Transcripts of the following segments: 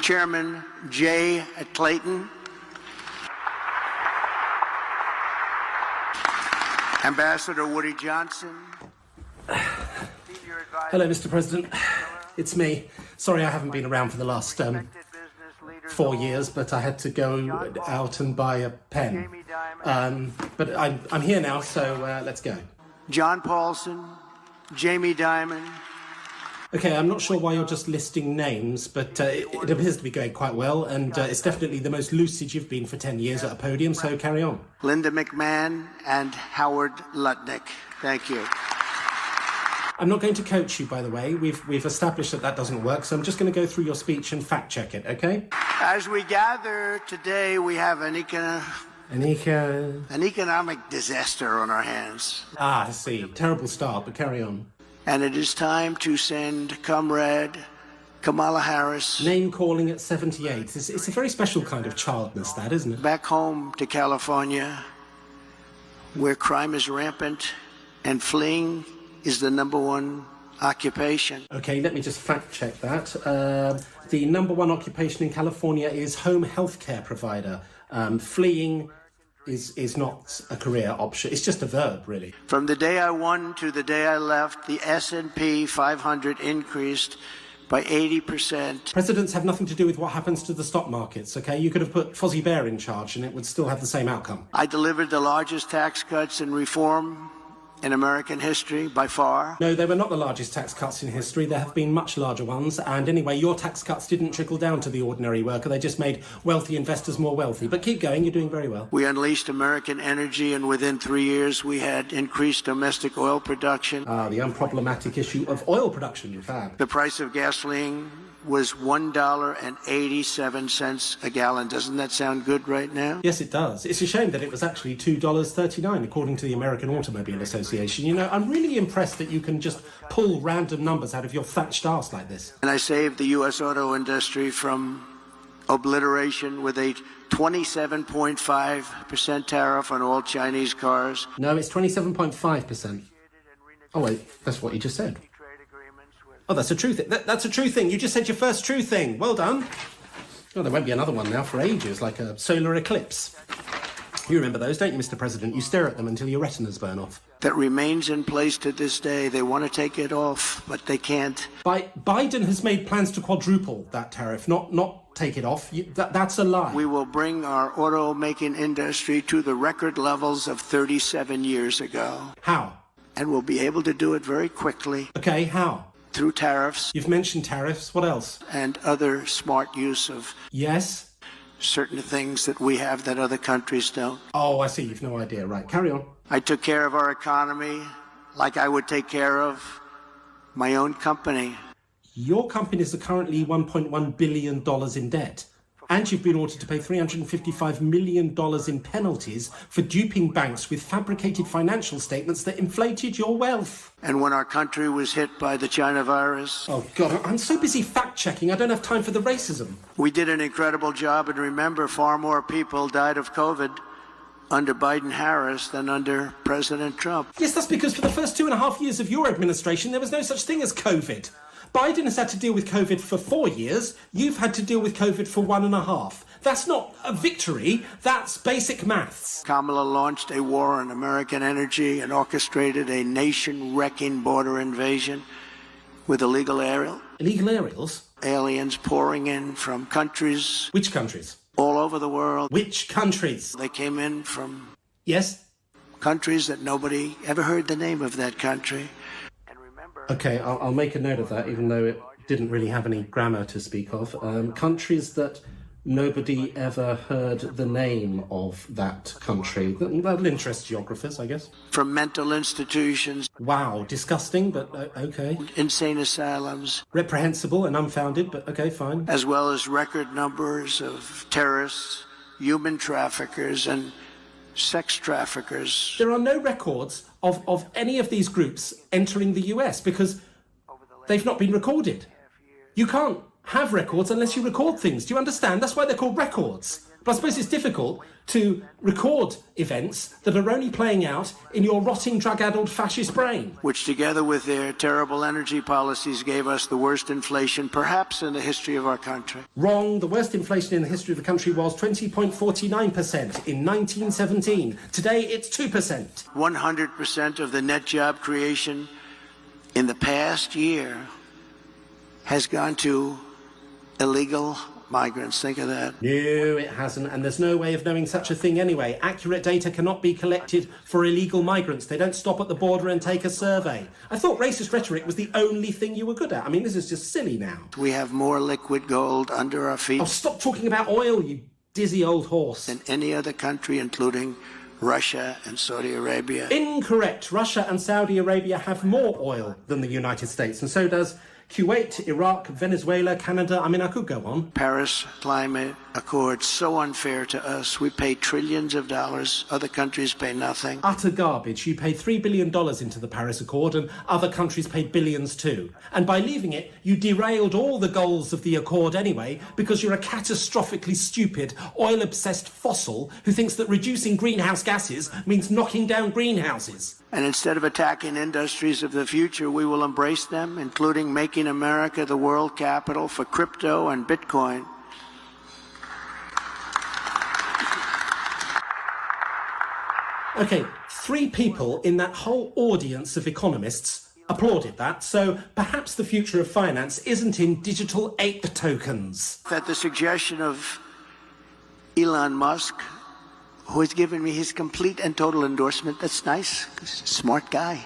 Chairman Jay Clayton, Ambassador Woody Johnson. Hello, Mr. President. It's me. Sorry I haven't been around for the last 4 years, but I had to go out and buy a pen. But I'm here now, so let's go. John Paulson, Jamie Dimon. Okay, I'm not sure why you're just listing names, but it appears to be going quite well, and it's definitely the most lucid you've been for 10 years at a podium, so carry on. Linda McMahon and Howard Lutnick. Thank you. I'm not going to coach you, by the way. We've established that doesn't work, so I'm just going to go through your speech and fact-check it, okay? As we gather today, we have an economic disaster on our hands. Ah, I see. Terrible start, but carry on. And it is time to send Comrade Kamala Harris... Name-calling at 78. It's a very special kind of childness, that, isn't it? ...back home to California, where crime is rampant and fleeing is the #1 occupation. Okay, let me just fact-check that. The #1 occupation in California is home healthcare provider. Fleeing is not a career option. It's just a verb, really. From the day I won to the day I left, the S&P 500 increased by 80%. Presidents have nothing to do with what happens to the stock markets, okay? You could have put Fozzie Bear in charge and it would still have the same outcome. I delivered the largest tax cuts and reform in American history, by far. No, they were not the largest tax cuts in history. There have been much larger ones. And anyway, your tax cuts didn't trickle down to the ordinary worker. They just made wealthy investors more wealthy. But keep going, you're doing very well. We unleashed American energy, and within 3 years, we had increased domestic oil production. Ah, the unproblematic issue of oil production, fab. The price of gasoline was $1.87 a gallon. Doesn't that sound good right now? Yes, it does. It's a shame that it was actually $2.39, according to the American Automobile Association. You know, I'm really impressed that you can just pull random numbers out of your thatched arse like this. And I saved the U.S. auto industry from obliteration with a 27.5% tariff on all Chinese cars. No, it's 27.5%. Oh, wait, that's what you just said. Oh, that's a true thing. That's a true thing. You just said your first true thing. Well done. Oh, there won't be another one now for ages, like a solar eclipse. You remember those, don't you, Mr. President? You stare at them until your retinas burn off. That remains in place to this day. They want to take it off, but they can't. Biden has made plans to quadruple that tariff, not take it off. That's a lie. We will bring our automaking industry to the record levels of 37 years ago. How? And we'll be able to do it very quickly. Okay, how? Through tariffs. You've mentioned tariffs. What else? And other smart use of... Yes? Certain things that we have that other countries don't. Oh, I see. You've no idea. Right. Carry on. I took care of our economy like I would take care of my own company. Your companies are currently $1.1 billion in debt. And you've been ordered to pay $355 million in penalties for duping banks with fabricated financial statements that inflated your wealth. And when our country was hit by the China virus... Oh, God, I'm so busy fact-checking, I don't have time for the racism. We did an incredible job, and remember, far more people died of COVID under Biden-Harris than under President Trump. Yes, that's because for the first 2.5 years of your administration, there was no such thing as COVID. Biden has had to deal with COVID for 4 years. You've had to deal with COVID for 1.5. That's not a victory. That's basic maths. Kamala launched a war on American energy and orchestrated a nation-wrecking border invasion with illegal aerial. Illegal aerials? Aliens pouring in from countries. Which countries? All over the world. Which countries? They came in from... Yes? Countries that nobody ever heard the name of that country. Okay, I'll make a note of that, even though it didn't really have any grammar to speak of. Countries that nobody ever heard the name of that country. That'll interest geographers, I guess. From mental institutions. Wow, disgusting, but okay. Insane asylums. Reprehensible and unfounded, but okay, fine. As well as record numbers of terrorists, human traffickers, and sex traffickers. There are no records of any of these groups entering the US because they've not been recorded. You can't have records unless you record things. Do you understand? That's why they're called records. But I suppose it's difficult to record events that are only playing out in your rotting, drug-addled fascist brain. Which, together with their terrible energy policies, gave us the worst inflation perhaps in the history of our country. Wrong. The worst inflation in the history of the country was 20.49% in 1917. Today, it's 2%. 100% of the net job creation in the past year has gone to illegal migrants. Think of that. No, it hasn't, and there's no way of knowing such a thing anyway. Accurate data cannot be collected for illegal migrants. They don't stop at the border and take a survey. I thought racist rhetoric was the only thing you were good at. I mean, this is just silly now. We have more liquid gold under our feet. Oh, stop talking about oil, you dizzy old horse. Than any other country, including Russia and Saudi Arabia. Incorrect. Russia and Saudi Arabia have more oil than the United States, and so does Kuwait, Iraq, Venezuela, Canada. I mean, I could go on. Paris Climate Accord, so unfair to us. We pay trillions of dollars. Other countries pay nothing. Utter garbage. You paid $3 billion into the Paris Accord, and other countries paid billions too. And by leaving it, you derailed all the goals of the Accord anyway, because you're a catastrophically stupid, oil-obsessed fossil who thinks that reducing greenhouse gases means knocking down greenhouses. And instead of attacking industries of the future, we will embrace them, including making America the world capital for crypto and Bitcoin. Okay, 3 people in that whole audience of economists applauded that, so perhaps the future of finance isn't in digital ape tokens. At the suggestion of Elon Musk, who has given me his complete and total endorsement. That's nice. He's a smart guy.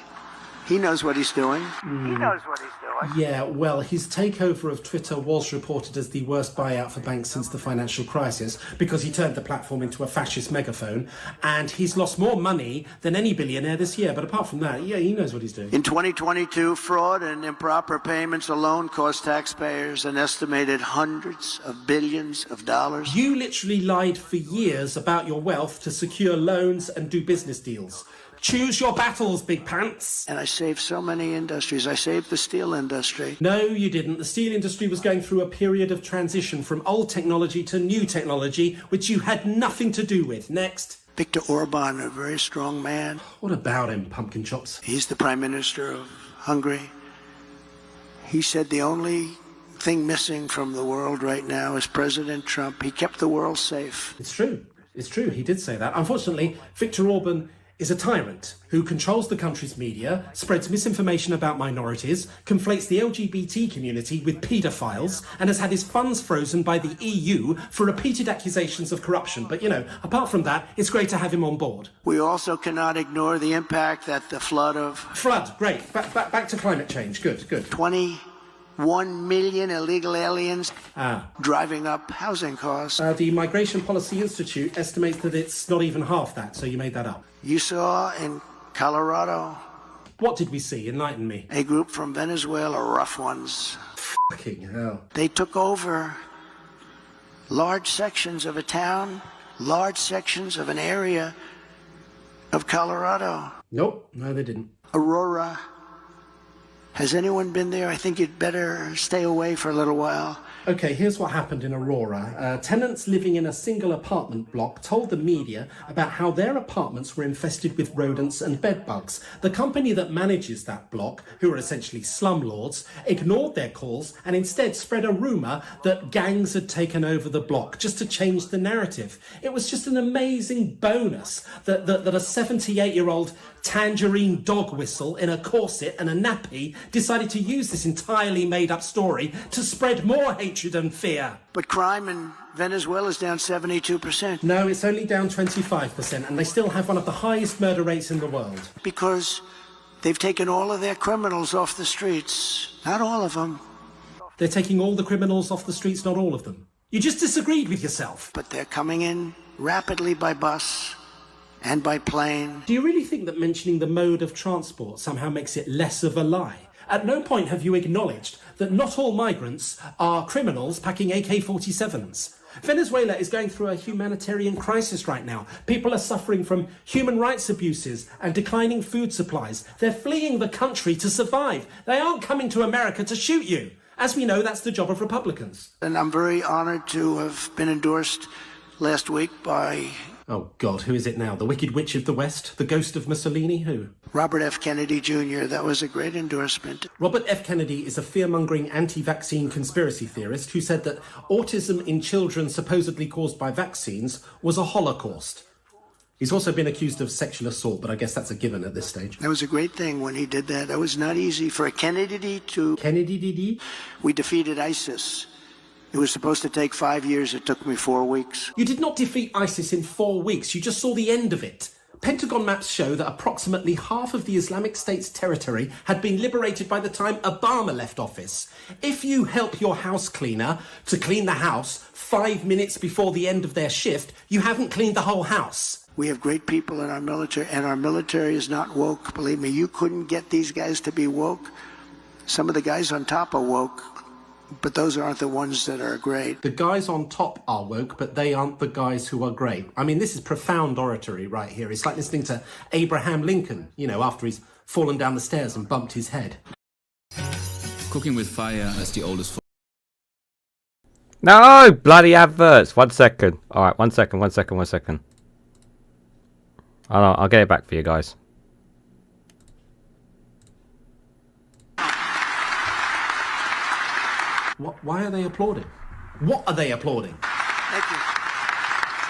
He knows what he's doing. He knows what he's doing. Yeah, well, his takeover of Twitter was reported as the worst buyout for banks since the financial crisis because he turned the platform into a fascist megaphone, and he's lost more money than any billionaire this year. But apart from that, yeah, he knows what he's doing. In 2022, fraud and improper payments alone cost taxpayers an estimated hundreds of billions of dollars. You literally lied for years about your wealth to secure loans and do business deals. Choose your battles, big pants. And I saved so many industries. I saved the steel industry. No, you didn't. The steel industry was going through a period of transition from old technology to new technology, which you had nothing to do with. Next. Viktor Orban, a very strong man. What about him, pumpkin chops? He's the Prime Minister of Hungary. He said the only thing missing from the world right now is President Trump. He kept the world safe. It's true. It's true. He did say that. Unfortunately, Viktor Orban is a tyrant who controls the country's media, spreads misinformation about minorities, conflates the LGBT community with paedophiles, and has had his funds frozen by the EU for repeated accusations of corruption. But, you know, apart from that, it's great to have him on board. We also cannot ignore the impact that the Flood, great. Back to climate change. Good. 21 million illegal aliens driving up housing costs. The Migration Policy Institute estimates that it's not even half that, so you made that up. You saw in Colorado. What did we see? Enlighten me. A group from Venezuela, rough ones. Fucking hell. They took over large sections of a town, large sections of an area of Colorado. Nope, no they didn't. Aurora. Has anyone been there? I think you'd better stay away for a little while. Okay, here's what happened in Aurora. Tenants living in a single apartment block told the media about how their apartments were infested with rodents and bed bugs. The company that manages that block, who are essentially slumlords, ignored their calls and instead spread a rumour that gangs had taken over the block just to change the narrative. It was just an amazing bonus that a 78-year-old tangerine dog whistle in a corset and a nappy decided to use this entirely made-up story to spread more hatred and fear. But crime in Venezuela is down 72%. No, it's only down 25%, and they still have one of the highest murder rates in the world. Because they've taken all of their criminals off the streets. Not all of them. They're taking all the criminals off the streets, not all of them. You just disagreed with yourself. But they're coming in rapidly by bus and by plane. Do you really think that mentioning the mode of transport somehow makes it less of a lie? At no point have you acknowledged that not all migrants are criminals packing AK-47s. Venezuela is going through a humanitarian crisis right now. People are suffering from human rights abuses and declining food supplies. They're fleeing the country to survive. They aren't coming to America to shoot you. As we know, that's the job of Republicans. And I'm very honored to have been endorsed last week by... Oh, God, who is it now? The Wicked Witch of the West? The ghost of Mussolini? Who? Robert F. Kennedy Jr. That was a great endorsement. Robert F. Kennedy is a fear-mongering anti-vaccine conspiracy theorist who said that autism in children supposedly caused by vaccines was a holocaust. He's also been accused of sexual assault, but I guess that's a given at this stage. That was a great thing when he did that. That was not easy for a Kennedy to... Kennedy? We defeated ISIS. It was supposed to take 5 years. It took me 4 weeks. You did not defeat ISIS in 4 weeks. You just saw the end of it. Pentagon maps show that approximately half of the Islamic State's territory had been liberated by the time Obama left office. If you help your house cleaner to clean the house 5 minutes before the end of their shift, you haven't cleaned the whole house. We have great people in our military, and our military is not woke. Believe me, you couldn't get these guys to be woke. Some of the guys on top are woke, but those aren't the ones that are great. The guys on top are woke, but they aren't the guys who are great. I mean, this is profound oratory right here. It's like listening to Abraham Lincoln, you know, after he's fallen down the stairs and bumped his head. Cooking with fire as the oldest... No, bloody adverts. 1 second. All right, 1 second, 1 second, 1 second. I'll get it back for you guys. Why are they applauding? What are they applauding? Thank you.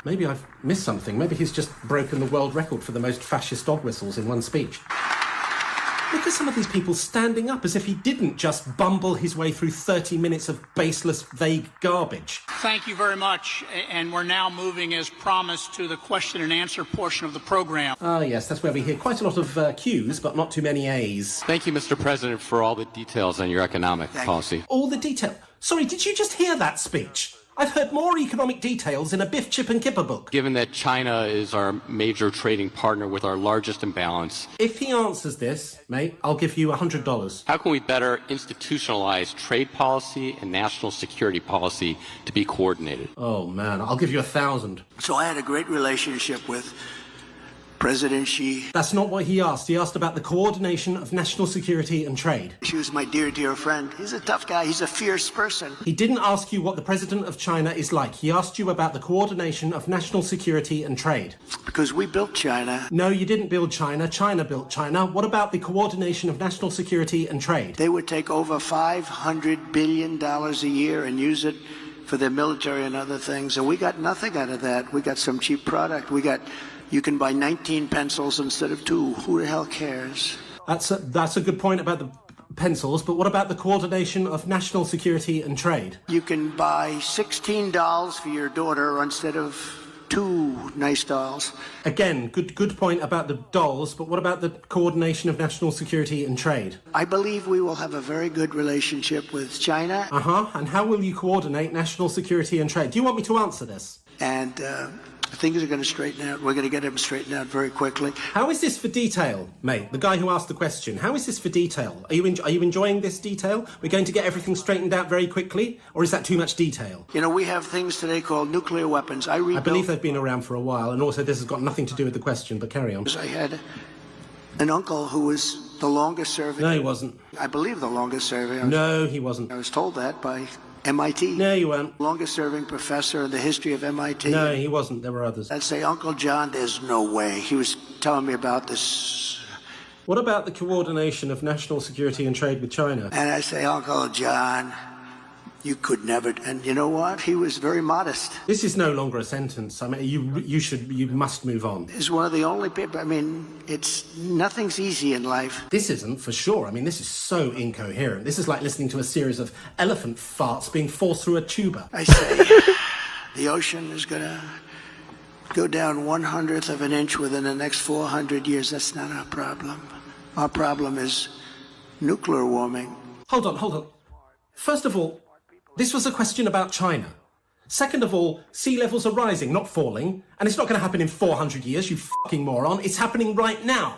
Maybe I've missed something. Maybe he's just broken the world record for the most fascist dog whistles in one speech. Look at some of these people standing up as if he didn't just bumble his way through 30 minutes of baseless, vague garbage. Thank you very much. And we're now moving, as promised, to the question and answer portion of the program. Ah, yes, that's where we hear quite a lot of Q's, but not too many A's. Thank you, Mr. President, for all the details on your economic policy. All the detail. Sorry, did you just hear that speech? I've heard more economic details in a Biff, Chip and Kipper book. Given that China is our major trading partner with our largest imbalance... If he answers this, mate, I'll give you $100. How can we better institutionalize trade policy and national security policy to be coordinated? Oh, man, I'll give you 1,000. So I had a great relationship with President Xi. That's not what he asked. He asked about the coordination of national security and trade. She was my dear, dear friend. He's a tough guy. He's a fierce person. He didn't ask you what the president of China is like. He asked you about the coordination of national security and trade. Because we built China. No, you didn't build China. China built China. What about the coordination of national security and trade? They would take over $500 billion a year and use it for their military and other things. And we got nothing out of that. We got some cheap product. You can buy 19 pencils instead of 2. Who the hell cares? That's a good point about the pencils, but what about the coordination of national security and trade? You can buy 16 dolls for your daughter instead of 2 nice dolls. Again, good point about the dolls, but what about the coordination of national security and trade? I believe we will have a very good relationship with China. And how will you coordinate national security and trade? Do you want me to answer this? And things are going to straighten out. We're going to get them straightened out very quickly. How is this for detail, mate? The guy who asked the question. How is this for detail? Are you enjoying this detail? We're going to get everything straightened out very quickly? Or is that too much detail? You know, we have things today called nuclear weapons. I believe they've been around for a while, and also this has got nothing to do with the question, but carry on. I had an uncle who was the longest serving... No, he wasn't. I believe the longest serving. No, he wasn't. I was told that by MIT. No, you weren't. Longest serving professor in the history of MIT. No, he wasn't. There were others. I'd say, Uncle John, there's no way. He was telling me about this. What about the coordination of national security and trade with China? And I say, Uncle John, you could never. And you know what? He was very modest. This is no longer a sentence. I mean, you must move on. He's one of the only people. I mean, nothing's easy in life. This isn't, for sure. I mean, this is so incoherent. This is like listening to a series of elephant farts being forced through a tuba. I say, the ocean is going to go down 1/100th of an inch within the next 400 years. That's not our problem. Our problem is nuclear warming. Hold on. First of all, this was a question about China. Second of all, sea levels are rising, not falling. And it's not going to happen in 400 years, you fucking moron. It's happening right now.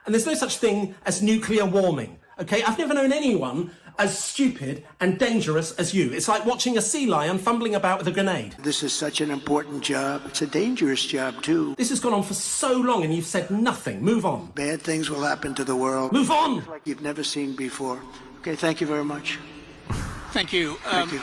And there's no such thing as nuclear warming, okay? I've never known anyone as stupid and dangerous as you. It's like watching a sea lion fumbling about with a grenade. This is such an important job. It's a dangerous job, too. This has gone on for so long and you've said nothing. Move on. Bad things will happen to the world. Move on! Like you've never seen before. Okay, thank you very much. Thank you. Thank you.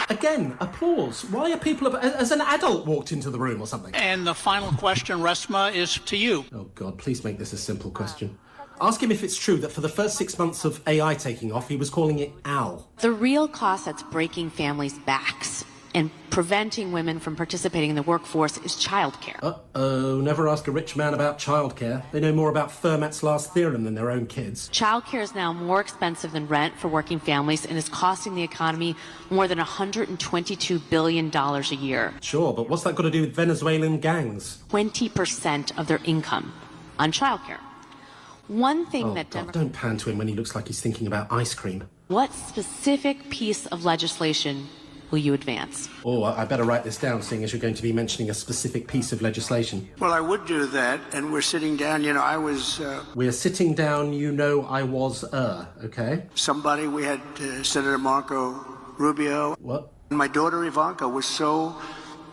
Again, applause. Why are people... Has an adult walked into the room or something? And the final question, Resma, is to you. Oh, God, please make this a simple question. Ask him if it's true that for the first 6 months of AI taking off, he was calling it Al. The real cost that's breaking families' backs and preventing women from participating in the workforce is childcare. Uh-oh, never ask a rich man about childcare. They know more about Fermat's last theorem than their own kids. Childcare is now more expensive than rent for working families and is costing the economy more than $122 billion a year. Sure, but what's that got to do with Venezuelan gangs? 20% of their income on childcare. One thing that God, don't pan to him when he looks like he's thinking about ice cream. What specific piece of legislation will you advance? Oh, I better write this down, seeing as you're going to be mentioning a specific piece of legislation. Well, I would do that, and we're sitting down. You know, I was... We're sitting down, you know I was, okay? Somebody, we had Senator Marco Rubio. What? My daughter Ivanka was so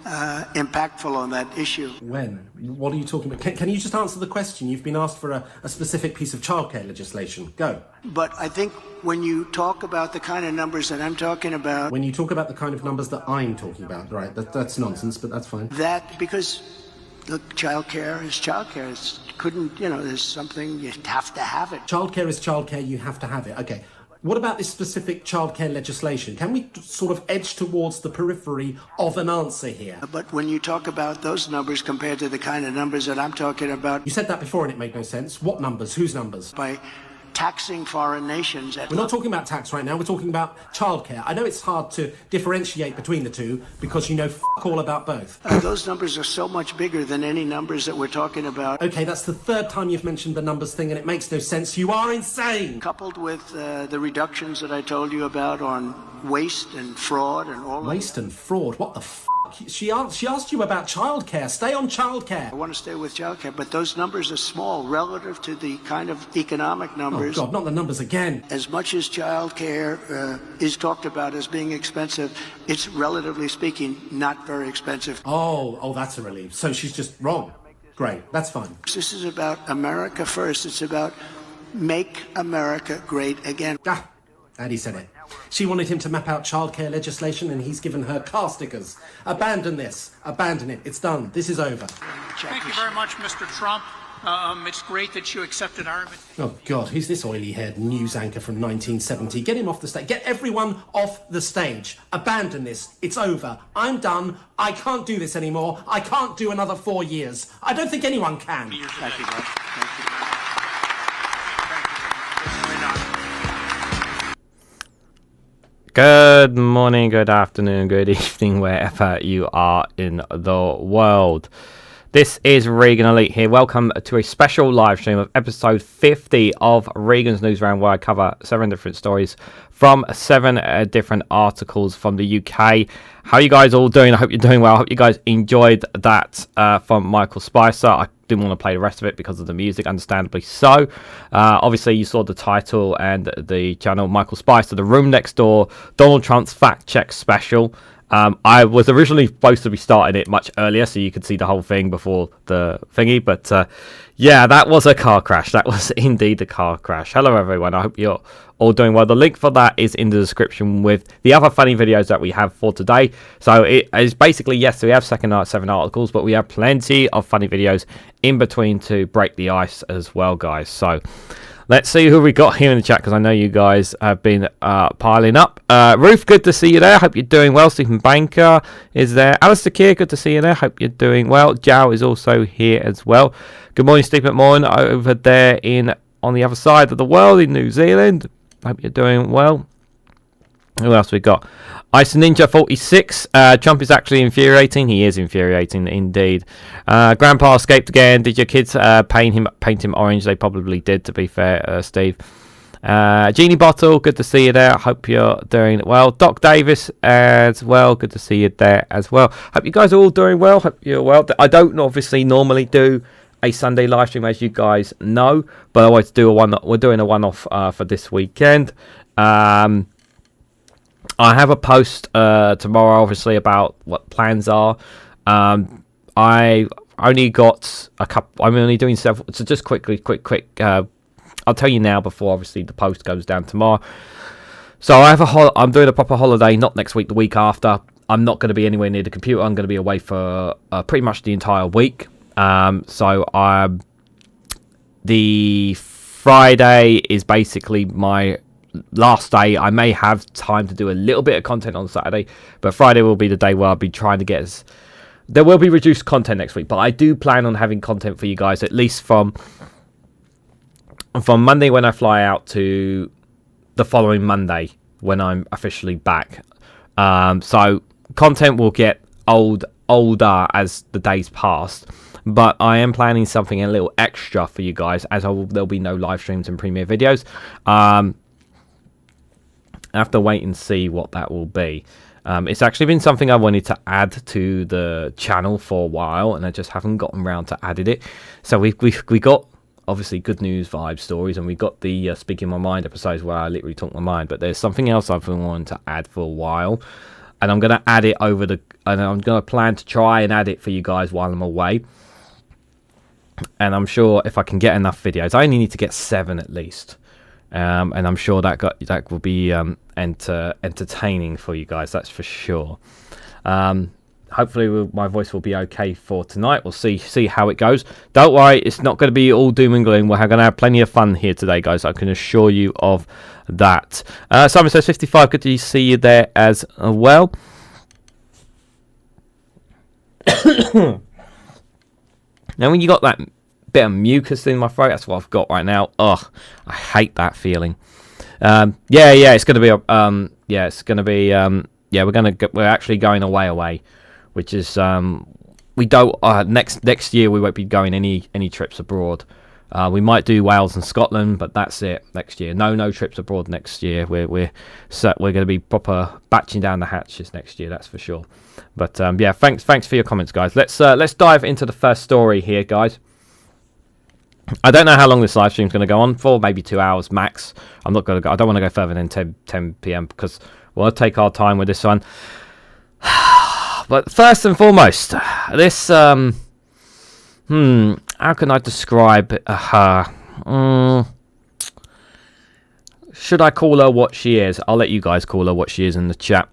impactful on that issue. When? What are you talking about? Can you just answer the question? You've been asked for a specific piece of childcare legislation. Go. But I think when you talk about the kind of numbers that I'm talking about... When you talk about the kind of numbers that I'm talking about, right, that's nonsense, but that's fine. That, because, look, childcare is childcare. It's, couldn't, you know, there's something, you have to have it. Childcare is childcare, you have to have it. Okay. What about this specific childcare legislation? Can we sort of edge towards the periphery of an answer here? But when you talk about those numbers compared to the kind of numbers that I'm talking about... You said that before and it made no sense. What numbers? Whose numbers? By taxing foreign nations... We're not talking about tax right now, we're talking about childcare. I know it's hard to differentiate between the two because you know all about both. Those numbers are so much bigger than any numbers that we're talking about. Okay, that's the third time you've mentioned the numbers thing and it makes no sense. You are insane! Coupled with the reductions that I told you about on waste and fraud and all... Waste and fraud? What the f***? She asked you about childcare. Stay on childcare. I want to stay with childcare, but those numbers are small relative to the kind of economic numbers. Oh, God, not the numbers again. As much as childcare is talked about as being expensive, it's relatively speaking not very expensive. Oh, that's a relief. So she's just wrong. Great, that's fine. This is about America first. It's about make America great again. Ah, Addie said it. She wanted him to map out childcare legislation and he's given her car stickers. Abandon this. Abandon it. It's done. This is over. Thank you very much, Mr. Trump. It's great that you accepted our invitation. Oh, God, who's this oily-haired news anchor from 1970? Get him off the stage. Get everyone off the stage. Abandon this. It's over. I'm done. I can't do this anymore. I can't do another 4 years. I don't think anyone can. Thank you, Bob. Thank you. Good morning, good afternoon, good evening, wherever you are in the world. This is Regan Elite here. Welcome to a special live stream of episode 50 of Regan's Newsround, where I cover 7 different stories from 7 different articles from the UK. How are you guys all doing? I hope you're doing well. I hope you guys enjoyed that from Michael Spicer. I didn't want to play the rest of it because of the music, understandably so. Obviously, you saw the title and the channel, Michael Spicer, The Room Next Door, Donald Trump's Fact Check Special. I was originally supposed to be starting it much earlier so you could see the whole thing before the thingy, but yeah, that was a car crash. That was indeed a car crash. Hello everyone, I hope you're all doing well. The link for that is in the description with the other funny videos that we have for today. So it is basically, yes, we have 7 articles, but we have plenty of funny videos in between to break the ice as well, guys. So let's see who we got here in the chat, because I know you guys have been piling up. Ruth, good to see you there. Hope you're doing well. Stephen Banker is there. Alistair Keir, good to see you there. Hope you're doing well. Jow is also here as well. Good morning, Steve McMorrin, over there on the other side of the world in New Zealand. Hope you're doing well. Who else we got? Ice Ninja 46. Trump is actually infuriating. He is infuriating indeed. Grandpa escaped again. Did your kids paint him orange? They probably did, to be fair, Steve. Genie Bottle, good to see you there. Hope you're doing well. Doc Davis as well. Good to see you there as well. Hope you guys are all doing well. Hope you're well. I don't obviously normally do a Sunday live stream, as you guys know, but I always do we're doing a one-off for this weekend. I have a post tomorrow, obviously, about what plans are. I only got a couple. I'm only doing several. So just quick. I'll tell you now before, obviously, the post goes down tomorrow. So I'm doing a proper holiday, not next week, the week after. I'm not going to be anywhere near the computer. I'm going to be away for pretty much the entire week. The Friday is basically my last day. I may have time to do a little bit of content on Saturday, but Friday will be the day where I'll be trying to get there will be reduced content next week, but I do plan on having content for you guys at least from Monday when I fly out to the following Monday when I'm officially back. So content will get older as the days pass, but I am planning something a little extra for you guys, as there'll be no live streams and premiere videos. I have to wait and see what that will be. It's actually been something I wanted to add to the channel for a while, and I just haven't gotten around to adding it. So we got obviously good news vibe stories, and we got the speaking my mind episodes where I literally talk my mind. But there's something else I've been wanting to add for a while, and I'm gonna add it and I'm gonna plan to try and add it for you guys while I'm away. And I'm sure if I can get enough videos, I only need to get 7 at least. And I'm sure that will be entertaining for you guys, that's for sure. Hopefully my voice will be okay for tonight. We'll see how it goes. Don't worry, it's not going to be all doom and gloom. We're going to have plenty of fun here today, guys. I can assure you of that. Simon says 55. Good to see you there as well. Now, when you got that bit of mucus in my throat, that's what I've got right now. Ugh, I hate that feeling. It's going to be we're actually going away, which is we don't next year we won't be going any trips abroad. We might do Wales and Scotland, but that's it next year. No trips abroad next year. We're going to be proper batching down the hatches next year, that's for sure. But thanks for your comments, guys. Let's dive into the first story here, guys. I don't know how long this live stream is going to go on for. Maybe 2 hours max. I don't want to go further than 10 p.m. because we'll take our time with this one. But first and foremost, this how can I describe her? Should I call her what she is? I'll let you guys call her what she is in the chat.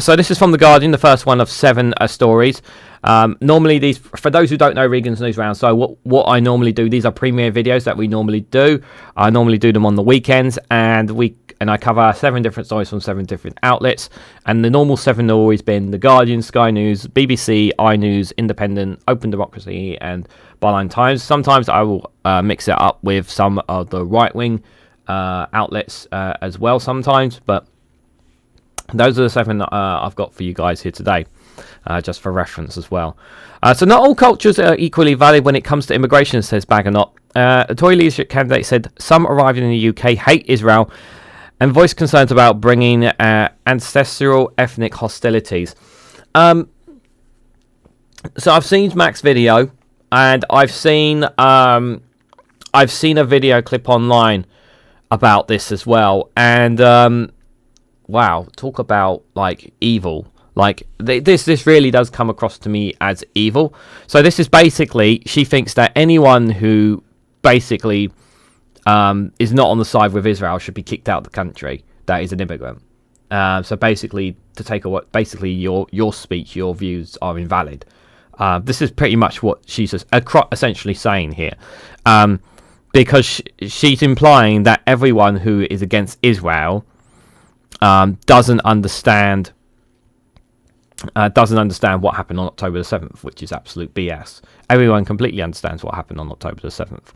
So this is from The Guardian, the first one of 7 stories. Normally these, for those who don't know Regan's Newsround, so what I normally do, these are premiere videos that we normally do. I normally do them on the weekends, and I cover 7 different stories from 7 different outlets. And the normal 7 have always been The Guardian, Sky News, BBC, iNews, Independent, Open Democracy, and Byline Times. Sometimes I will mix it up with some of the right-wing outlets as well sometimes, but those are the 7 that I've got for you guys here today, just for reference as well. So not all cultures are equally valid when it comes to immigration, says Badenoch. A Tory leadership candidate said some arriving in the UK hate Israel and voiced concerns about bringing ancestral ethnic hostilities. So I've seen Mac's video, and I've seen a video clip online about this as well, and wow, talk about like evil. Like this really does come across to me as evil. So this is basically, she thinks that anyone who basically is not on the side with Israel should be kicked out of the country. That is an immigrant. So basically, to take away, basically your speech, your views are invalid. This is pretty much what she's essentially saying here, because she's implying that everyone who is against Israel doesn't understand what happened on October the 7th, which is absolute BS. Everyone completely understands what happened on October the 7th.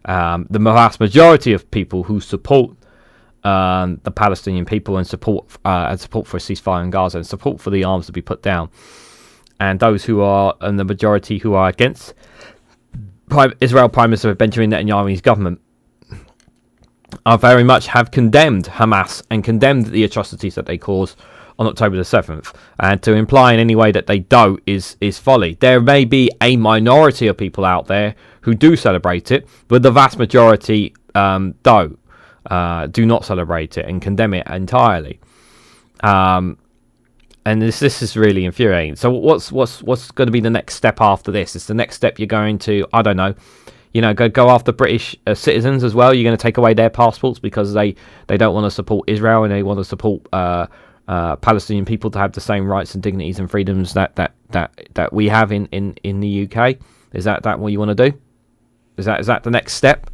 The vast majority of people who support the Palestinian people and support for a ceasefire in Gaza and support for the arms to be put down, and those who are, and the majority who are against Israel Prime Minister Benjamin Netanyahu's government, are very much have condemned Hamas and condemned the atrocities that they caused on October the 7th. And to imply in any way that they don't is folly. There may be a minority of people out there who do celebrate it, but the vast majority do not celebrate it and condemn it entirely. And this is really infuriating. So what's going to be the next step after this? Is the next step you're going to, I don't know, go after British citizens as well. You're going to take away their passports because they don't want to support Israel and they want to support Palestinian people to have the same rights and dignities and freedoms that we have in the UK. Is that what you want to do? Is that the next step?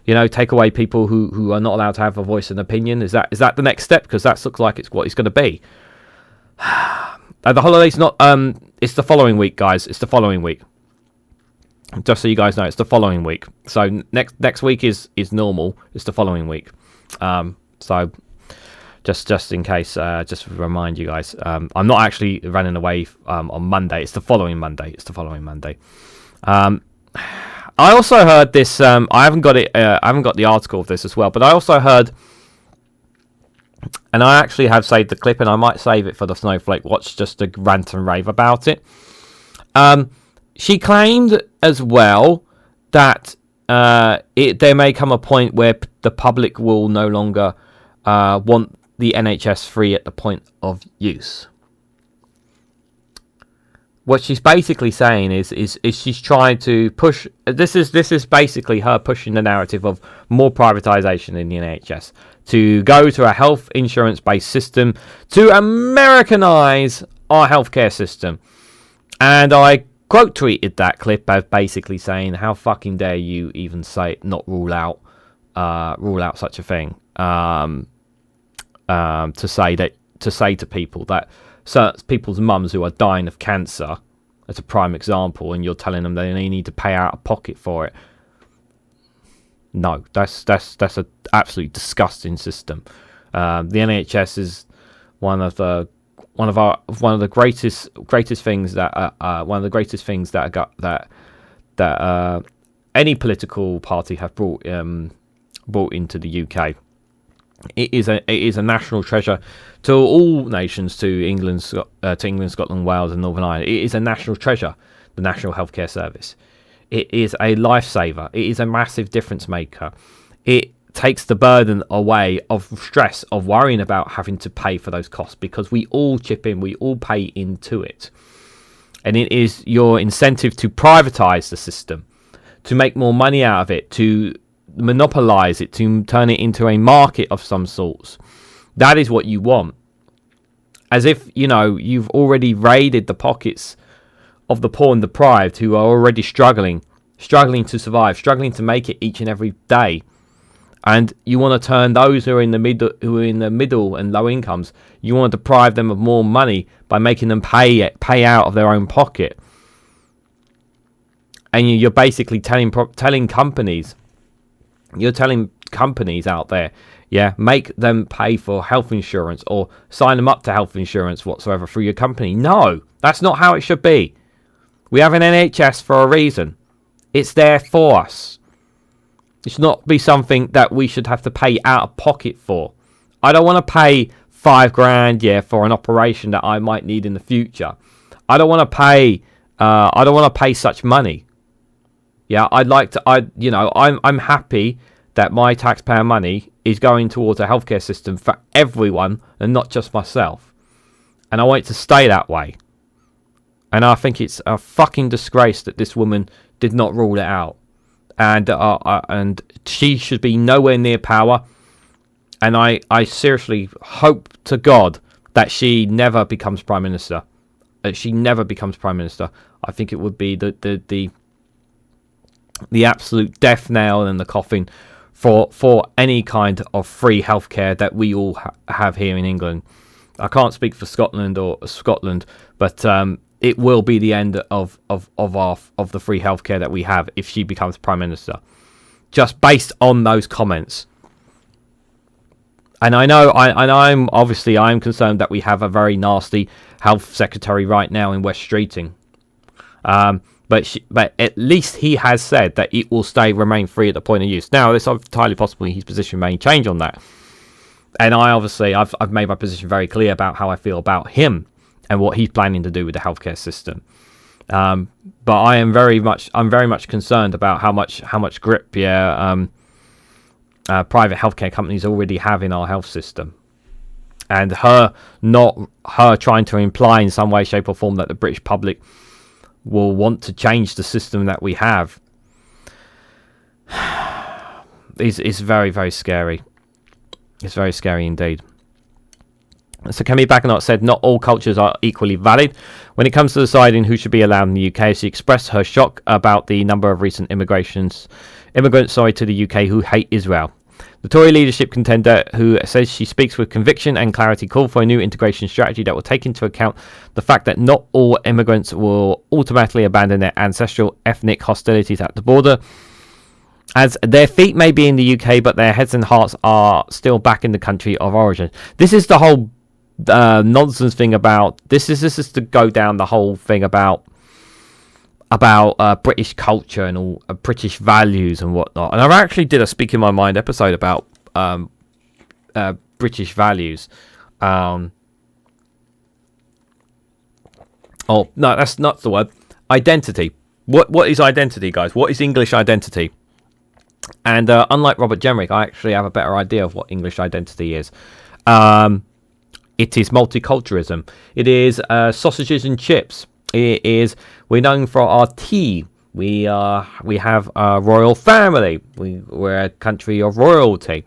Take away people who are not allowed to have a voice and opinion. Is that the next step? Because that looks like it's what it's going to be. The holiday's not. It's the following week, guys. It's the following week. Just so you guys know, it's the following week. So next week is normal. It's the following week. So just in case, just to remind you guys, I'm not actually running away on Monday. It's the following Monday. I also heard this. I haven't got it. I haven't got the article of this as well. But I also heard, and I actually have saved the clip, and I might save it for the Snowflake Watch just to rant and rave about it. She claimed as well that there may come a point where the public will no longer want the NHS free at the point of use. What she's basically saying is she's trying to push. This is basically her pushing the narrative of more privatisation in the NHS, to go to a health insurance based system, to Americanise our healthcare system. And I quote tweeted that clip as basically saying, "How fucking dare you even rule out such a thing?" To say to people that certain people's mums who are dying of cancer, as a prime example, and you're telling them they need to pay out of pocket for it. No, that's an absolutely disgusting system. The NHS is one of the greatest things that any political party have brought into the UK. It is a national treasure to all nations, to England, Scotland, Wales, and Northern Ireland. It is a national treasure, the National Healthcare Service. It is a lifesaver. It is a massive difference maker. It takes the burden away of stress of worrying about having to pay for those costs, because we all chip in, we all pay into it. And it is your incentive to privatise the system, to make more money out of it, to monopolise it, to turn it into a market of some sorts. That is what you want. As if, you've already raided the pockets of the poor and deprived, who are already struggling to survive, struggling to make it each and every day. And you want to turn those who are in the middle and low incomes, you want to deprive them of more money by making them pay out of their own pocket. And you're basically telling companies out there, make them pay for health insurance or sign them up to health insurance whatsoever through your company. No, that's not how it should be. We have an NHS for a reason. It's there for us. It should not be something that we should have to pay out of pocket for. I don't want to pay $5,000 for an operation that I might need in the future. I don't want to pay. I don't want to pay such money. Yeah, I'm happy that my taxpayer money is going towards a healthcare system for everyone and not just myself. And I want it to stay that way. And I think it's a fucking disgrace that this woman did not rule it out. And she should be nowhere near power. And I seriously hope to God that she never becomes Prime Minister. I think it would be the absolute death nail in the coffin for any kind of free healthcare that we all have here in England. I can't speak for Scotland, but it will be the end of the free healthcare that we have if she becomes Prime Minister, just based on those comments. And I'm concerned that we have a very nasty health secretary right now in West Streeting. But at least he has said that it will remain free at the point of use. Now, it's entirely possible his position may change on that. And I've made my position very clear about how I feel about him and what he's planning to do with the healthcare system. But I'm very much concerned about how much grip private healthcare companies already have in our health system. And her trying to imply in some way, shape or form that the British public will want to change the system that we have. is very, very scary. It's very scary indeed. So Kemi Badenoch said not all cultures are equally valid. When it comes to deciding who should be allowed in the UK, she expressed her shock about the number of recent immigrants to the UK who hate Israel. The Tory leadership contender, who says she speaks with conviction and clarity, called for a new integration strategy that will take into account the fact that not all immigrants will automatically abandon their ancestral ethnic hostilities at the border, as their feet may be in the UK, but their heads and hearts are still back in the country of origin. This is the whole nonsense thing about this is to go down the whole thing about British culture and all British values and whatnot. And I actually did a Speak in My Mind episode about British values. Oh no, that's not the word. Identity. What is identity, guys? What is English identity? And unlike Robert Jenrick, I actually have a better idea of what English identity is. It is multiculturalism. It is sausages and chips. It is, we're known for our tea. We have a royal family. We're a country of royalty.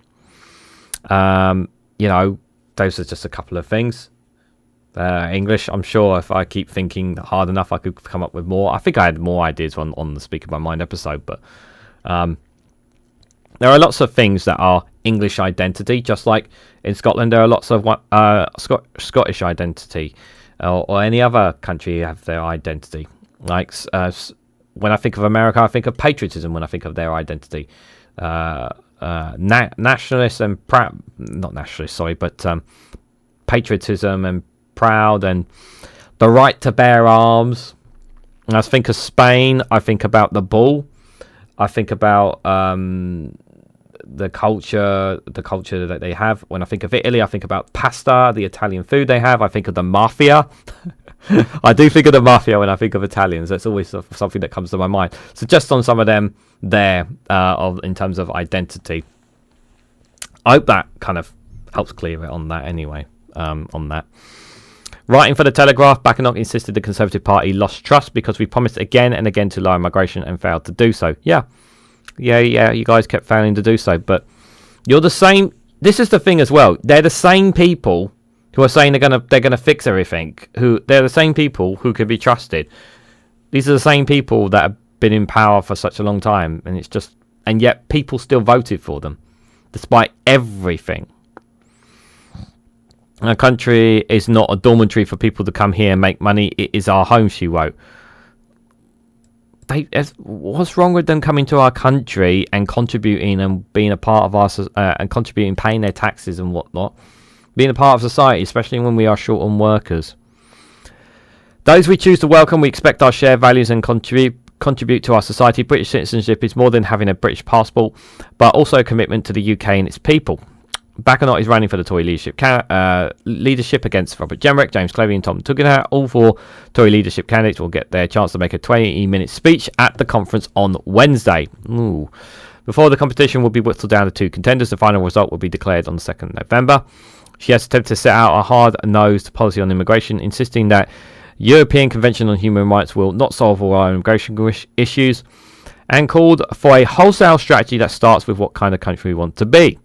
You know, those are just a couple of things. English, I'm sure if I keep thinking hard enough, I could come up with more. I think I had more ideas on the Speak of My Mind episode, but there are lots of things that are English identity, just like in Scotland there are lots of Scottish identity, or any other country have their identity. Like when I think of America, I think of patriotism when I think of their identity. Nationalists and not nationalists, sorry, but patriotism and proud and the right to bear arms. And I think of Spain, I think about the bull. I think about the culture that they have. When I think of Italy, I think about pasta, the Italian food they have. I think of the mafia. I do think of the mafia when I think of Italians. That's always something that comes to my mind. So just on some of them there, in terms of identity. I hope that kind of helps clear it on that anyway. On that. Writing for the Telegraph, Badenoch insisted the Conservative Party lost trust because we promised again and again to lower migration and failed to do so. Yeah, you guys kept failing to do so, but you're the same. This is the thing as well. They're the same people who are saying they're gonna fix everything. They're the same people who can be trusted. These are the same people that have been in power for such a long time, and yet people still voted for them, despite everything. Our country is not a dormitory for people to come here and make money. It is our home, she wrote. What's wrong with them coming to our country and contributing and being a part of our and contributing, paying their taxes and whatnot, being a part of society, especially when we are short on workers? Those we choose to welcome, we expect our shared values and contribute to our society. British citizenship is more than having a British passport, but also a commitment to the UK and its people. Badenoch is running for the Tory leadership against Robert Jenrick, James Cleverly and Tom Tugendhat. All four Tory leadership candidates will get their chance to make a 20-minute speech at the conference on Wednesday. Ooh. Before the competition will be whittled down to two contenders, the final result will be declared on the 2nd of November. She has attempted to set out a hard-nosed policy on immigration, insisting that European Convention on Human Rights will not solve all our immigration issues, and called for a wholesale strategy that starts with what kind of country we want to be.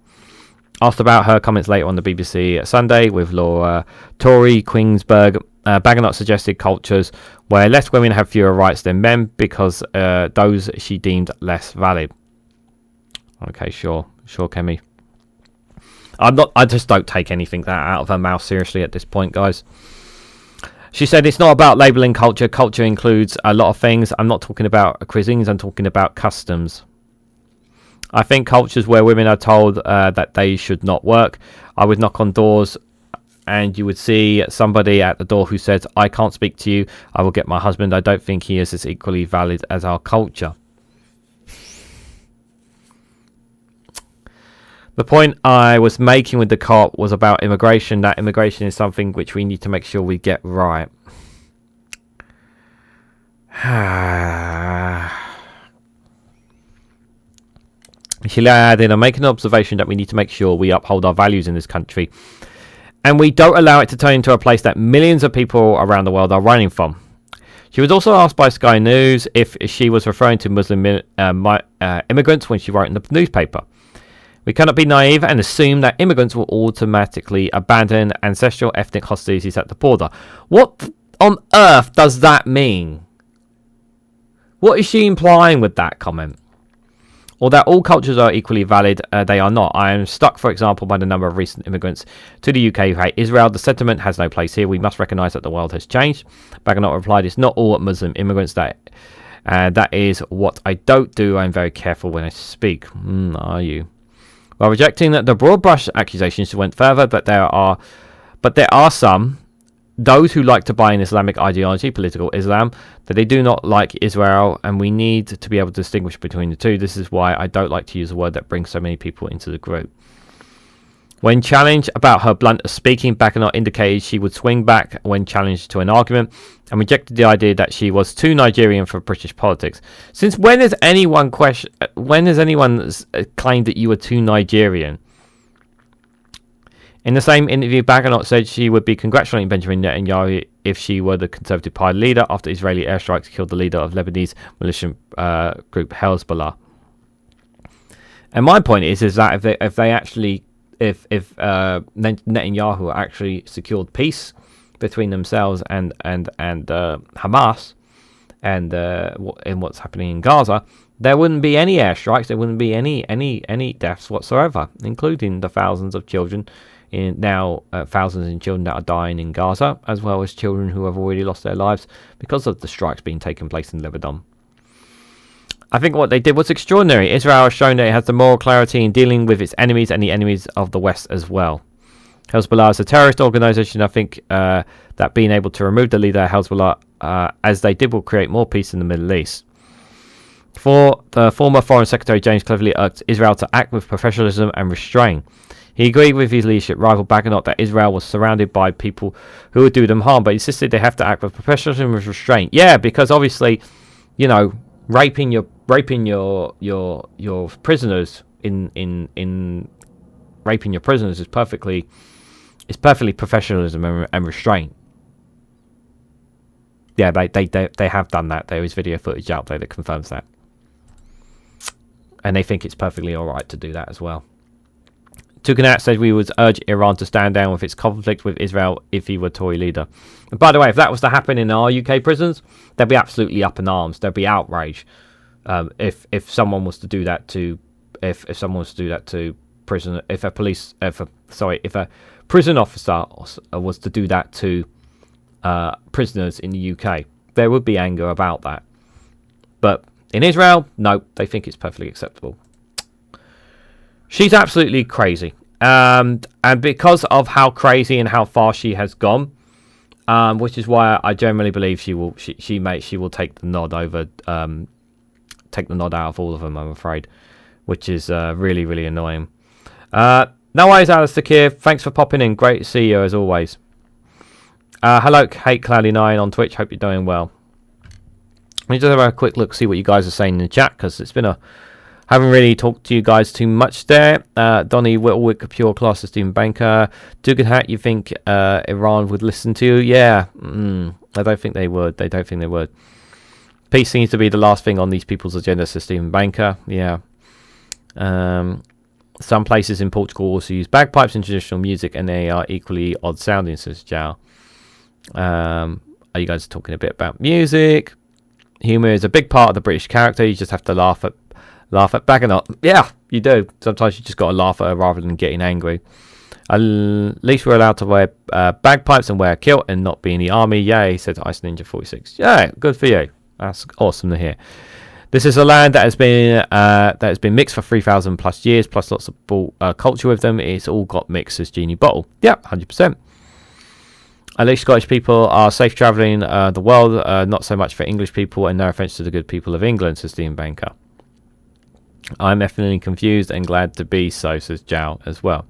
Asked about her comments later on the BBC Sunday with Laura Tory Queensberg, Badenoch suggested cultures where less women have fewer rights than men because those she deemed less valid. Okay, sure, Kemi. I just don't take anything that out of her mouth seriously at this point, guys. She said it's not about labelling culture. Culture includes a lot of things. I'm not talking about cuisines, I'm talking about customs. I think cultures where women are told that they should not work. I would knock on doors and you would see somebody at the door who says, I can't speak to you, I will get my husband. I don't think he is as equally valid as our culture. The point I was making with the COP was about immigration, that immigration is something which we need to make sure we get right. She added, I'm making an observation that we need to make sure we uphold our values in this country and we don't allow it to turn into a place that millions of people around the world are running from. She was also asked by Sky News if she was referring to Muslim immigrants when she wrote in the newspaper. We cannot be naive and assume that immigrants will automatically abandon ancestral ethnic hostilities at the border. What on earth does that mean? What is she implying with that comment? Or that all cultures are equally valid, they are not. I am struck, for example, by the number of recent immigrants to the UK who hate Israel. The sentiment has no place here. We must recognise that the world has changed. Badenoch replied, it's not all Muslim immigrants that is what I don't do. I'm very careful when I speak. Are you? While rejecting the broad brush accusations, went further, but there are some, those who like to buy in Islamic ideology, political Islam, that they do not like Israel, and we need to be able to distinguish between the two. This is why I don't like to use a word that brings so many people into the group. When challenged about her blunt speaking, Badenoch indicated she would swing back when challenged to an argument, and rejected the idea that she was too Nigerian for British politics. Since when has anyone claimed that you were too Nigerian? In the same interview, Badenoch said she would be congratulating Benjamin Netanyahu if she were the Conservative Party leader after Israeli airstrikes killed the leader of Lebanese militant group Hezbollah. And my point is that if Netanyahu actually secured peace between themselves and Hamas and in what's happening in Gaza, there wouldn't be any airstrikes. There wouldn't be any deaths whatsoever, including the thousands of children. Thousands of children that are dying in Gaza, as well as children who have already lost their lives because of the strikes being taking place in Lebanon. I think what they did was extraordinary. Israel has shown that it has the moral clarity in dealing with its enemies and the enemies of the West as well. Hezbollah is a terrorist organisation. I think that being able to remove the leader of Hezbollah, as they did, will create more peace in the Middle East. For the former Foreign Secretary James cleverly urged Israel to act with professionalism and restraint. He agreed with his leadership rival Badenoch that Israel was surrounded by people who would do them harm, but insisted they have to act with professionalism and restraint. Yeah, because obviously, you know, raping your prisoners in raping your prisoners is perfectly professionalism and restraint. Yeah, they have done that. There is video footage out there that confirms that, and they think it's perfectly all right to do that as well. Tuganat said we would urge Iran to stand down with its conflict with Israel if he were Tory leader. And by the way, if that was to happen in our UK prisons, they'd be absolutely up in arms. There'd be outrage. If someone was to do that to prison, if a prison officer was to do that to prisoners in the UK, there would be anger about that. But in Israel, no, they think it's perfectly acceptable. She's absolutely crazy, and because of how crazy and how far she has gone, which is why I generally believe she will take the nod over, take the nod out of all of them. I'm afraid, which is really, really annoying. No worries, Alistair Keir. Thanks for popping in. Great to see you as always. Hello, Hate Cloudy9 on Twitch. Hope you're doing well. Let me just have a quick look, see what you guys are saying in the chat, because it's been haven't really talked to you guys too much there. Donny Whittlewick, pure class of Stephen Banker. Dugan Hat, you think Iran would listen to you? Yeah. I don't think they would. They don't think they would. Peace seems to be the last thing on these people's agenda, says Stephen Banker. Yeah. Some places in Portugal also use bagpipes in traditional music, and they are equally odd sounding, says Jao. Are you guys talking a bit about music? Humour is a big part of the British character. You just have to laugh at Badenoch. Yeah, you do. Sometimes you just got to laugh at her rather than getting angry. At least we're allowed to wear bagpipes and wear a kilt and not be in the army. Yay, said Ice Ninja 46. Yeah, good for you. That's awesome to hear. This is a land that has been mixed for 3,000 plus years, plus lots of culture with them. It's all got mixed, as Genie Bottle. Yeah, 100%. At least Scottish people are safe travelling the world, not so much for English people, and no offence to the good people of England, says Dean Banker. I'm definitely confused and glad to be so, says Jao as well.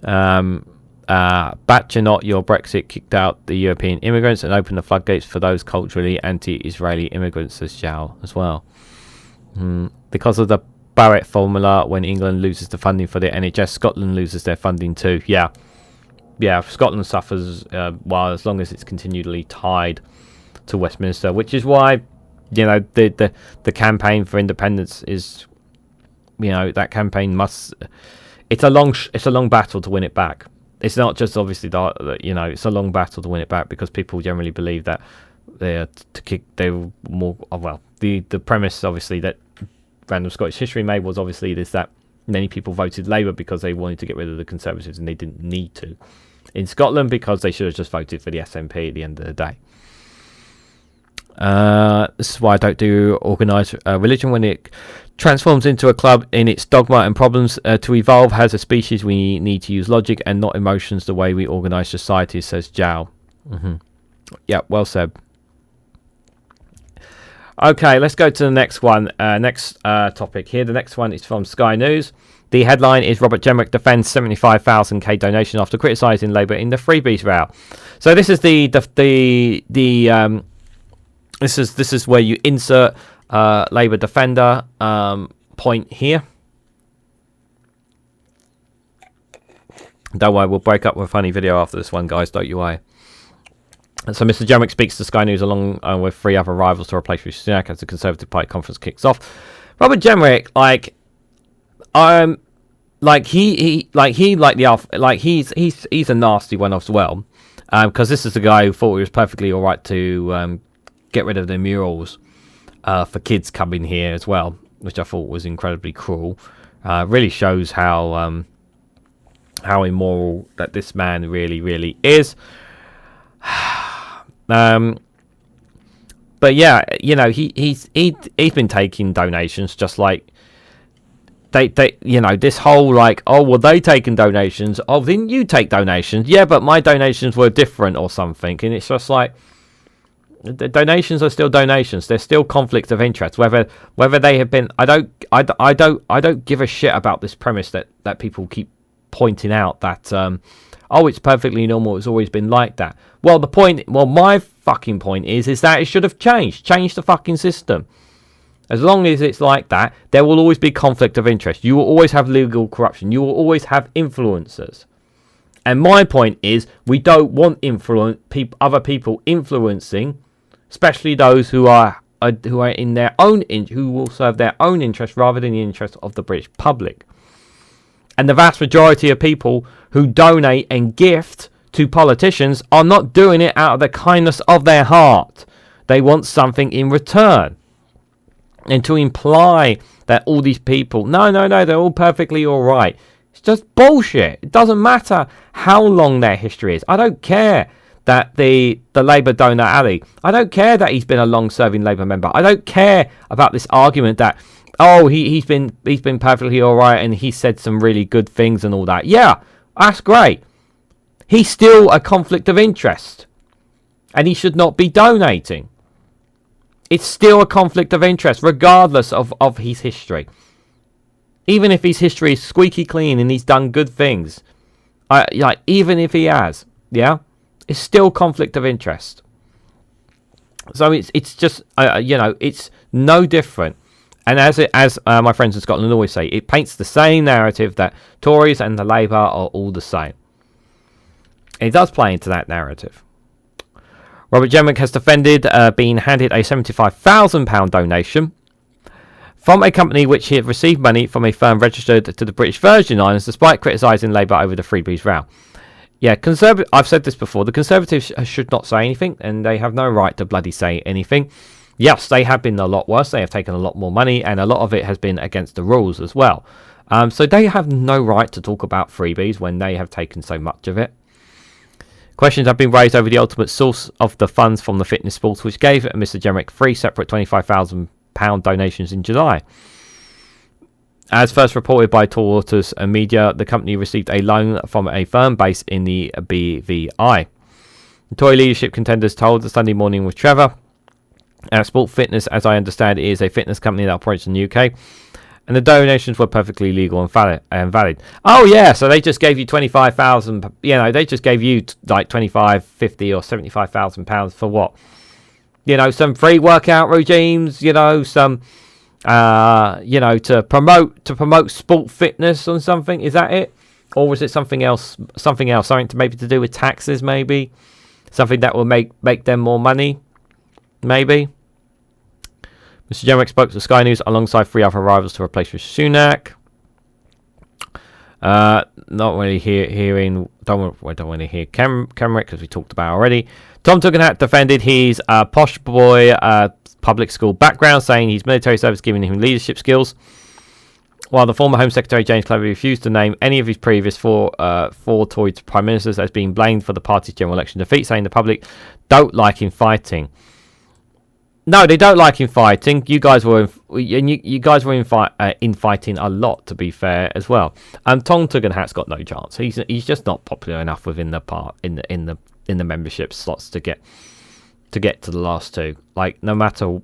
Batch or not, your Brexit kicked out the European immigrants and opened the floodgates for those culturally anti-Israeli immigrants, says Jao as well. Because of the Barrett formula, when England loses the funding for the NHS, Scotland loses their funding too. Yeah, Scotland suffers while as long as it's continually tied to Westminster, which is why, you know, the campaign for independence is that campaign must. It's a long battle to win it back. It's not just obviously it's a long battle to win it back because people generally believe that the premise obviously that Random Scottish History made was obviously this, that many people voted Labour because they wanted to get rid of the Conservatives and they didn't need to in Scotland because they should have just voted for the SNP at the end of the day. This is why I don't do organised religion. When it transforms into a club in its dogma and problems, to evolve as a species we need to use logic and not emotions the way we organise society, says Jow. Yeah, well said. Okay, let's go to the next one. Next topic here. The next one is from Sky News. The headline is Robert Jenrick defends 75,000k donation after criticising Labour in the freebies row. So this is this is where you insert Labour defender point here. Don't worry, we'll break up with a funny video after this one, guys. Don't you worry. So Mr. Jenrick speaks to Sky News along with 3 other rivals to replace Rishi Sunak as the Conservative Party conference kicks off. Robert Jenrick, he's a nasty one as well, because this is the guy who thought it was perfectly all right to get rid of the murals for kids coming here as well, which I thought was incredibly cruel. Really shows how immoral that this man really is. But yeah, he's been taking donations just like they this whole they taking donations. Oh, didn't you take donations? Yeah, but my donations were different or something. And it's just like the donations are still donations. There's still conflict of interest. Whether they have been, I don't give a shit about this premise that people keep pointing out that it's perfectly normal. It's always been like that. Well, my fucking point is that it should have changed. Change the fucking system. As long as it's like that, there will always be conflict of interest. You will always have legal corruption. You will always have influencers. And my point is, we don't want other people influencing, especially those who are in their own who will serve their own interest rather than the interest of the British public. And the vast majority of people who donate and gift to politicians are not doing it out of the kindness of their heart. They want something in return. And to imply that all these people, no, they're all perfectly all right. It's just bullshit. It doesn't matter how long their history is. I don't care that the Labour donor Ali, I don't care that he's been a long-serving Labour member. I don't care about this argument that he's been perfectly all right and he said some really good things and all that. Yeah, that's great. He's still a conflict of interest, and he should not be donating. It's still a conflict of interest, regardless of his history. Even if his history is squeaky clean and he's done good things, even if he has, it's still conflict of interest. So it's just it's no different. And as my friends in Scotland always say, it paints the same narrative that Tories and the Labour are all the same. It does play into that narrative. Robert Jenrick has defended being handed a £75,000 donation from a company which he had received money from a firm registered to the British Virgin Islands, despite criticising Labour over the freebies row. Yeah, I've said this before. The Conservatives should not say anything, and they have no right to bloody say anything. Yes, they have been a lot worse. They have taken a lot more money, and a lot of it has been against the rules as well. So they have no right to talk about freebies when they have taken so much of it. Questions have been raised over the ultimate source of the funds from the fitness sports, which gave Mr. Jenrick 3 separate £25,000 donations in July. As first reported by Tall Waters Media, the company received a loan from a firm based in the BVI. The Tory leadership contenders told the Sunday Morning with Trevor, Sport Fitness, as I understand it, is a fitness company that operates in the UK, and the donations were perfectly legal and valid. Oh yeah, so they just gave you 25,000. They just gave you like 25, 50, or 75,000 pounds for what? Some free workout regimes. Some to promote sport fitness or something. Is that it, or was it something else? Something to do with taxes, maybe something that will make them more money, maybe. Mr. Jenrick spoke to Sky News alongside 3 other rivals to replace Rishi Sunak. Not really hearing. Don't want to hear Kenrick because we talked about already. Tom Tugendhat defended his posh boy public school background, saying his military service giving him leadership skills. While the former Home Secretary James Cleverly refused to name any of his previous four Tory prime ministers as being blamed for the party's general election defeat, saying the public don't like him fighting. No, they don't like him fighting. You guys were in fighting a lot, to be fair, as well. Tom Tugendhat's got no chance. He's just not popular enough within the in the membership slots to get to the last two. Like, no matter,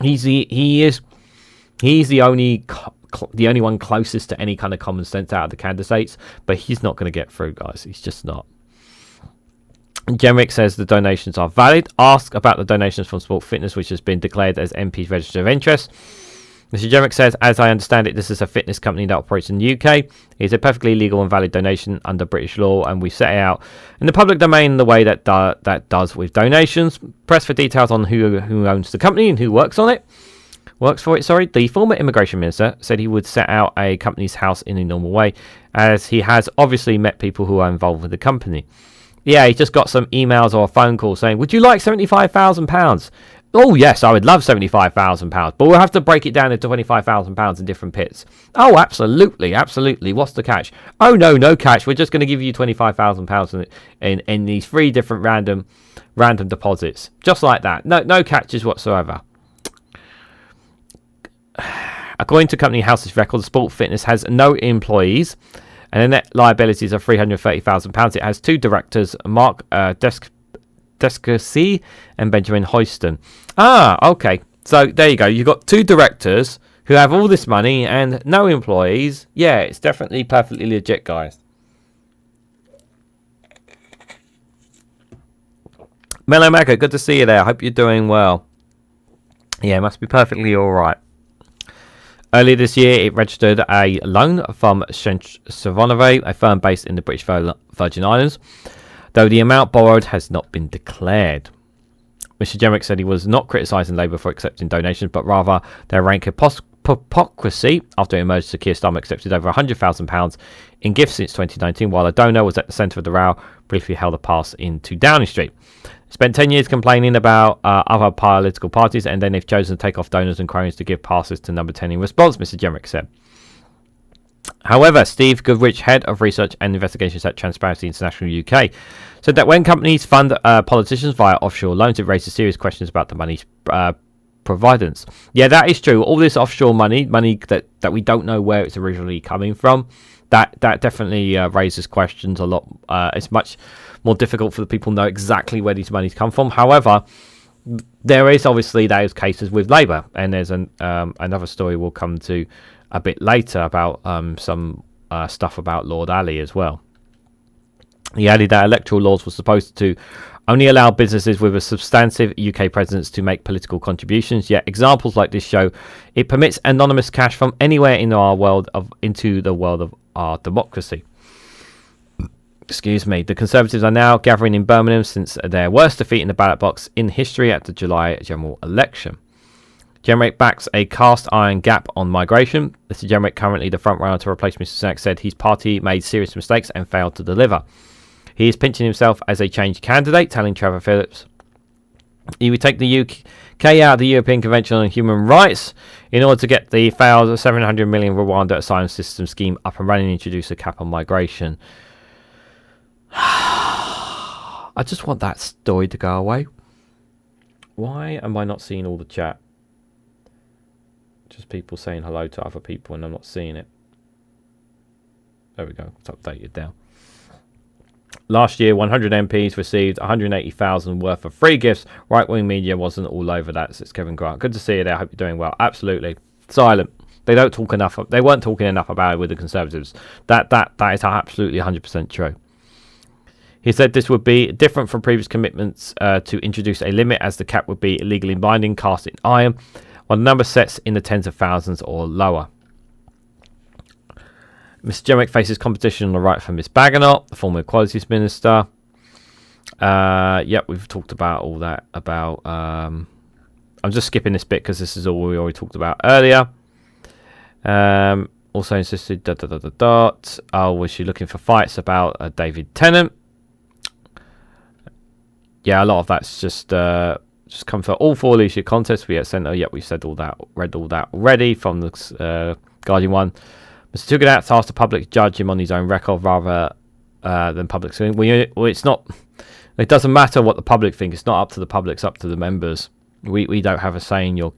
he's the only one closest to any kind of common sense out of the candidates, but he's not going to get through, guys. He's just not. Jenrick says the donations are valid. Ask about the donations from Sport Fitness, which has been declared as MP's register of interest. Mr. Jenrick says, as I understand it, this is a fitness company that operates in the UK. It's a perfectly legal and valid donation under British law, and we set it out in the public domain in the way that does with donations. Press for details on who owns the company and who works for it. The former immigration minister said he would set out a company's house in a normal way, as he has obviously met people who are involved with the company. Yeah, he just got some emails or a phone call saying, would you like £75,000? Oh, yes, I would love £75,000, but we'll have to break it down into £25,000 in different pits. Oh, absolutely. What's the catch? Oh, no catch. We're just going to give you £25,000 in these 3 different random deposits. Just like that. No catches whatsoever. According to company house's records, Sport Fitness has no employees, and the net liabilities are £330,000. It has 2 directors, Mark Descacy and Benjamin Hoyston. Okay. So there you go. You've got 2 directors who have all this money and no employees. Yeah, it's definitely perfectly legit, guys. Mellow Mega, good to see you there. I hope you're doing well. Yeah, it must be perfectly all right. Earlier this year, it registered a loan from Savonave, a firm based in the British Virgin Islands, though the amount borrowed has not been declared. Mr. Jenrick said he was not criticising Labour for accepting donations, but rather their rank hypocrisy after it emerged that Keir Starmer accepted over £100,000 in gifts since 2019, while a donor was at the centre of the row, briefly held a pass into Downing Street. Spent 10 years complaining about other political parties, and then they've chosen to take off donors and cronies to give passes to number 10 in response, Mr. Jenrick said. However, Steve Goodrich, head of research and investigations at Transparency International UK, said that when companies fund politicians via offshore loans, it raises serious questions about the money's providence. Yeah, that is true. All this offshore money that we don't know where it's originally coming from, that definitely raises questions a lot. It's much more difficult for the people to know exactly where these monies come from. However, there is obviously those cases with Labour, and there's another story we'll come to a bit later about some stuff about Lord Alli as well. He added that electoral laws were supposed to only allow businesses with a substantive UK presence to make political contributions, yet examples like this show it permits anonymous cash from anywhere in our world into the world of our democracy. Excuse me. The Conservatives are now gathering in Birmingham since their worst defeat in the ballot box in history at the July general election. Jenrick backs a cast iron gap on migration. Mr. Jenrick, currently the front runner to replace Mr. Sunak, said his party made serious mistakes and failed to deliver. He is pinching himself as a change candidate, telling Trevor Phillips he would take the UK out of the European Convention on Human Rights in order to get the failed 700 million Rwanda asylum system scheme up and running and introduce a cap on migration. I just want that story to go away. Why am I not seeing all the chat? Just people saying hello to other people and I'm not seeing it. There we go. It's updated now. Last year, 100 MPs received 180,000 worth of free gifts. Right-wing media wasn't all over that. So it's Kevin Grant. Good to see you there. I hope you're doing well. Absolutely. Silent. They don't talk enough. They weren't talking enough about it with the Conservatives. That is absolutely 100% true. He said this would be different from previous commitments to introduce a limit, as the cap would be legally binding, cast in iron, while the number sets in the tens of thousands or lower. Mr. Jenrick faces competition on the right from Ms. Badenoch, the former Equalities Minister. We've talked about all that, about I'm just skipping this bit because this is all we already talked about earlier. Also insisted. Oh, was she looking for fights about David Tennant? Yeah, a lot of that's just come for all 4 leadership contests. We at centre. Yep, we've said all that, read all that already from the Guardian one. Mr. Tugendhat asked the public to judge him on his own record rather than public. Well, it's not. It doesn't matter what the public think. It's not up to the public. It's up to the members. We don't have a say in your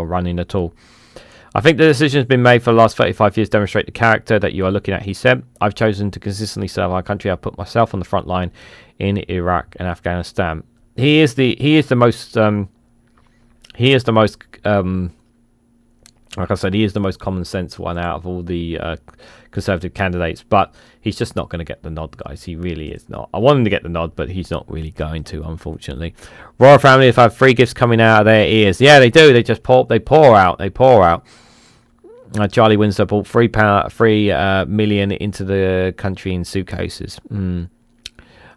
running at all. I think the decision has been made for the last 35 years to demonstrate the character that you are looking at, he said. I've chosen to consistently serve our country. I've put myself on the front line in Iraq and Afghanistan. He is the most like I said, he is the most common sense one out of all the Conservative candidates, but he's just not going to get the nod, guys. He really is not. I want him to get the nod, but he's not really going to, unfortunately. Royal family have had free gifts coming out of their ears. Yeah, they do. They just pour out. Charlie Windsor bought $3 million into the country in suitcases.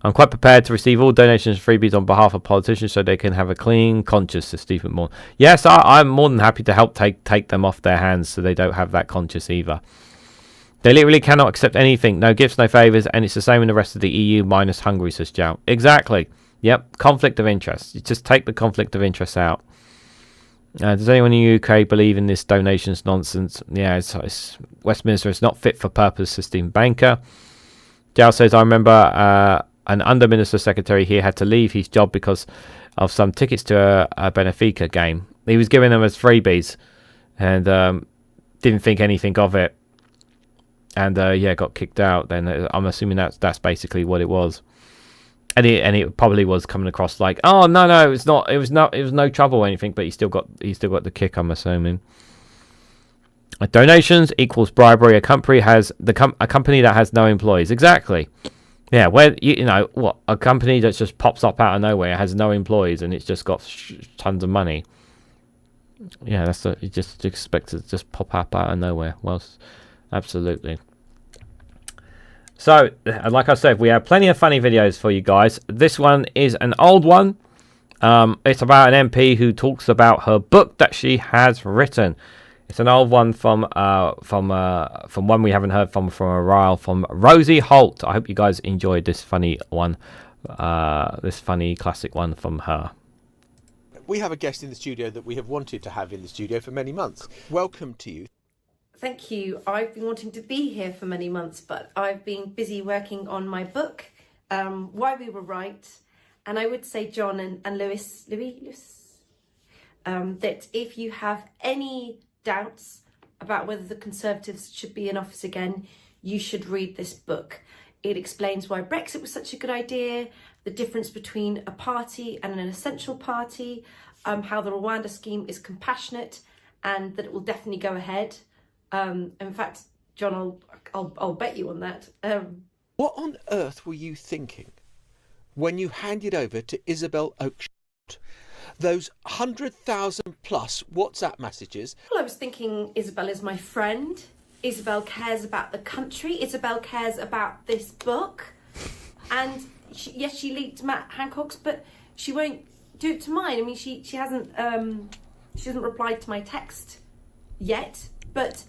I'm quite prepared to receive all donations and freebies on behalf of politicians so they can have a clean conscience, says Stephen Moore. Yes, I'm more than happy to help take them off their hands so they don't have that conscience either. They literally cannot accept anything. No gifts, no favours, and it's the same in the rest of the EU minus Hungary, says Jow. Exactly. Yep, conflict of interest. You just take the conflict of interest out. Does anyone in the UK believe in this donations nonsense? Yeah, it's Westminster is not fit for purpose, says Stephen Banker. Jow says, I remember an under-minister secretary here had to leave his job because of some tickets to a Benfica game. He was giving them as freebies and didn't think anything of it. And got kicked out. Then I'm assuming that's basically what it was. And it probably was coming across like, oh no, it's not. It was no trouble or anything. But he still got the kick. I'm assuming. Donations equals bribery. A company that has no employees. Exactly. Yeah, where a company that just pops up out of nowhere, has no employees, and it's just got tons of money. Yeah, you just expect it to just pop up out of nowhere. Well, absolutely. So, like I said, we have plenty of funny videos for you guys. This one is an old one. It's about an MP who talks about her book that she has written. It's an old one from one we haven't heard from a while, from Rosie Holt. I hope you guys enjoyed this funny one, this funny classic one from her. We have a guest in the studio that we have wanted to have in the studio for many months. Welcome to you. Thank you. I've been wanting to be here for many months, but I've been busy working on my book, Why We Were Right. And I would say, John and Lewis, that if you have any doubts about whether the Conservatives should be in office again, you should read this book. It explains why Brexit was such a good idea, the difference between a party and an essential party, how the Rwanda scheme is compassionate and that it will definitely go ahead. In fact, John, I'll bet you on that. What on earth were you thinking when you handed over to Isabel Oakeshott those 100,000 plus WhatsApp messages? Well, I was thinking Isabel is my friend. Isabel cares about the country. Isabel cares about this book. And she leaked Matt Hancock's, but she won't do it to mine. I mean, she hasn't replied to my text yet. But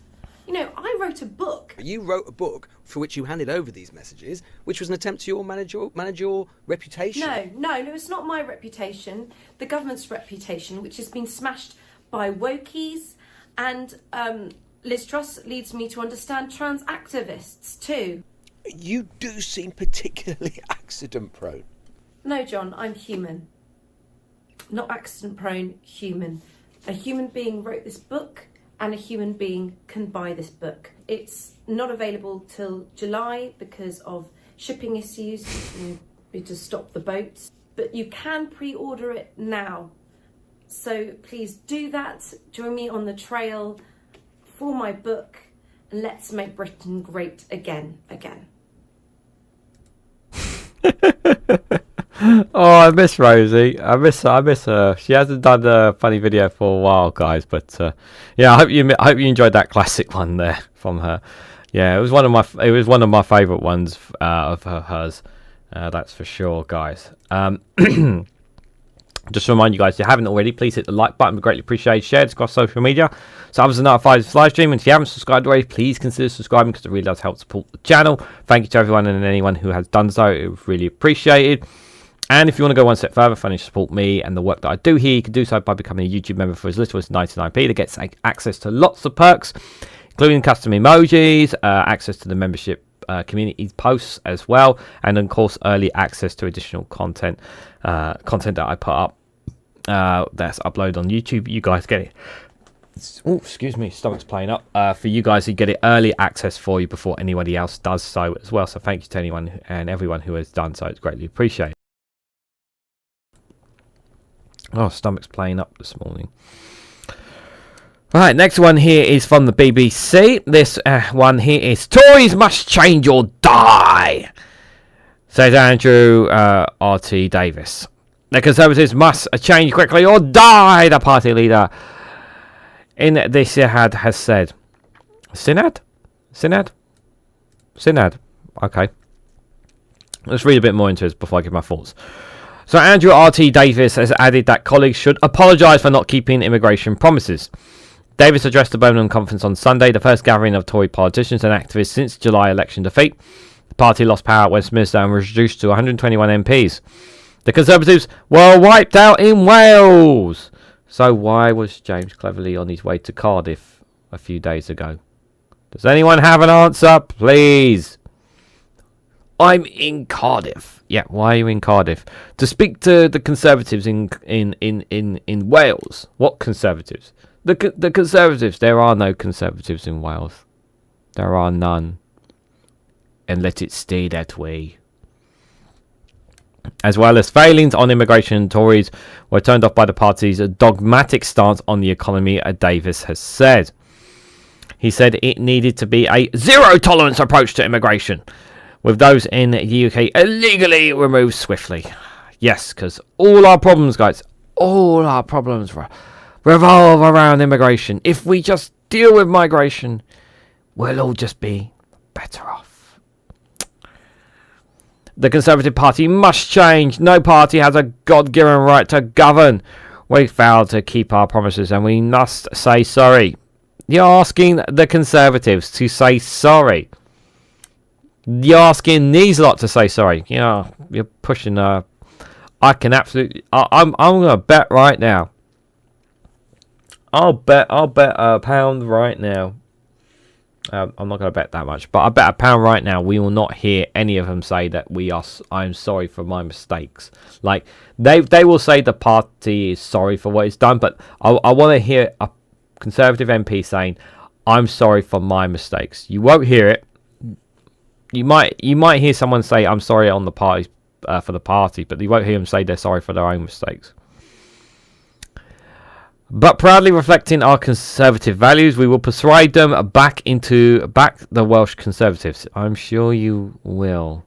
I wrote a book. You wrote a book for which you handed over these messages, which was an attempt to manage your reputation. No, it's not my reputation. The government's reputation, which has been smashed by wokies, and Liz Truss leads me to understand trans activists too. You do seem particularly accident prone. No, John, I'm human. Not accident prone, human. A human being wrote this book, and a human being can buy this book. It's not available till July because of shipping issues, to stop the boats, but you can pre-order it now. So please do that. Join me on the trail for my book, and let's make Britain great again. Oh, I miss Rosie. I miss her. She hasn't done a funny video for a while, guys. But I hope you enjoyed that classic one there from her. Yeah, it was one of my favourite ones of hers. That's for sure, guys. Just to remind you guys, if you haven't already, please hit the like button. We greatly appreciate it. Share it across social media so others are notified of this live stream. And if you haven't subscribed already, please consider subscribing because it really does help support the channel. Thank you to everyone and anyone who has done so. It was really appreciated. And if you want to go one step further, financially support me and the work that I do here, you can do so by becoming a YouTube member for as little as 99p. That gets access to lots of perks, including custom emojis, access to the membership community posts as well, and of course early access to additional content that I put up that's uploaded on YouTube. You guys get it. Oh, excuse me, stomach's playing up. For you guys, you get it early access for you before anybody else does so as well. So thank you to anyone and everyone who has done so. It's greatly appreciated. Oh, stomach's playing up this morning. Right, next one here is from the BBC. This one here is Tories must change or die, says Andrew RT Davies. The Conservatives must change quickly or die, the party leader in the Synod has said. Synod? Okay. Let's read a bit more into this before I give my thoughts. So Andrew RT Davies has added that colleagues should apologise for not keeping immigration promises. Davies addressed the Birmingham conference on Sunday, the first gathering of Tory politicians and activists since July election defeat. The party lost power at Westminster and was reduced to 121 MPs. The Conservatives were wiped out in Wales. So why was James Cleverly on his way to Cardiff a few days ago? Does anyone have an answer, please? I'm in Cardiff. Yeah, why are you in Cardiff? To speak to the Conservatives in Wales. What Conservatives? The Conservatives. There are no Conservatives in Wales. There are none. And let it stay that way. As well as failings on immigration, Tories were turned off by the party's dogmatic stance on the economy, Davies has said. He said it needed to be a zero-tolerance approach to immigration, with those in the UK illegally removed swiftly. Yes, because all our problems, guys, all our problems revolve around immigration. If we just deal with migration, we'll all just be better off. The Conservative Party must change. No party has a God-given right to govern. We failed to keep our promises and we must say sorry. You're asking the Conservatives to say sorry. You're asking these lot to say sorry. Yeah, you're pushing. I can absolutely. I'm gonna bet right now. I'll bet £1 right now. I'm not gonna bet that much, but I bet £1 right now. We will not hear any of them say that I'm sorry for my mistakes. Like they will say the party is sorry for what it's done, but I want to hear a Conservative MP saying, "I'm sorry for my mistakes." You won't hear it. You might hear someone say, "I'm sorry on the party for the party," but you won't hear them say they're sorry for their own mistakes. But proudly reflecting our Conservative values, we will persuade them back the Welsh Conservatives. I'm sure you will.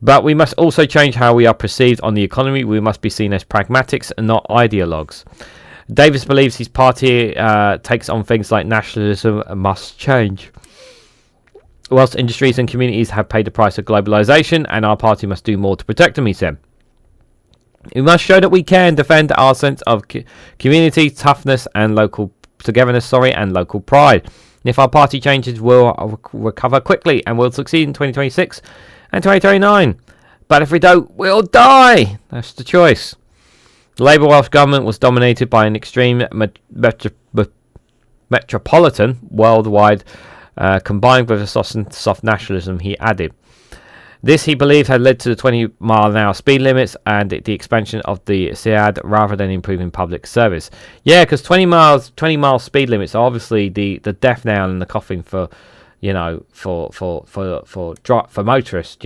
But we must also change how we are perceived on the economy. We must be seen as pragmatics and not ideologues. Davies believes his party takes on things like nationalism must change. Whilst industries and communities have paid the price of globalisation, and our party must do more to protect them, he said. We must show that we can defend our sense of community, toughness, and local togetherness, and local pride. And if our party changes, we'll recover quickly, and we'll succeed in 2026 and 2029. But if we don't, we'll die. That's the choice. The Labour Welsh government was dominated by an extreme metropolitan worldwide, combined with a soft nationalism, he added. This, he believed, had led to the 20-mile-an-hour speed limits and the expansion of the SEAD rather than improving public service. Yeah, because 20-mile speed limits are obviously the death nail in the coffin for, for motorists.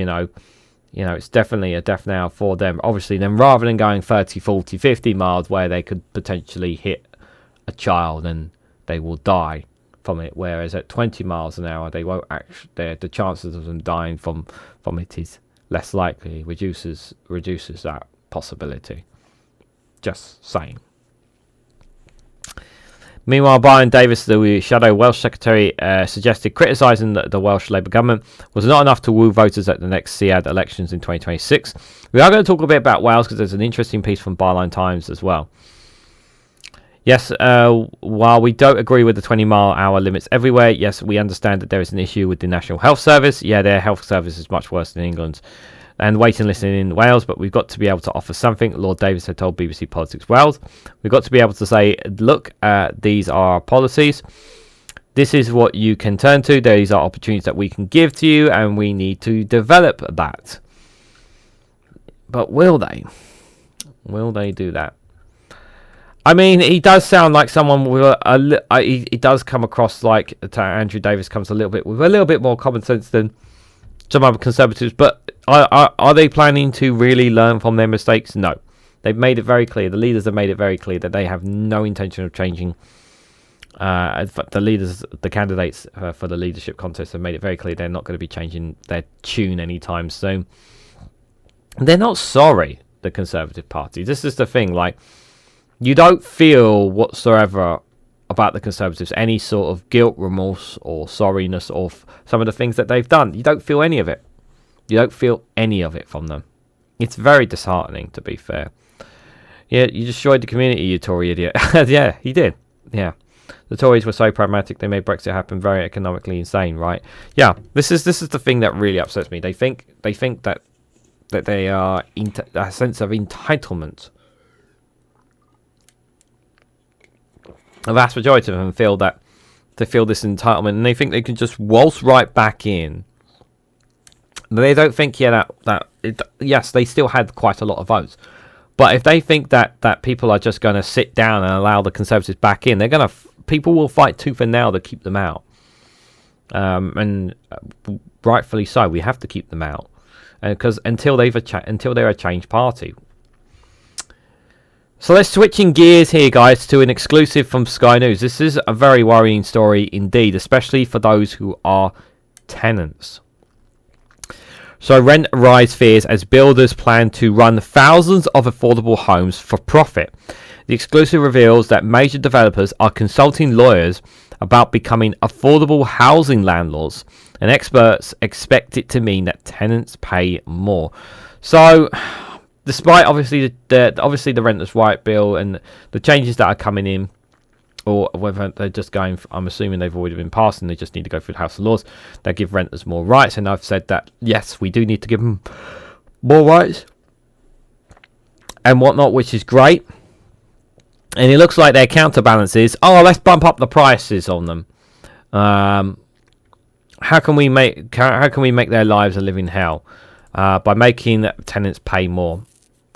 It's definitely a death nail for them. Obviously, then rather than going 30, 40, 50 miles where they could potentially hit a child and they will die from it, whereas at 20 miles an hour they won't actually. The chances of them dying from it is less likely. Reduces that possibility. Just saying. Meanwhile, Brian Davies, the shadow Welsh secretary, suggested criticising the Welsh Labour government was not enough to woo voters at the next SEAD elections in 2026. We are going to talk a bit about Wales because there's an interesting piece from Byline Times as well. Yes, while we don't agree with the 20-mile-hour limits everywhere, yes, we understand that there is an issue with the National Health Service. Yeah, their health service is much worse than England's. And waiting list in Wales, but we've got to be able to offer something, Lord Davies had told BBC Politics Wales. We've got to be able to say, look, these are our policies. This is what you can turn to. These are opportunities that we can give to you, and we need to develop that. But will they? Will they do that? I mean, he does sound like someone with he does come across like Andrew Davies comes with a little bit more common sense than some other Conservatives, but are they planning to really learn from their mistakes? No. They've made it very clear, the leaders have made it very clear that they have no intention of changing. The candidates for the leadership contest have made it very clear they're not going to be changing their tune anytime soon. They're not sorry, the Conservative Party. This is the thing, like, you don't feel whatsoever about the Conservatives any sort of guilt, remorse, or sorriness of some of the things that they've done. You don't feel any of it. You don't feel any of it from them. It's very disheartening, to be fair. Yeah, you destroyed the community, you Tory idiot. Yeah, he did. Yeah. The Tories were so pragmatic, they made Brexit happen, very economically insane, right? Yeah, this is the thing that really upsets me. They think that they are a sense of entitlement. The vast majority of them feel that they feel this entitlement, and they think they can just waltz right back in. They don't think, yes, they still had quite a lot of votes, but if they think that people are just going to sit down and allow the Conservatives back in, people will fight tooth and nail to keep them out, and rightfully so. We have to keep them out, because until they're a changed party. So let's switching gears here, guys, to an exclusive from Sky News. This is a very worrying story indeed, especially for those who are tenants. So rent rise fears as builders plan to run thousands of affordable homes for profit. The exclusive reveals that major developers are consulting lawyers about becoming affordable housing landlords, and experts expect it to mean that tenants pay more. So, despite obviously the renters' right bill and the changes that are coming in, or whether they're just going, I'm assuming they've already been passed and they just need to go through the House of Lords, that give renters more rights. And I've said that, yes, we do need to give them more rights and whatnot, which is great. And it looks like their counterbalance is, let's bump up the prices on them. How can we make their lives a living hell? By making tenants pay more.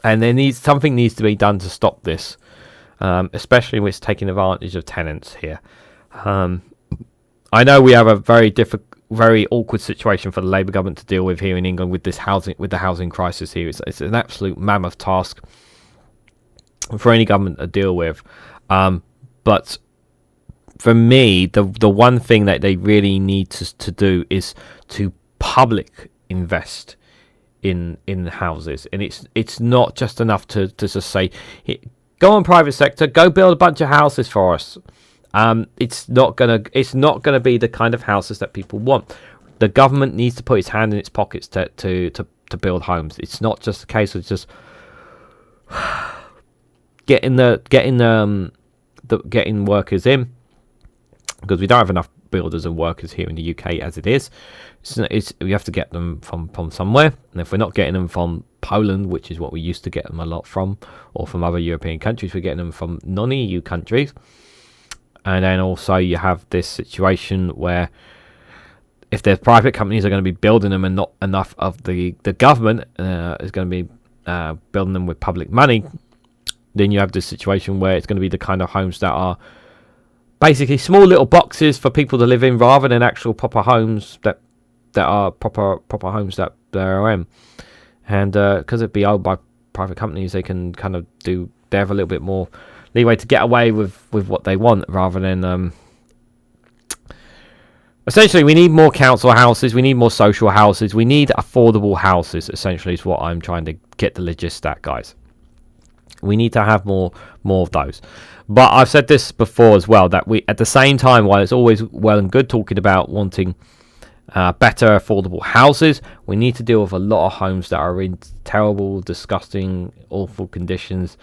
And something needs to be done to stop this, especially with taking advantage of tenants here. I know we have a very awkward situation for the Labour government to deal with here in England with the housing crisis here. It's an absolute mammoth task for any government to deal with. But for me, the one thing that they really need to do is to public invest in houses, and it's not just enough to just say, go on private sector, go build a bunch of houses for us. It's not gonna be the kind of houses that people want. The government needs to put its hand in its pockets to build homes. It's not just a case of just getting workers in, because we don't have enough builders and workers here in the UK as it is. We have to get them from somewhere, and if we're not getting them from Poland, which is what we used to get them a lot from, or from other European countries, we're getting them from non-EU countries. And then also you have this situation where if there's private companies are going to be building them and not enough of the government is going to be building them with public money, then you have this situation where it's going to be the kind of homes that are basically small little boxes for people to live in, rather than actual proper homes that are proper homes that they're in. And because it'd be owned by private companies, they can they have a little bit more leeway to get away with what they want, rather than essentially we need more council houses, we need more social houses, we need affordable houses, essentially is what I'm trying to get the gist at, guys. We need to have more of those. But I've said this before as well, that we, at the same time, while it's always well and good talking about wanting better affordable houses, we need to deal with a lot of homes that are in terrible, disgusting, awful conditions,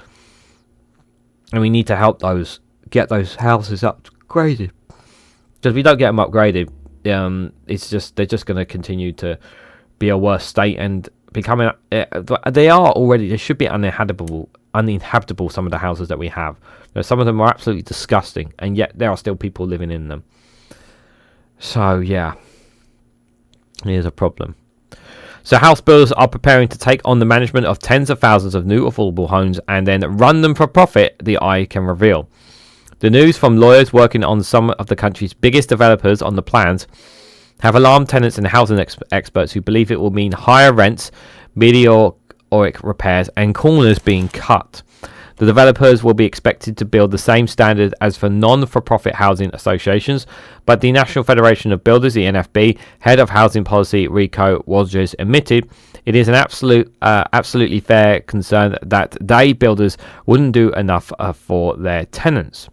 and we need to help get those houses upgraded. Because if we don't get them upgraded, they're just going to continue to be a worse state and becoming. They should be uninhabitable. Some of the houses that we have. Some of them are absolutely disgusting, and yet there are still people living in them. So yeah, here's a problem. So house builders are preparing to take on the management of tens of thousands of new affordable homes and then run them for profit, the eye can reveal. The news from lawyers working on some of the country's biggest developers on the plans have alarmed tenants and housing experts who believe it will mean higher rents, meteoric repairs and corners being cut. The developers will be expected to build the same standard as for non-for-profit housing associations, but the National Federation of Builders, the NFB, head of housing policy Rico Rogers admitted it is an absolutely fair concern that they builders wouldn't do enough for their tenants.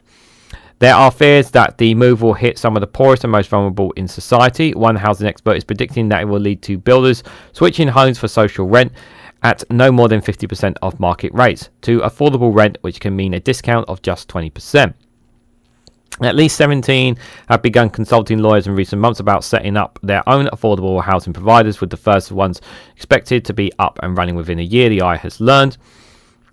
There are fears that the move will hit some of the poorest and most vulnerable in society. One housing expert is predicting that it will lead to builders switching homes for social rent at no more than 50% of market rates to affordable rent, which can mean a discount of just 20%. At least 17 have begun consulting lawyers in recent months about setting up their own affordable housing providers, with the first ones expected to be up and running within a year, the eye has learned.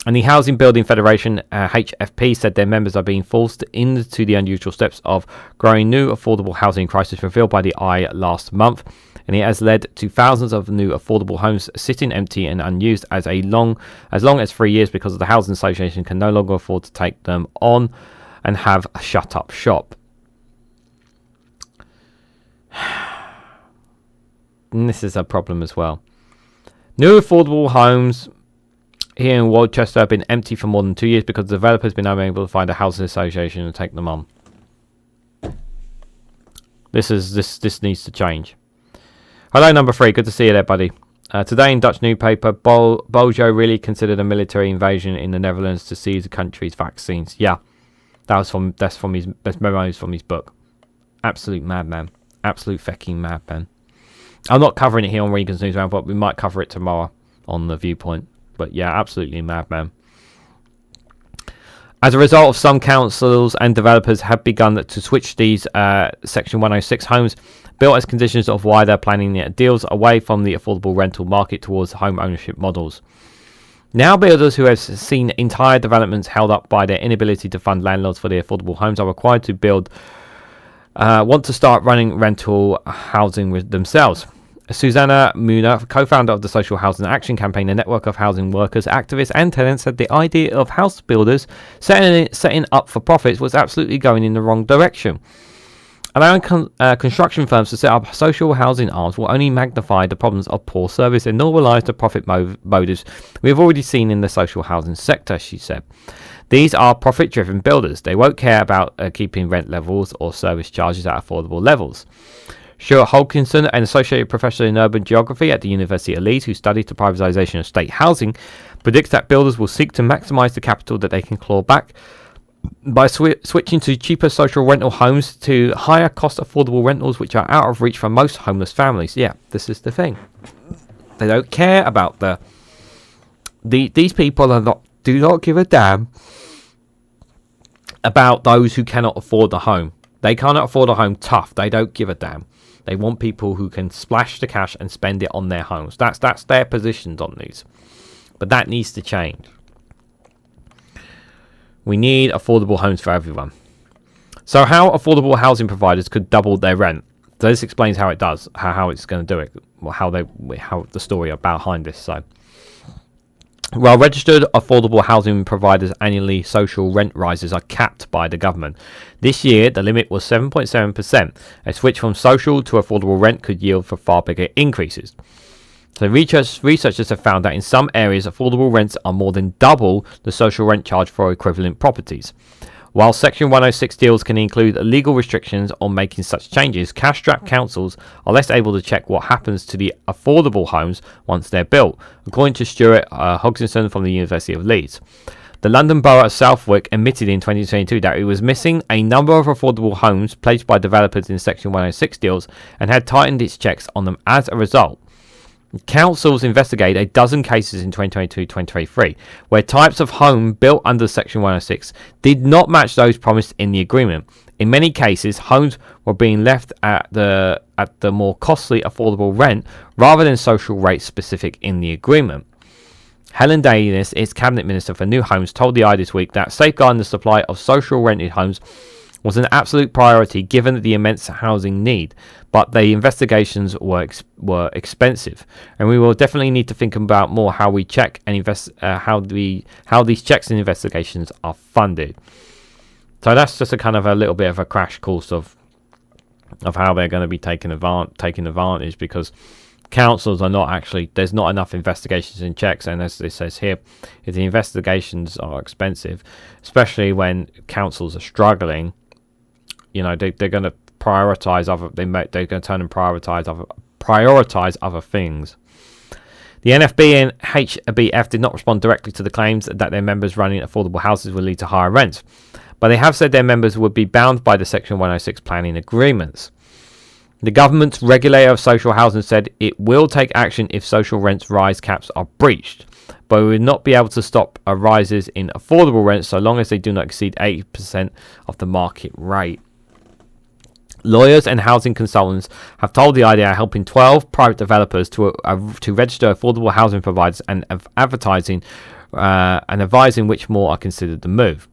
And the Housing Building Federation, HFP, said their members are being forced into the unusual steps of growing new affordable housing crisis revealed by the eye last month. And it has led to thousands of new affordable homes sitting empty and unused as long as 3 years, because the housing association can no longer afford to take them on and have a shut up shop. And this is a problem as well. New affordable homes here in Worcester have been empty for more than 2 years because the developers have been unable to find a housing association to take them on. This needs to change. Hello, number 3. Good to see you there, buddy. Today in Dutch newspaper, Bojo really considered a military invasion in the Netherlands to seize the country's vaccines. Yeah, that's memos from his book. Absolute madman. Absolute fucking madman. I'm not covering it here on Regan's Newsround, but we might cover it tomorrow on The Viewpoint. But yeah, absolutely madman. As a result, some councils and developers have begun to switch these Section 106 homes built as conditions of why they're planning their deals away from the affordable rental market towards home ownership models. Now builders who have seen entire developments held up by their inability to fund landlords for their affordable homes are required to want to start running rental housing with themselves. Susanna Muner, co-founder of the Social Housing Action Campaign, a network of housing workers, activists and tenants, said the idea of house builders setting up for profits was absolutely going in the wrong direction. Allowing construction firms to set up social housing arms will only magnify the problems of poor service and normalise the profit motives we have already seen in the social housing sector, she said. These are profit-driven builders. They won't care about keeping rent levels or service charges at affordable levels. Stuart Hodkinson, an associate professor in urban geography at the University of Leeds, who studies the privatisation of state housing, predicts that builders will seek to maximise the capital that they can claw back by switching to cheaper social rental homes to higher cost affordable rentals, which are out of reach for most homeless families. Yeah, this is the thing. They don't care about these people do not give a damn about those who cannot afford the home. They cannot afford a home, tough. They don't give a damn. They want people who can splash the cash and spend it on their homes. That's their positions on these. But that needs to change. We need affordable homes for everyone. So how affordable housing providers could double their rent? So this explains how it does, how it's going to do it, how the story behind this. So, while registered affordable housing providers' annually social rent rises are capped by the government, this year the limit was 7.7%. A switch from social to affordable rent could yield for far bigger increases. So researchers have found that in some areas affordable rents are more than double the social rent charge for equivalent properties. While Section 106 deals can include legal restrictions on making such changes, cash-strapped councils are less able to check what happens to the affordable homes once they're built, according to Stuart Hodkinson from the University of Leeds. The London Borough of Southwark admitted in 2022 that it was missing a number of affordable homes placed by developers in Section 106 deals and had tightened its checks on them as a result. Councils investigated a dozen cases in 2022-2023 where types of home built under Section 106 did not match those promised in the agreement. In many cases, homes were being left at the more costly affordable rent rather than social rates specific in the agreement. Helen Davies, its Cabinet Minister for New Homes, told the Eye this week that safeguarding the supply of social rented homes was an absolute priority given the immense housing need, but the investigations were expensive, and we will definitely need to think about more how we check and invest how these checks and investigations are funded. So that's just a kind of a little bit of a crash course of how they're going to be taking advantage, because councils are not actually, there's not enough investigations and checks, and as it says here, if the investigations are expensive, especially when councils are struggling, you know, they're going to prioritize other, they're going to turn and prioritize other things. The NFB and HBF did not respond directly to the claims that their members running affordable houses would lead to higher rents, but they have said their members would be bound by the Section 106 planning agreements. The government's regulator of social housing said it will take action if social rents rise caps are breached, but we will not be able to stop rises in affordable rents so long as they do not exceed 80% of the market rate. Lawyers and housing consultants have told the idea helping 12 private developers to register affordable housing providers and advertising and advising which more are considered the move.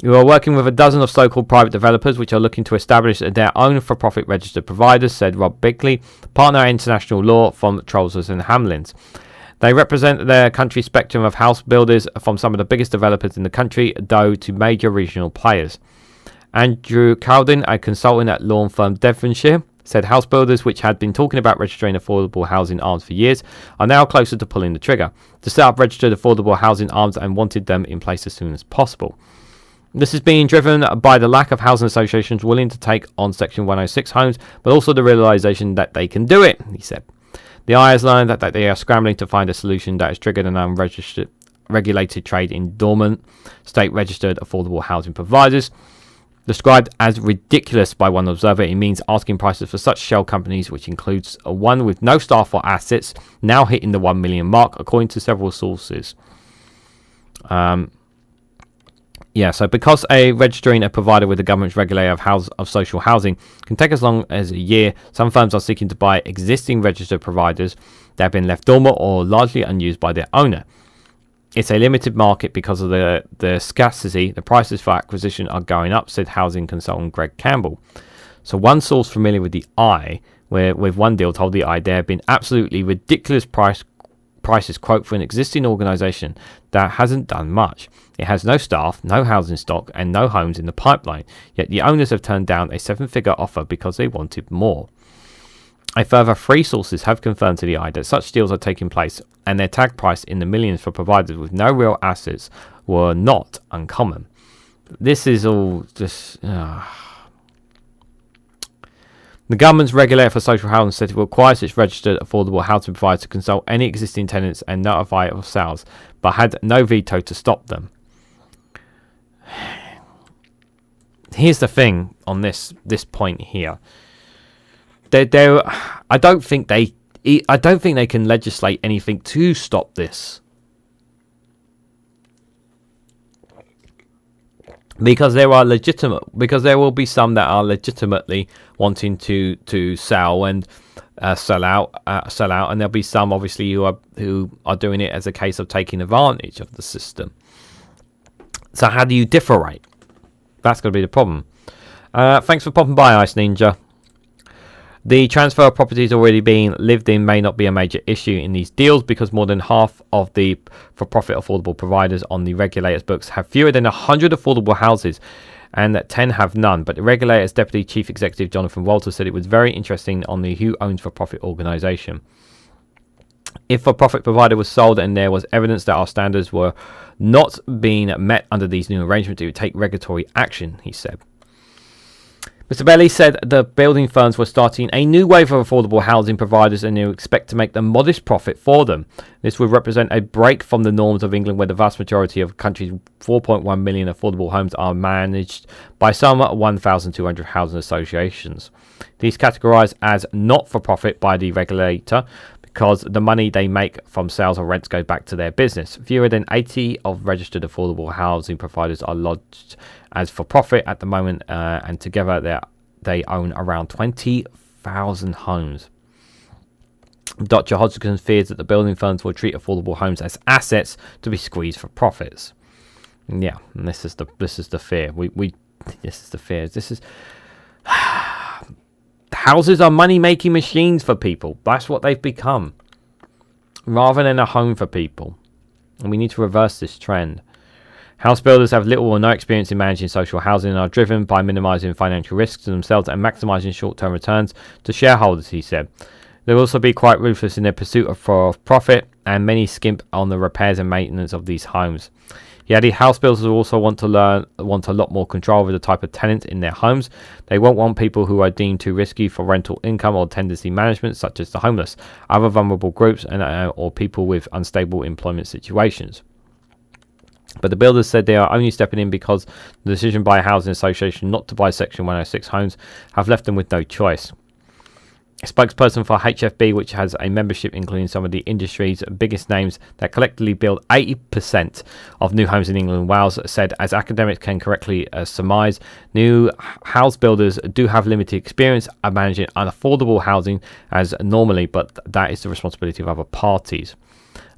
We are working with a dozen of so-called private developers which are looking to establish their own for-profit registered providers, said Rob Bickley, partner at International Law from Trolsers and Hamlins. They represent the country's spectrum of house builders, from some of the biggest developers in the country, though to major regional players. Andrew Colin, a consultant at law firm Devonshire, said house builders which had been talking about registering affordable housing arms for years are now closer to pulling the trigger to set up registered affordable housing arms and wanted them in place as soon as possible. This is being driven by the lack of housing associations willing to take on Section 106 homes, but also the realisation that they can do it, he said. The Eye has learned that they are scrambling to find a solution that has triggered an unregistered regulated trade in dormant state-registered affordable housing providers. Described as ridiculous by one observer, it means asking prices for such shell companies, which includes one with no staff or assets, now hitting the 1 million mark, according to several sources. So because registering a provider with the government's regulator of social housing can take as long as a year, some firms are seeking to buy existing registered providers that have been left dormant or largely unused by their owner. It's a limited market because of the scarcity. The prices for acquisition are going up, said housing consultant Greg Campbell. So one source familiar with the Eye, with one deal, told the Eye there have been absolutely ridiculous prices, quote, for an existing organisation that hasn't done much. It has no staff, no housing stock and no homes in the pipeline, yet the owners have turned down a 7-figure offer because they wanted more. A further 3 sources have confirmed to the Eye that such deals are taking place, and their tag price in the millions for providers with no real assets were not uncommon. This is all just... The government's regulator for social housing said it requires its registered affordable housing providers to consult any existing tenants and notify of sales, but had no veto to stop them. Here's the thing on this point here. I don't think they can legislate anything to stop this, because there will be some that are legitimately wanting to sell and sell out, and there'll be some obviously who are doing it as a case of taking advantage of the system. So how do you differentiate? That's going to be the problem. Thanks for popping by, Ice Ninja. The transfer of properties already being lived in may not be a major issue in these deals because more than half of the for-profit affordable providers on the regulator's books have fewer than 100 affordable houses and 10 have none. But the regulator's Deputy Chief Executive Jonathan Walters said it was very interesting on the who owns for-profit organisation. If a profit provider was sold and there was evidence that our standards were not being met under these new arrangements, it would take regulatory action, he said. Mr. Belly said the building firms were starting a new wave of affordable housing providers and they expect to make a modest profit for them. This would represent a break from the norms of England, where the vast majority of the country's 4.1 million affordable homes are managed by some 1,200 housing associations. These categorised as not-for-profit by the regulator because the money they make from sales or rents goes back to their business. Fewer than 80 of registered affordable housing providers are lodged as for-profit at the moment, and together they own around 20,000 homes. Dr. Hodgson fears that the building firms will treat affordable homes as assets to be squeezed for profits. Yeah, and this is the fear. This is the fear. This is houses are money-making machines for people. That's what they've become, rather than a home for people. And we need to reverse this trend. House builders have little or no experience in managing social housing and are driven by minimising financial risks to themselves and maximising short-term returns to shareholders, he said. They'll also be quite ruthless in their pursuit of profit, and many skimp on the repairs and maintenance of these homes. He added, house builders also want a lot more control over the type of tenants in their homes. They won't want people who are deemed too risky for rental income or tenancy management, such as the homeless, other vulnerable groups, or people with unstable employment situations. But the builders said they are only stepping in because the decision by a housing association not to buy Section 106 homes have left them with no choice. A spokesperson for HFB, which has a membership including some of the industry's biggest names that collectively build 80% of new homes in England and Wales, said, as academics can correctly surmise, new house builders do have limited experience of managing unaffordable housing as normally, but that is the responsibility of other parties.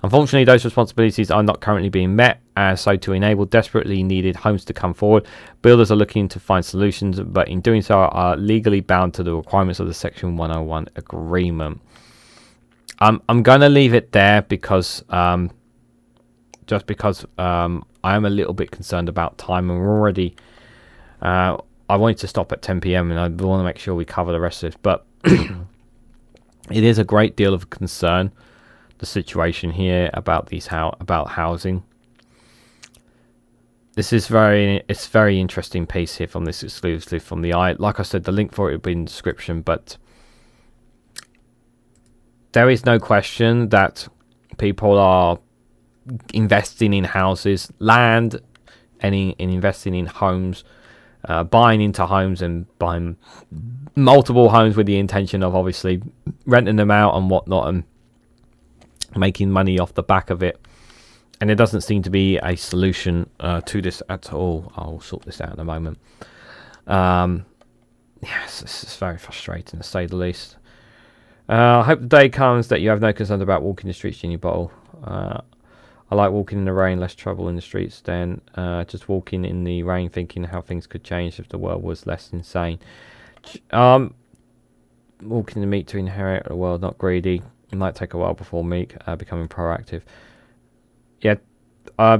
Unfortunately, those responsibilities are not currently being met, so to enable desperately needed homes to come forward, builders are looking to find solutions, but in doing so are legally bound to the requirements of the Section 101 agreement. I'm going to leave it there because I am a little bit concerned about time, and we're already I wanted to stop at 10 p.m. and I want to make sure we cover the rest of this, but it is a great deal of concern, the situation here about about housing. This is very interesting piece here from this exclusively from the eye. Like I said, the link for it will be in the description, but there is no question that people are investing in houses, land, and in investing in homes, buying into homes and buying multiple homes with the intention of obviously renting them out and whatnot and making money off the back of it. And there doesn't seem to be a solution to this at all. I'll sort this out in a moment. Yes, this is very frustrating to say the least. I hope the day comes that you have no concerns about walking the streets, Ginny Bottle. I like walking in the rain, less trouble in the streets than just walking in the rain thinking how things could change if the world was less insane. Walking the meek to inherit a world not greedy. It might take a while before meek becoming proactive. Yeah,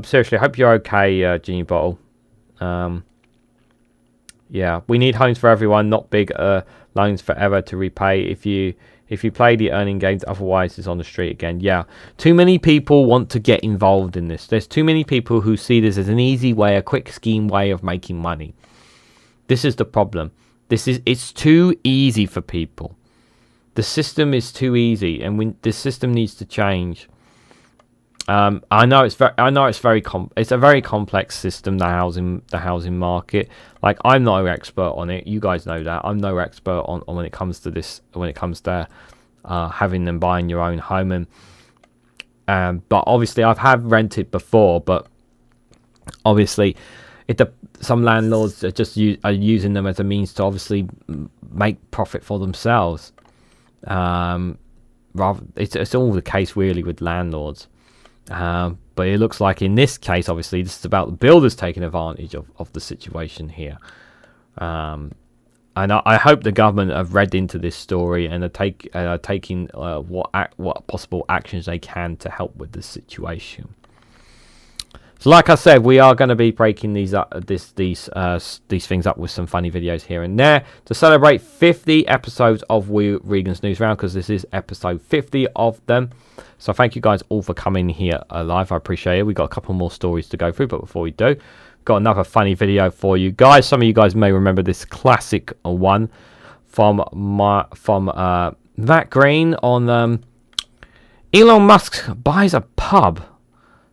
seriously, I hope you're okay, Ginny Bottle. Yeah, we need homes for everyone, not big loans forever to repay. If you play the earning games, otherwise it's on the street again. Yeah, too many people want to get involved in this. There's too many people who see this as an easy way, a quick scheme way of making money. This is the problem. It's too easy for people. The system is too easy, and the system needs to change. I know it's a very complex system, the housing market. Like, I'm no expert on it. You guys know that. I'm no expert on when it comes to this. When it comes to having and buying your own home, but obviously have rented before. But obviously, some landlords are just using them as a means to obviously make profit for themselves. It's all the case really with landlords. But it looks like in this case, obviously, this is about the builders taking advantage of the situation here. And I hope the government have read into this story and are taking what possible actions they can to help with this situation. So, like I said, we are going to be breaking these things up with some funny videos here and there to celebrate 50 episodes of Regan's Newsround, because this is episode 50 of them. So thank you guys all for coming here live. I appreciate it. We've got a couple more stories to go through, but before we do, got another funny video for you guys. Some of you guys may remember this classic one from Matt Green on Elon Musk buys a pub.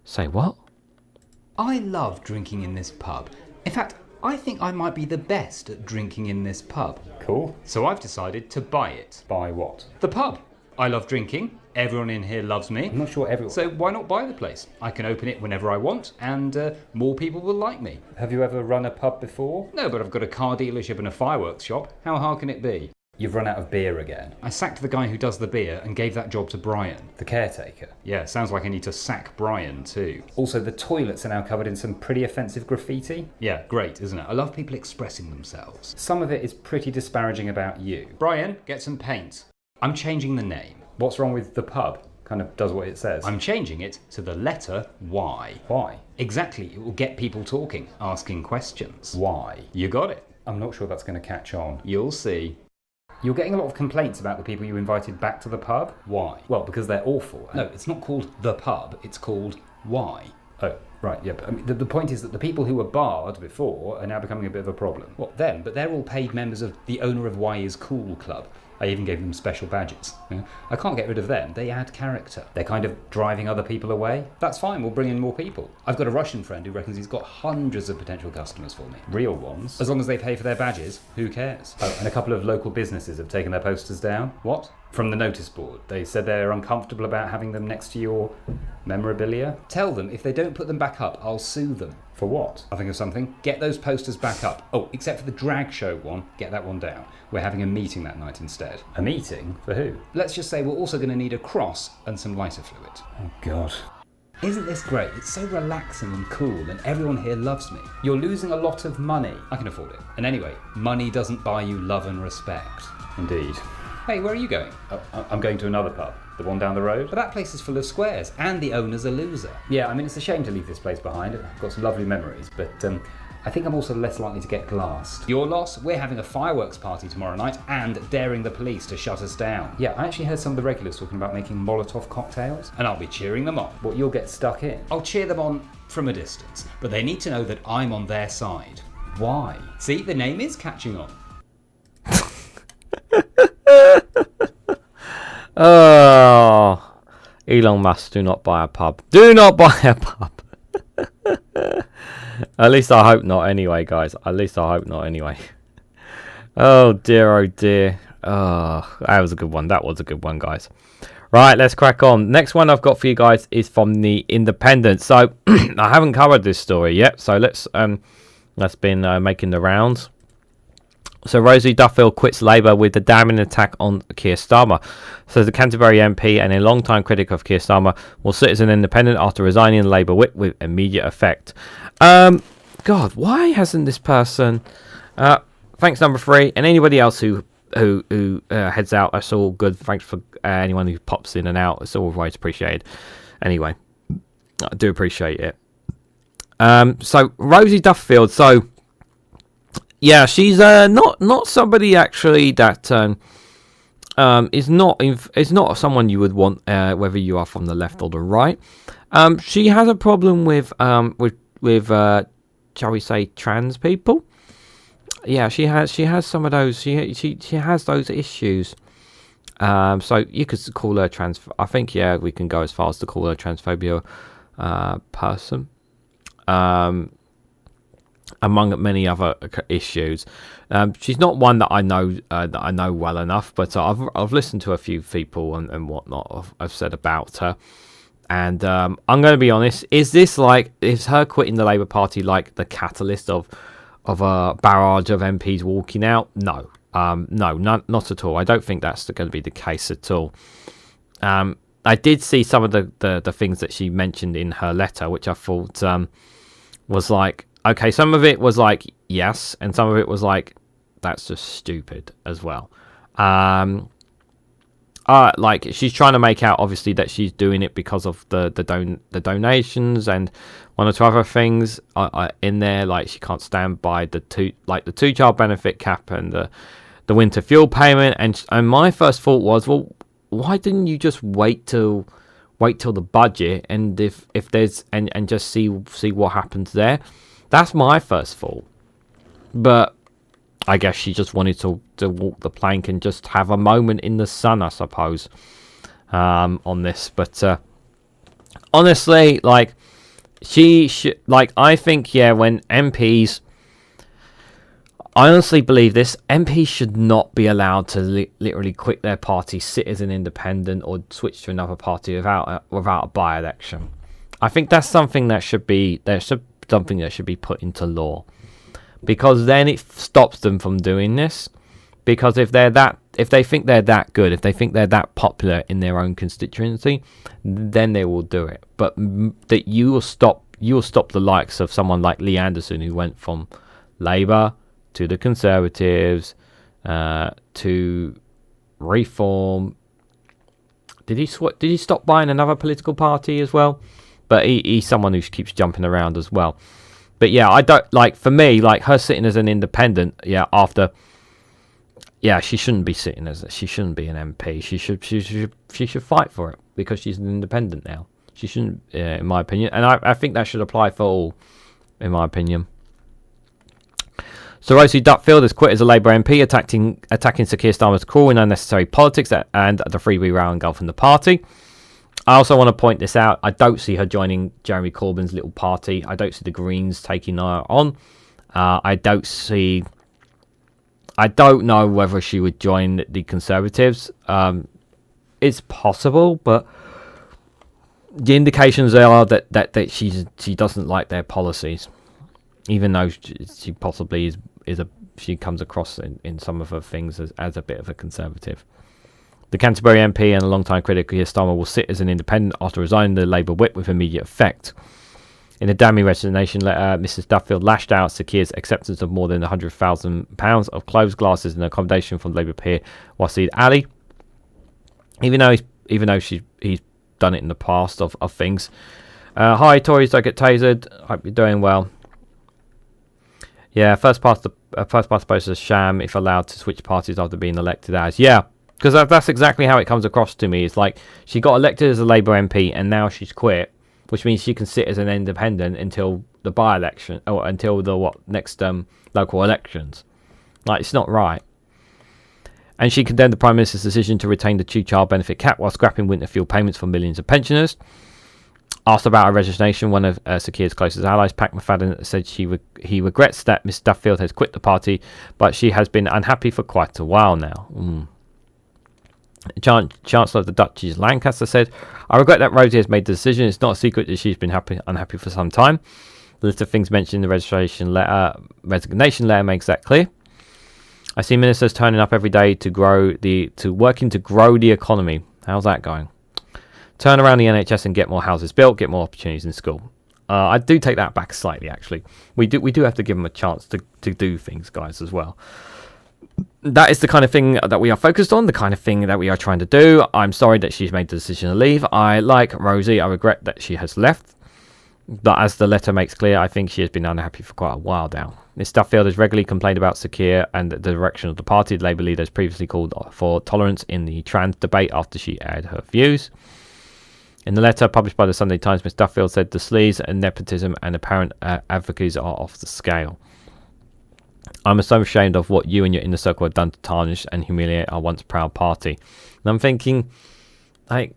Say what? I love drinking in this pub. In fact, I think I might be the best at drinking in this pub. Cool. So I've decided to buy it. Buy what? The pub. I love drinking. Everyone in here loves me. I'm not sure everyone. So why not buy the place? I can open it whenever I want, and more people will like me. Have you ever run a pub before? No, but I've got a car dealership and a fireworks shop. How hard can it be? You've run out of beer again. I sacked the guy who does the beer and gave that job to Brian. The caretaker? Yeah, sounds like I need to sack Brian too. Also, the toilets are now covered in some pretty offensive graffiti. Yeah, great, isn't it? I love people expressing themselves. Some of it is pretty disparaging about you. Brian, get some paint. I'm changing the name. What's wrong with the pub? Kind of does what it says. I'm changing it to the letter Y. Why? Exactly, it will get people talking, asking questions. Why? You got it. I'm not sure that's going to catch on. You'll see. You're getting a lot of complaints about the people you invited back to the pub. Why? Well, because they're awful. No, it's not called the pub, it's called Y. Oh, right, yeah. But I mean, the point is that the people who were barred before are now becoming a bit of a problem. What, them? But they're all paid members of the owner of Y is Cool Club. I even gave them special badges. I can't get rid of them. They add character. They're kind of driving other people away. That's fine. We'll bring in more people. I've got a Russian friend who reckons he's got hundreds of potential customers for me. Real ones? As long as they pay for their badges, who cares? Oh, and a couple of local businesses have taken their posters down. What? From the notice board. They said they're uncomfortable about having them next to your memorabilia. Tell them if they don't put them back up, I'll sue them. For what? I'll think of something. Get those posters back up. Oh, except for the drag show one, get that one down. We're having a meeting that night instead. A meeting? For who? Let's just say we're also going to need a cross and some lighter fluid. Oh, God. Isn't this great? It's so relaxing and cool, and everyone here loves me. You're losing a lot of money. I can afford it. And anyway, money doesn't buy you love and respect. Indeed. Hey, where are you going? Oh, I'm going to another pub. The one down the road. But that place is full of squares, and the owner's a loser. Yeah, I mean, it's a shame to leave this place behind. I've got some lovely memories, but I think I'm also less likely to get glassed. Your loss? We're having a fireworks party tomorrow night and daring the police to shut us down. Yeah, I actually heard some of the regulars talking about making Molotov cocktails. And I'll be cheering them on. What, you'll get stuck in? I'll cheer them on from a distance, but they need to know that I'm on their side. Why? See, the name is catching on. Oh, Elon Musk, do not buy a pub. Do not buy a pub. At least I hope not anyway, guys. At least I hope not anyway. Oh dear, oh dear. Oh, that was a good one. That was a good one, guys. Right, let's crack on. Next one I've got for you guys is from the Independent. So I haven't covered this story yet. So that's been making the rounds. So Rosie Duffield quits Labour with the damning attack on Keir Starmer. So the Canterbury MP and a long-time critic of Keir Starmer will sit as an independent after resigning the Labour whip with immediate effect. God, why hasn't this person... thanks, number 3. And anybody else who heads out, that's all good. Thanks for anyone who pops in and out. It's always appreciated. Anyway, I do appreciate it. So Rosie Duffield, so... Yeah, she's not somebody actually that is not someone you would want whether you are from the left or the right. She has a problem with shall we say trans people. Yeah, she has some of those. She has those issues. So you could call her trans. I think we can go as far as to call her transphobia person. Among many other issues, she's not one that I know well enough, but I've listened to a few people and whatnot I've said about her, and I'm going to be honest. Is her quitting the Labour Party like the catalyst of a barrage of MPs walking out? No, not at all. I don't think that's going to be the case at all. I did see some of the things that she mentioned in her letter, which I thought was like. Okay, some of it was like, yes, and some of it was like, that's just stupid as well. Like, she's trying to make out, obviously, that she's doing it because of the donations and one or two other things in there, like she can't stand by the two-child benefit cap and the winter fuel payment. And my first thought was, well, why didn't you just wait till the budget and if there's and just see what happens there? That's my first thought. But I guess she just wanted to walk the plank and just have a moment in the sun, I suppose, on this. But honestly, like, she should, like, I think, yeah, when MPs, I honestly believe this, MPs should not be allowed to literally quit their party, sit as an independent, or switch to another party without a by-election. I think that's something that should be put into law, because then it stops them from doing this. Because if they think they're that good, if they think they're that popular in their own constituency, then they will do it. But that you will stop the likes of someone like Lee Anderson, who went from Labour to the Conservatives to Reform. Did he stop buying another political party as well? But he's someone who keeps jumping around as well. But yeah, I don't like, for me, like, her sitting as an independent, she shouldn't be she shouldn't be an MP. She should fight for it, because she's an independent now. She shouldn't, in my opinion, and I think that should apply for all, in my opinion. So Rosie Duffield has quit as a Labour MP, attacking Sir Keir Starmer's call in unnecessary politics and the freebie row engulfing the party. I also want to point this out. I don't see her joining Jeremy Corbyn's little party. I don't see the Greens taking her on. I don't know whether she would join the Conservatives. It's possible, but the indications are that she doesn't like their policies, even though she possibly she comes across in some of her things as a bit of a conservative. The Canterbury MP and a long-time critic Keir Starmer will sit as an independent after resigning the Labour whip with immediate effect. In a damning resignation letter, Mrs Duffield lashed out Sir Keir's acceptance of more than £100,000 of clothes, glasses and accommodation from Labour peer Rosie Alli. Even though he's done it in the past of things. Hi, Tories, don't get tasered. Hope you're doing well. Yeah, first past the post is a sham if allowed to switch parties after being elected as. Yeah, because that's exactly how it comes across to me. It's like she got elected as a Labour MP and now she's quit, which means she can sit as an independent until the by-election, or until the next local elections. Like, it's not right. And she condemned the Prime Minister's decision to retain the two-child benefit cap while scrapping winter fuel payments for millions of pensioners. Asked about her resignation, one of Sir Keir's closest allies, Pat McFadden, said he regrets that Miss Duffield has quit the party, but she has been unhappy for quite a while now. Chancellor of the Duchy Lancaster said, I regret that Rosie has made the decision. It's not a secret that she's been unhappy for some time. The list of things mentioned in the resignation letter makes that clear. I see ministers turning up every day working to grow the economy. How's that going? Turn around the NHS and get more houses built, get more opportunities in school. I do take that back slightly, actually. We do have to give them a chance to do things, guys, as well. That is the kind of thing that we are focused on, the kind of thing that we are trying to do. I'm sorry that she's made the decision to leave. I like Rosie. I regret that she has left. But as the letter makes clear, I think she has been unhappy for quite a while now. Miss Duffield has regularly complained about Sir Keir and the direction of the party. The Labour leader has previously called for tolerance in the trans debate after she aired her views. In the letter published by the Sunday Times, Miss Duffield said the sleaze and nepotism and apparent advocacies are off the scale. I'm so ashamed of what you and your inner circle have done to tarnish and humiliate our once proud party. And I'm thinking, like,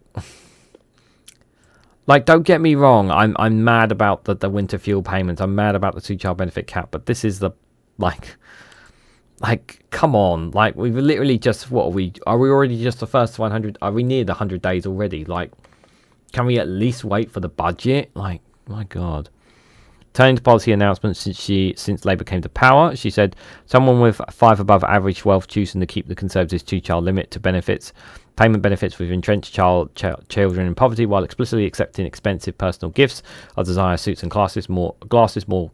don't get me wrong. I'm mad about the winter fuel payments. I'm mad about the two-child benefit cap. But this is the, like, come on. Like, we've literally just, are we already just the first 100? Are we near the 100 days already? Like, can we at least wait for the budget? Like, my God. Turning to policy announcements since Labour came to power, she said, someone with 5 above average wealth choosing to keep the Conservatives' two-child limit to payment benefits with entrenched children in poverty while explicitly accepting expensive personal gifts of designer suits and glasses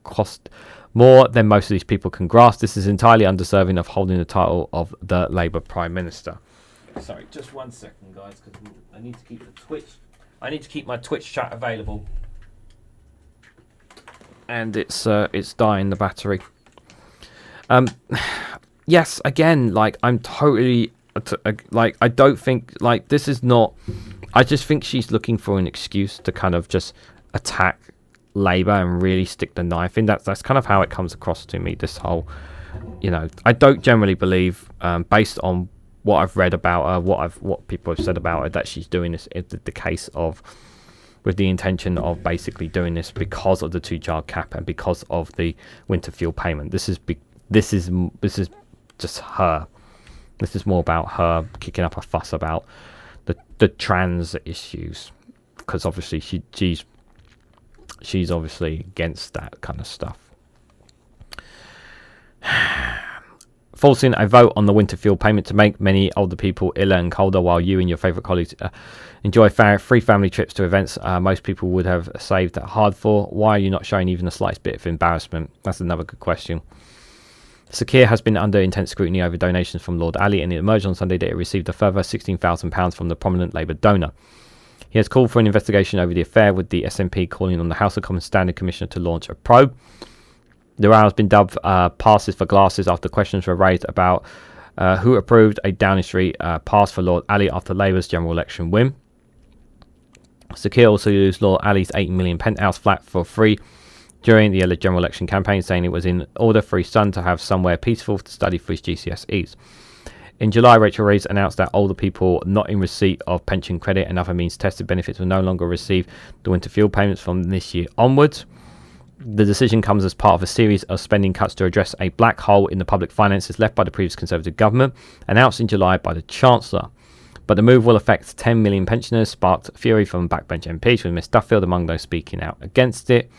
cost more than most of these people can grasp. This is entirely undeserving of holding the title of the Labour Prime Minister. Sorry, just 1 second, guys, because I need to keep my Twitch chat available. And it's dying, the battery. Yes, again, like, I'm totally, like, I don't think, like, this is not, I just think she's looking for an excuse to kind of just attack Labour and really stick the knife in. That's kind of how it comes across to me. This whole, I don't generally believe, based on what I've read about her, what people have said about her, that she's doing this. It's the case of with the intention of basically doing this because of the 2-child cap and because of the winter fuel payment. This is just her. This is more about her kicking up a fuss about the trans issues, because obviously she's obviously against that kind of stuff. Forcing a vote on the winter fuel payment to make many older people iller and colder, while you and your favourite colleagues enjoy free family trips to events most people would have saved hard for. Why are you not showing even the slightest bit of embarrassment? That's another good question. Sir Keir has been under intense scrutiny over donations from Lord Alli, and it emerged on Sunday that he received a further £16,000 from the prominent Labour donor. He has called for an investigation over the affair, with the SNP calling on the House of Commons Standing Commissioner to launch a probe. The row has been dubbed passes for glasses after questions were raised about who approved a Downing Street pass for Lord Alli after Labour's general election win. Sir Keir also used Lord Alli's £8 million penthouse flat for free during the general election campaign, saying it was in order for his son to have somewhere peaceful to study for his GCSEs. In July, Rachel Reeves announced that older people not in receipt of pension credit and other means tested benefits will no longer receive the winter fuel payments from this year onwards. The decision comes as part of a series of spending cuts to address a black hole in the public finances left by the previous Conservative government, announced in July by the Chancellor. But the move will affect 10 million pensioners, sparked fury from backbench MPs, with Miss Duffield among those speaking out against it.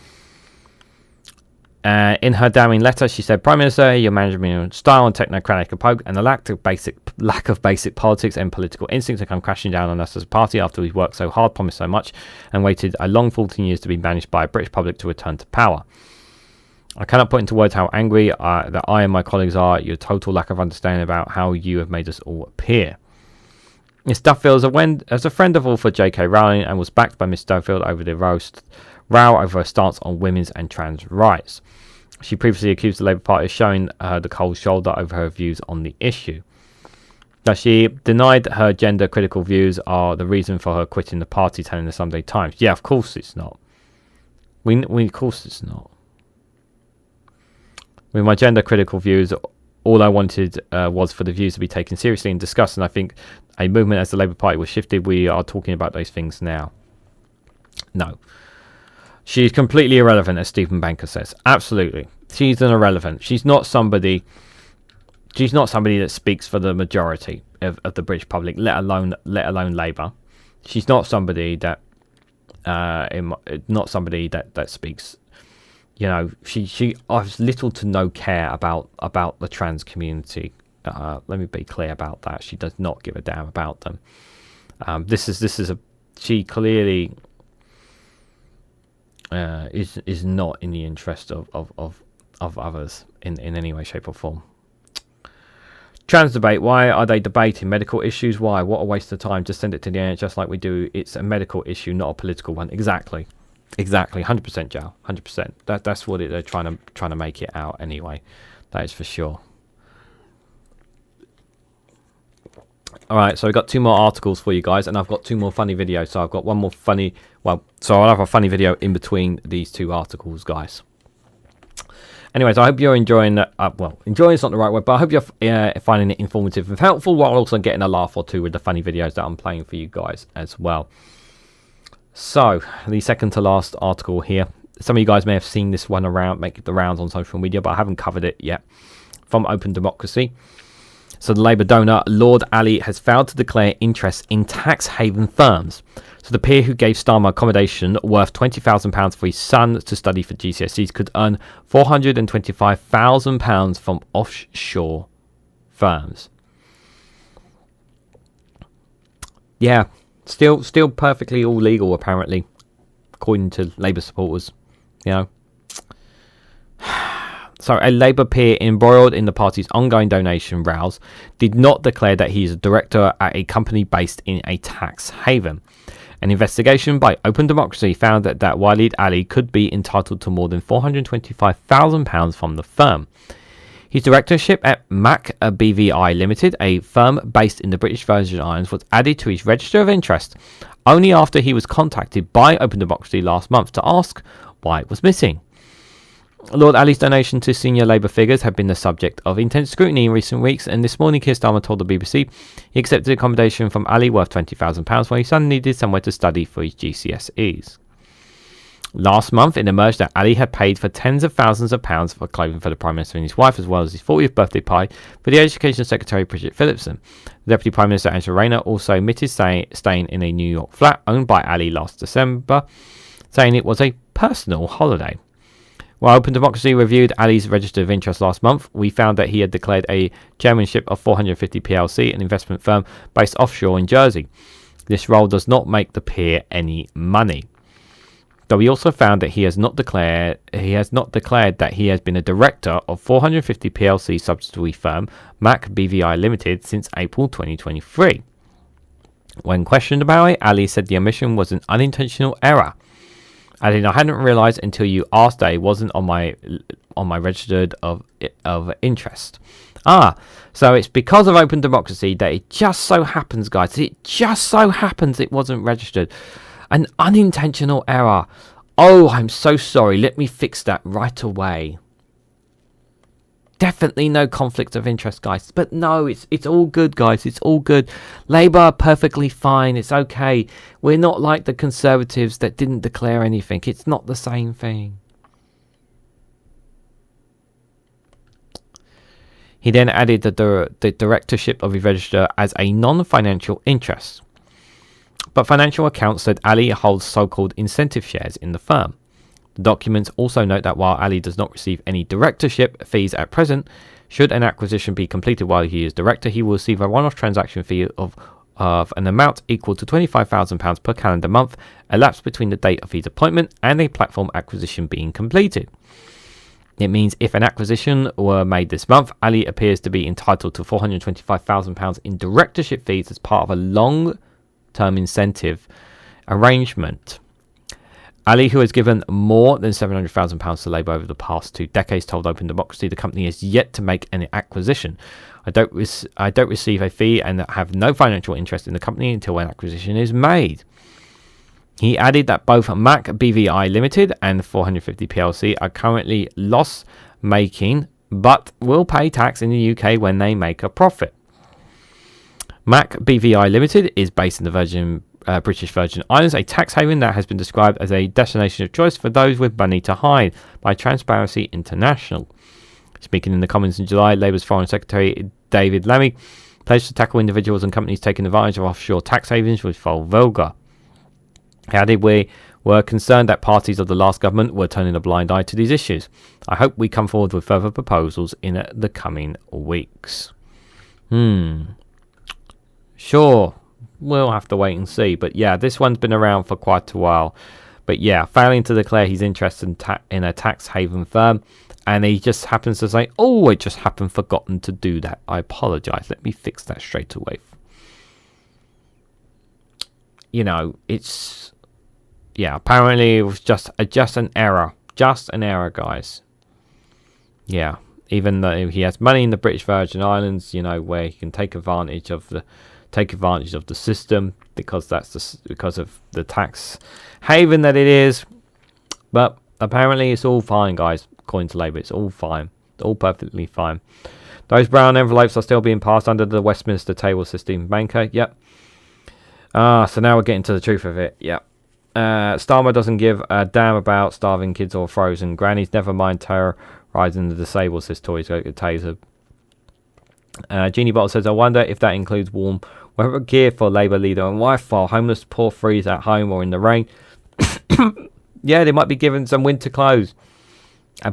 In her damning letter, she said, "Prime Minister, your management style and technocratic approach and the lack of basic politics and political instincts have come crashing down on us as a party after we've worked so hard, promised so much, and waited a long 14 years to be managed by a British public to return to power. I cannot put into words how angry that I and my colleagues are at your total lack of understanding about how you have made us all appear." Miss Duffield as a friend of author J.K. Rowling and was backed by Miss Duffield over the row over her stance on women's and trans rights. She previously accused the Labour Party of showing her the cold shoulder over her views on the issue. Now, she denied that her gender-critical views are the reason for her quitting the party, telling the Sunday Times. Yeah, of course it's not. Of course it's not. With my gender-critical views, all I wanted was for the views to be taken seriously and discussed, and I think a movement as the Labour Party was shifted, we are talking about those things now. No. She's completely irrelevant, as Stephen Banker says. Absolutely. She's an irrelevant. She's not somebody that speaks for the majority of the British public, let alone Labour. She's not somebody that speaks. She has little to no care about the trans community. Let me be clear about that. She does not give a damn about them. She clearly is not in the interest of others in any way, shape or form. Trans debate. Why are they debating medical issues? Why? What a waste of time. Just send it to the NHS like we do. It's a medical issue, not a political one. Exactly. 100%, Joe. 100%. That's what they're trying to make it out anyway. That is for sure. Alright, so we've got 2 more articles for you guys, and I've got 2 more funny videos. So I've got one more funny... so I'll have a funny video in between these 2 articles, guys. Anyways, I hope you're enjoying that. Enjoying is not the right word, but I hope you're finding it informative and helpful, while also getting a laugh or 2 with the funny videos that I'm playing for you guys as well. So, the second to last article here. Some of you guys may have seen this one make the rounds on social media, but I haven't covered it yet. From Open Democracy. So the Labour donor, Lord Alli, has failed to declare interest in tax haven firms. So the peer who gave Starmer accommodation worth £20,000 for his son to study for GCSEs could earn £425,000 from offshore firms. Yeah, still perfectly all legal, apparently, according to Labour supporters, So a Labour peer embroiled in the party's ongoing donation rows did not declare that he is a director at a company based in a tax haven. An investigation by Open Democracy found that Waleed Ali could be entitled to more than £425,000 from the firm. His directorship at Mac BVI Limited, a firm based in the British Virgin Islands, was added to his register of interest only after he was contacted by Open Democracy last month to ask why it was missing. Lord Alli's donation to senior Labour figures have been the subject of intense scrutiny in recent weeks, and this morning Keir Starmer told the BBC he accepted accommodation from Alli worth £20,000 while his son needed somewhere to study for his GCSEs. Last month, it emerged that Alli had paid for tens of thousands of pounds for clothing for the Prime Minister and his wife, as well as his 40th birthday pie for the Education Secretary Bridget Phillipson. The Deputy Prime Minister Andrew Rayner also admitted staying in a New York flat owned by Alli last December, saying it was a personal holiday. While Open Democracy reviewed Alli's register of interest last month, we found that he had declared a chairmanship of 450 plc, an investment firm based offshore in Jersey. This role does not make the peer any money. Though we also found that he has not declared that he has been a director of 450 plc subsidiary firm Mac BVI Limited since April 2023. When questioned about it, Alli said the omission was an unintentional error. Adding, I hadn't realised until you asked that it wasn't on my register of interest. So it's because of Open Democracy that it just so happens, guys. It just so happens it wasn't registered. An unintentional error. Oh, I'm so sorry. Let me fix that right away. Definitely no conflict of interest, guys. But no, it's all good, guys. It's all good. Labour are perfectly fine. It's okay. We're not like the Conservatives that didn't declare anything. It's not the same thing. He then added the directorship of his register as a non-financial interest. But financial accounts said Alli holds so-called incentive shares in the firm. The documents also note that while Alli does not receive any directorship fees at present, should an acquisition be completed while he is director, he will receive a one-off transaction fee of an amount equal to £25,000 per calendar month elapsed between the date of his appointment and a platform acquisition being completed. It means if an acquisition were made this month, Alli appears to be entitled to £425,000 in directorship fees as part of a long-term incentive arrangement. Alli, who has given more than £700,000 to Labour over the past 2 decades, told Open Democracy the company has yet to make an acquisition. I don't receive a fee and have no financial interest in the company until an acquisition is made. He added that both Mac BVI Limited and 450 plc are currently loss-making, but will pay tax in the UK when they make a profit. Mac BVI Limited is based in the British Virgin Islands, a tax haven that has been described as a destination of choice for those with money to hide by Transparency International. Speaking in the Commons in July, Labour's Foreign Secretary David Lammy pledged to tackle individuals and companies taking advantage of offshore tax havens with full vigour. He added, we were concerned that parties of the last government were turning a blind eye to these issues. I hope we come forward with further proposals in the coming weeks. Sure. We'll have to wait and see. But yeah, this one's been around for quite a while. But yeah, failing to declare his interest in a tax haven firm. And he just happens to say, oh, I just happened forgotten to do that. I apologise. Let me fix that straight away. You know, it's... yeah, apparently it was just an error. Just an error, guys. Yeah. Even though he has money in the British Virgin Islands, you know, where he can take advantage of the system because because of the tax haven that it is. But apparently it's all fine, guys. According to Labour, it's all fine. All perfectly fine. Those brown envelopes are still being passed under the Westminster table system banker. Yep. So now we're getting to the truth of it. Yep. Starmer doesn't give a damn about starving kids or frozen grannies. Never mind terrorising the disabled, says Tories taser. Jeannie Bottle says, I wonder if that includes warm weather gear for Labour leader and wife while homeless poor freeze at home or in the rain. Yeah, they might be given some winter clothes.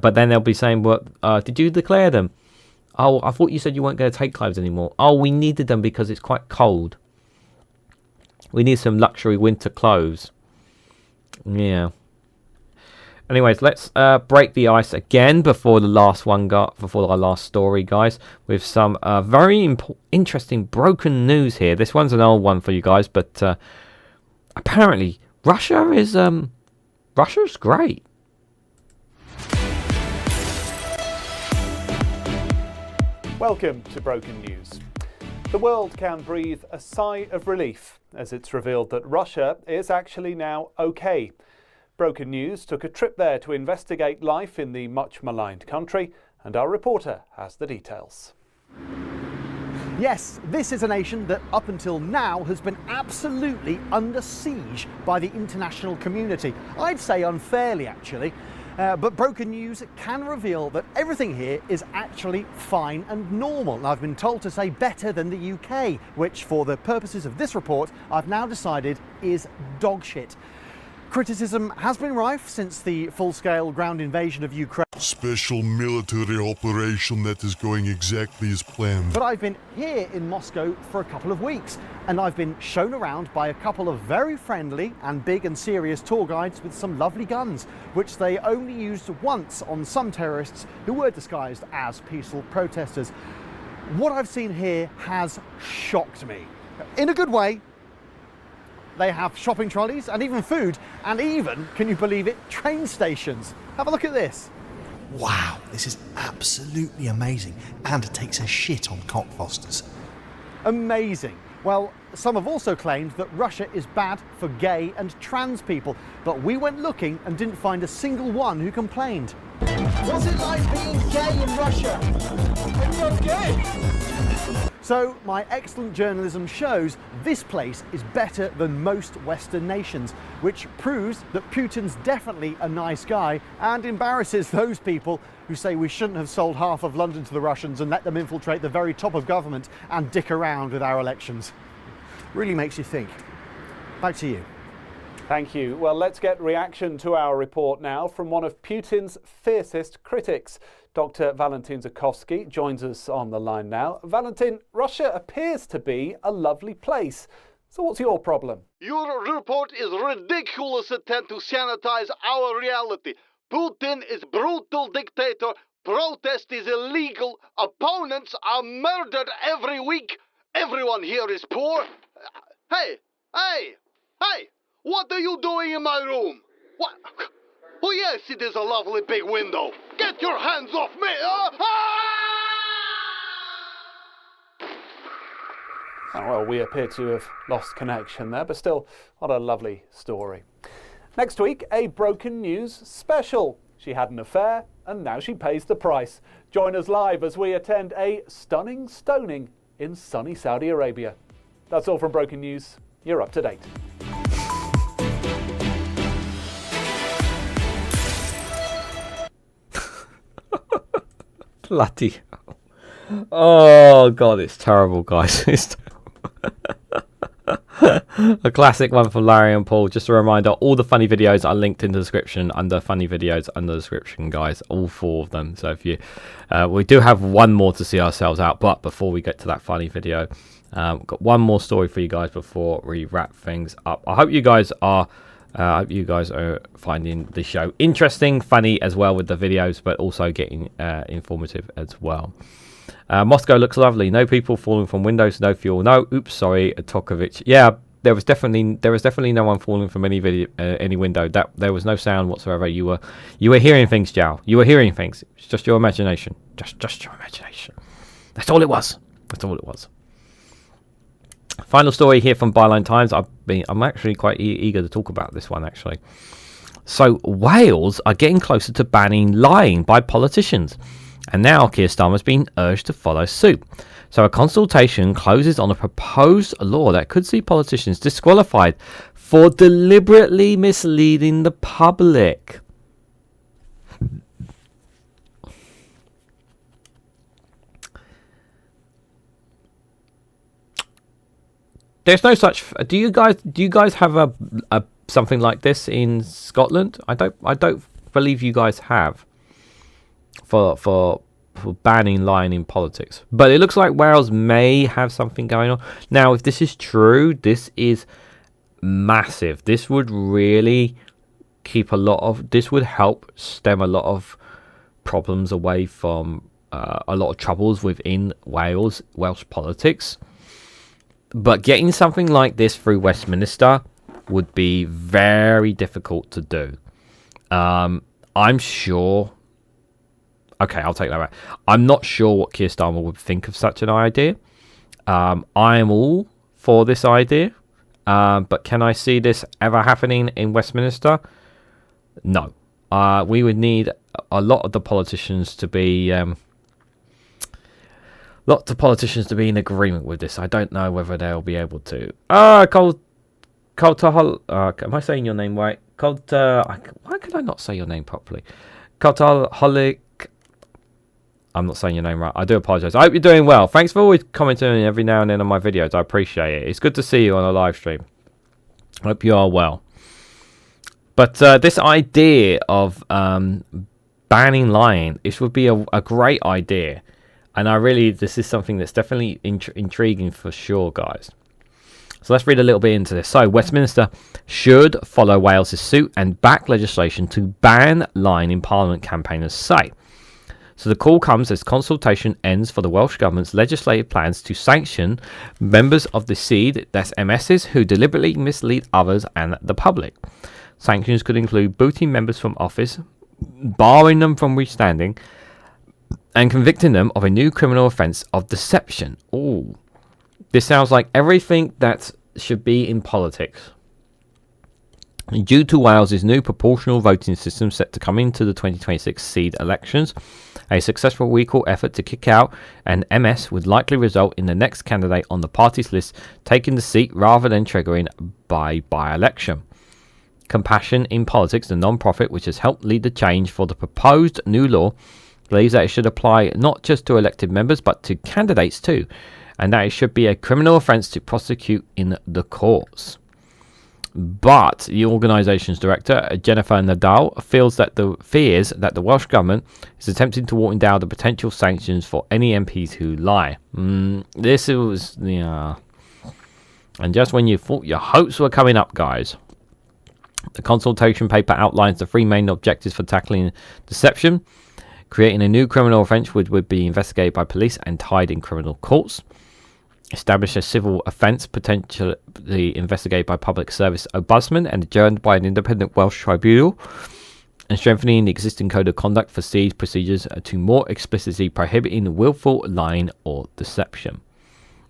But then they'll be saying, well, did you declare them? Oh, I thought you said you weren't going to take clothes anymore. Oh, we needed them because it's quite cold. We need some luxury winter clothes. Yeah. Anyways, let's break the ice again before the last before our last story, guys, with some very interesting broken news here. This one's an old one for you guys, but apparently Russia's great. Welcome to Broken News. The world can breathe a sigh of relief as it's revealed that Russia is actually now okay. Broken News took a trip there to investigate life in the much maligned country, and our reporter has the details. Yes, this is a nation that up until now has been absolutely under siege by the international community. I'd say unfairly, actually. But Broken News can reveal that everything here is actually fine and normal. And I've been told to say better than the UK, which for the purposes of this report, I've now decided is dog shit. Criticism has been rife since the full-scale ground invasion of Ukraine. Special military operation that is going exactly as planned. But I've been here in Moscow for a couple of weeks, and I've been shown around by a couple of very friendly and big and serious tour guides with some lovely guns, which they only used once on some terrorists who were disguised as peaceful protesters. What I've seen here has shocked me. In a good way. They have shopping trolleys and even food, and even, can you believe it, train stations. Have a look at this. Wow, this is absolutely amazing, and it takes a shit on cockfosters. Amazing. Well, some have also claimed that Russia is bad for gay and trans people, but we went looking and didn't find a single one who complained. What's it like being gay in Russia? I'm not gay. So my excellent journalism shows this place is better than most Western nations, which proves that Putin's definitely a nice guy and embarrasses those people who say we shouldn't have sold half of London to the Russians and let them infiltrate the very top of government and dick around with our elections. Really makes you think. Back to you. Thank you. Well, let's get reaction to our report now from one of Putin's fiercest critics. Dr. Valentin Zukovsky joins us on the line now. Valentin, Russia appears to be a lovely place. So what's your problem? Your report is a ridiculous attempt to sanitize our reality. Putin is brutal dictator. Protest is illegal. Opponents are murdered every week. Everyone here is poor. Hey! What are you doing in my room? What? Oh yes, it is a lovely big window. Get your hands off me! Oh, well, we appear to have lost connection there, but still, what a lovely story. Next week, a Broken News special. She had an affair, and now she pays the price. Join us live as we attend a stunning stoning in sunny Saudi Arabia. That's all from Broken News. You're up to date. Bloody hell. Oh god, it's terrible, guys. It's a classic one from Larry and Paul. Just a reminder, all the funny videos are linked in the description, under funny videos under the description, guys, all 4 of them. So if you we do have one more to see ourselves out, but before we get to that funny video, we've got one more story for you guys before we wrap things up. I hope you guys are finding the show interesting, funny as well with the videos, but also getting informative as well. Moscow looks lovely. No people falling from windows. No fuel. No. Oops. Sorry, Tokovich. Yeah, there was definitely no one falling from any window. That there was no sound whatsoever. You were hearing things, Jow. You were hearing things. It's just your imagination. Just your imagination. That's all it was. That's all it was. Final story here from Byline Times. I'm actually quite eager to talk about this one, actually. So Wales are getting closer to banning lying by politicians, and now Keir Starmer has been urged to follow suit. So a consultation closes on a proposed law that could see politicians disqualified for deliberately misleading the public. There's no such. Do you guys have a something like this in Scotland? I don't believe you guys have for banning lying in politics. But it looks like Wales may have something going on. Now, if this is true, this is massive. This would really keep this would help stem a lot of problems away from a lot of troubles within Welsh politics. But getting something like this through Westminster would be very difficult to do. I'm sure Okay, I'll take that back. I'm not sure what Keir Starmer would think of such an idea. I am all for this idea, but can I see this ever happening in Westminster? No. We would need a lot of the politicians to be in agreement with this. I don't know whether they'll be able to. Am I saying your name right? Why could I not say your name properly? Cultaholic. I'm not saying your name right. I do apologise. I hope you're doing well. Thanks for always commenting every now and then on my videos. I appreciate it. It's good to see you on a live stream. I hope you are well. But this idea of banning lying, this would be a great idea. And this is something that's definitely intriguing for sure, guys. So let's read a little bit into this. So Westminster should follow Wales's suit and back legislation to ban lying in Parliament, campaigners say. So the call comes as consultation ends for the Welsh Government's legislative plans to sanction members of the SEED, that's MSs, who deliberately mislead others and the public. Sanctions could include booting members from office, barring them from restanding, and convicting them of a new criminal offence of deception. Ooh. This sounds like everything that should be in politics. Due to Wales's new proportional voting system set to come into the 2026 SEED elections, a successful recall effort to kick out an MS would likely result in the next candidate on the party's list taking the seat rather than triggering by-election. Compassion in Politics, the non-profit which has helped lead the change for the proposed new law, believes that it should apply not just to elected members but to candidates too, and that it should be a criminal offence to prosecute in the courts. But the organisation's director, Jennifer Nadal, fears that the Welsh Government is attempting to water down the potential sanctions for any MPs who lie. This was... yeah. And just when you thought your hopes were coming up, guys. The consultation paper outlines the three main objectives for tackling deception. Creating a new criminal offence which would be investigated by police and tried in criminal courts. Establish a civil offence potentially investigated by Public Service Ombudsman and adjourned by an independent Welsh tribunal. And strengthening the existing code of conduct for SEED procedures to more explicitly prohibiting willful lying or deception.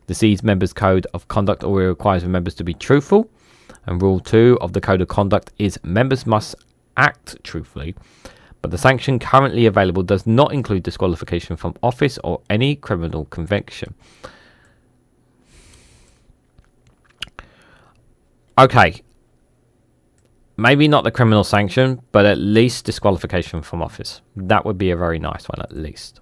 The SEED members' code of conduct already requires members to be truthful. And Rule 2 of the code of conduct is members must act truthfully. But the sanction currently available does not include disqualification from office or any criminal conviction. Okay, maybe not the criminal sanction, but at least disqualification from office. That would be a very nice one, at least.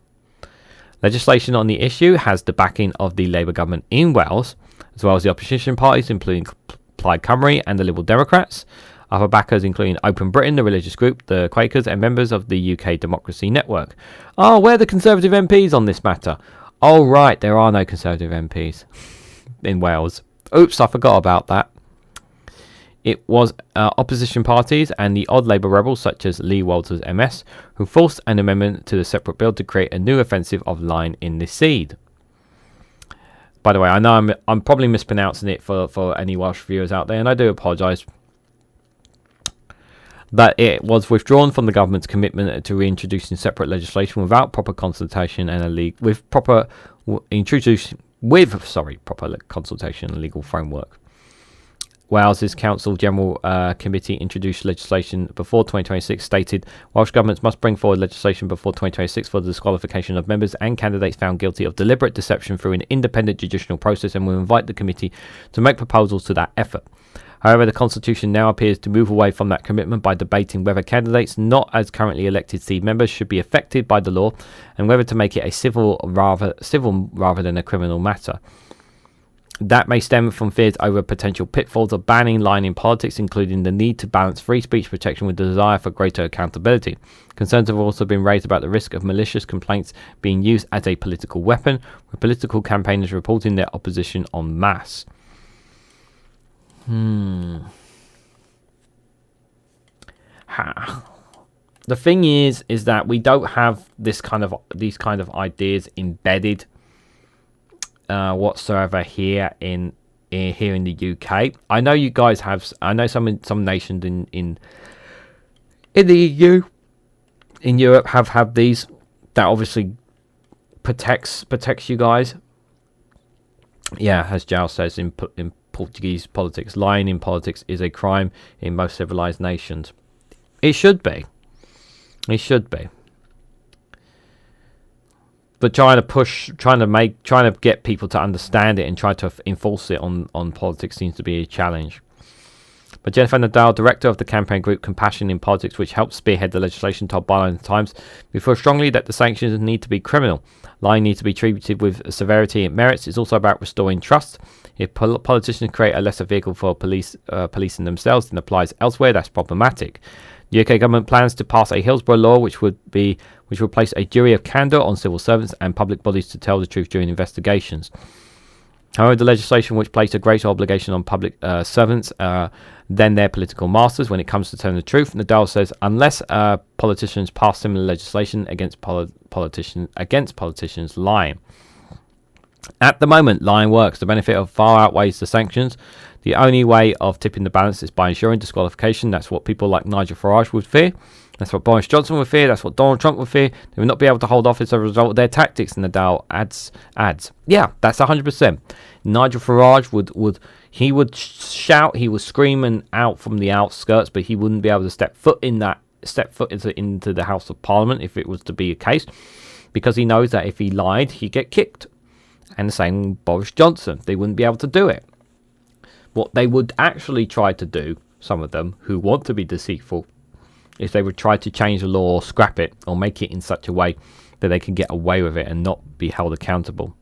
Legislation on the issue has the backing of the Labour government in Wales, as well as the opposition parties, including Plaid Cymru and the Liberal Democrats. Other backers, including Open Britain, the religious group, the Quakers, and members of the UK Democracy Network. Oh, where are the Conservative MPs on this matter? Oh, right, there are no Conservative MPs in Wales. Oops, I forgot about that. It was opposition parties and the odd Labour rebels such as Lee Walters MS who forced an amendment to the separate bill to create a new offensive of lying in the SEED. By the way, I know I'm probably mispronouncing it for any Welsh viewers out there, and I do apologise. That it was withdrawn from the government's commitment to reintroducing separate legislation without proper consultation and proper consultation and legal framework. Wales's Council General Committee introduced legislation before 2026 stated Welsh governments must bring forward legislation before 2026 for the disqualification of members and candidates found guilty of deliberate deception through an independent judicial process, and will invite the committee to make proposals to that effort. However, the Constitution now appears to move away from that commitment by debating whether candidates not as currently elected SEED members should be affected by the law and whether to make it a civil rather than a criminal matter. That may stem from fears over potential pitfalls of banning lying in politics, including the need to balance free speech protection with the desire for greater accountability. Concerns have also been raised about the risk of malicious complaints being used as a political weapon, with political campaigners reporting their opposition en masse. The thing is that we don't have these kind of ideas embedded whatsoever here in the UK. I know you guys have. I know some nations in the EU, in Europe, have these that obviously protects you guys. Yeah, as Giles says in Portuguese politics, lying in politics is a crime in most civilized nations. It should be. It should be. But trying to get people to understand it and try to enforce it on politics seems to be a challenge. But Jennifer Nadal, director of the campaign group Compassion in Politics, which helps spearhead the legislation, told Byline Times, "We feel strongly that the sanctions need to be criminal. Lying needs to be treated with severity it merits. It's also about restoring trust. If politicians create a lesser vehicle for policing themselves than applies elsewhere, that's problematic. The UK government plans to pass a Hillsborough law which will place a jury of candour on civil servants and public bodies to tell the truth during investigations. However, the legislation which placed a greater obligation on public servants than their political masters when it comes to telling the truth, Nadal says, unless politicians pass similar legislation against politicians lying. At the moment, lying works. The benefit of far outweighs the sanctions. The only way of tipping the balance is by ensuring disqualification. That's what people like Nigel Farage would fear. That's what Boris Johnson would fear. That's what Donald Trump would fear. They would not be able to hold office as a result of their tactics. Nadal adds. Yeah, that's 100%. Nigel Farage would shout, he would scream out from the outskirts, but he wouldn't be able to step foot into the House of Parliament if it was to be a case, because he knows that if he lied, he'd get kicked. And the same with Boris Johnson. They wouldn't be able to do it. What they would actually try to do, some of them who want to be deceitful, is they would try to change the law or scrap it or make it in such a way that they can get away with it and not be held accountable.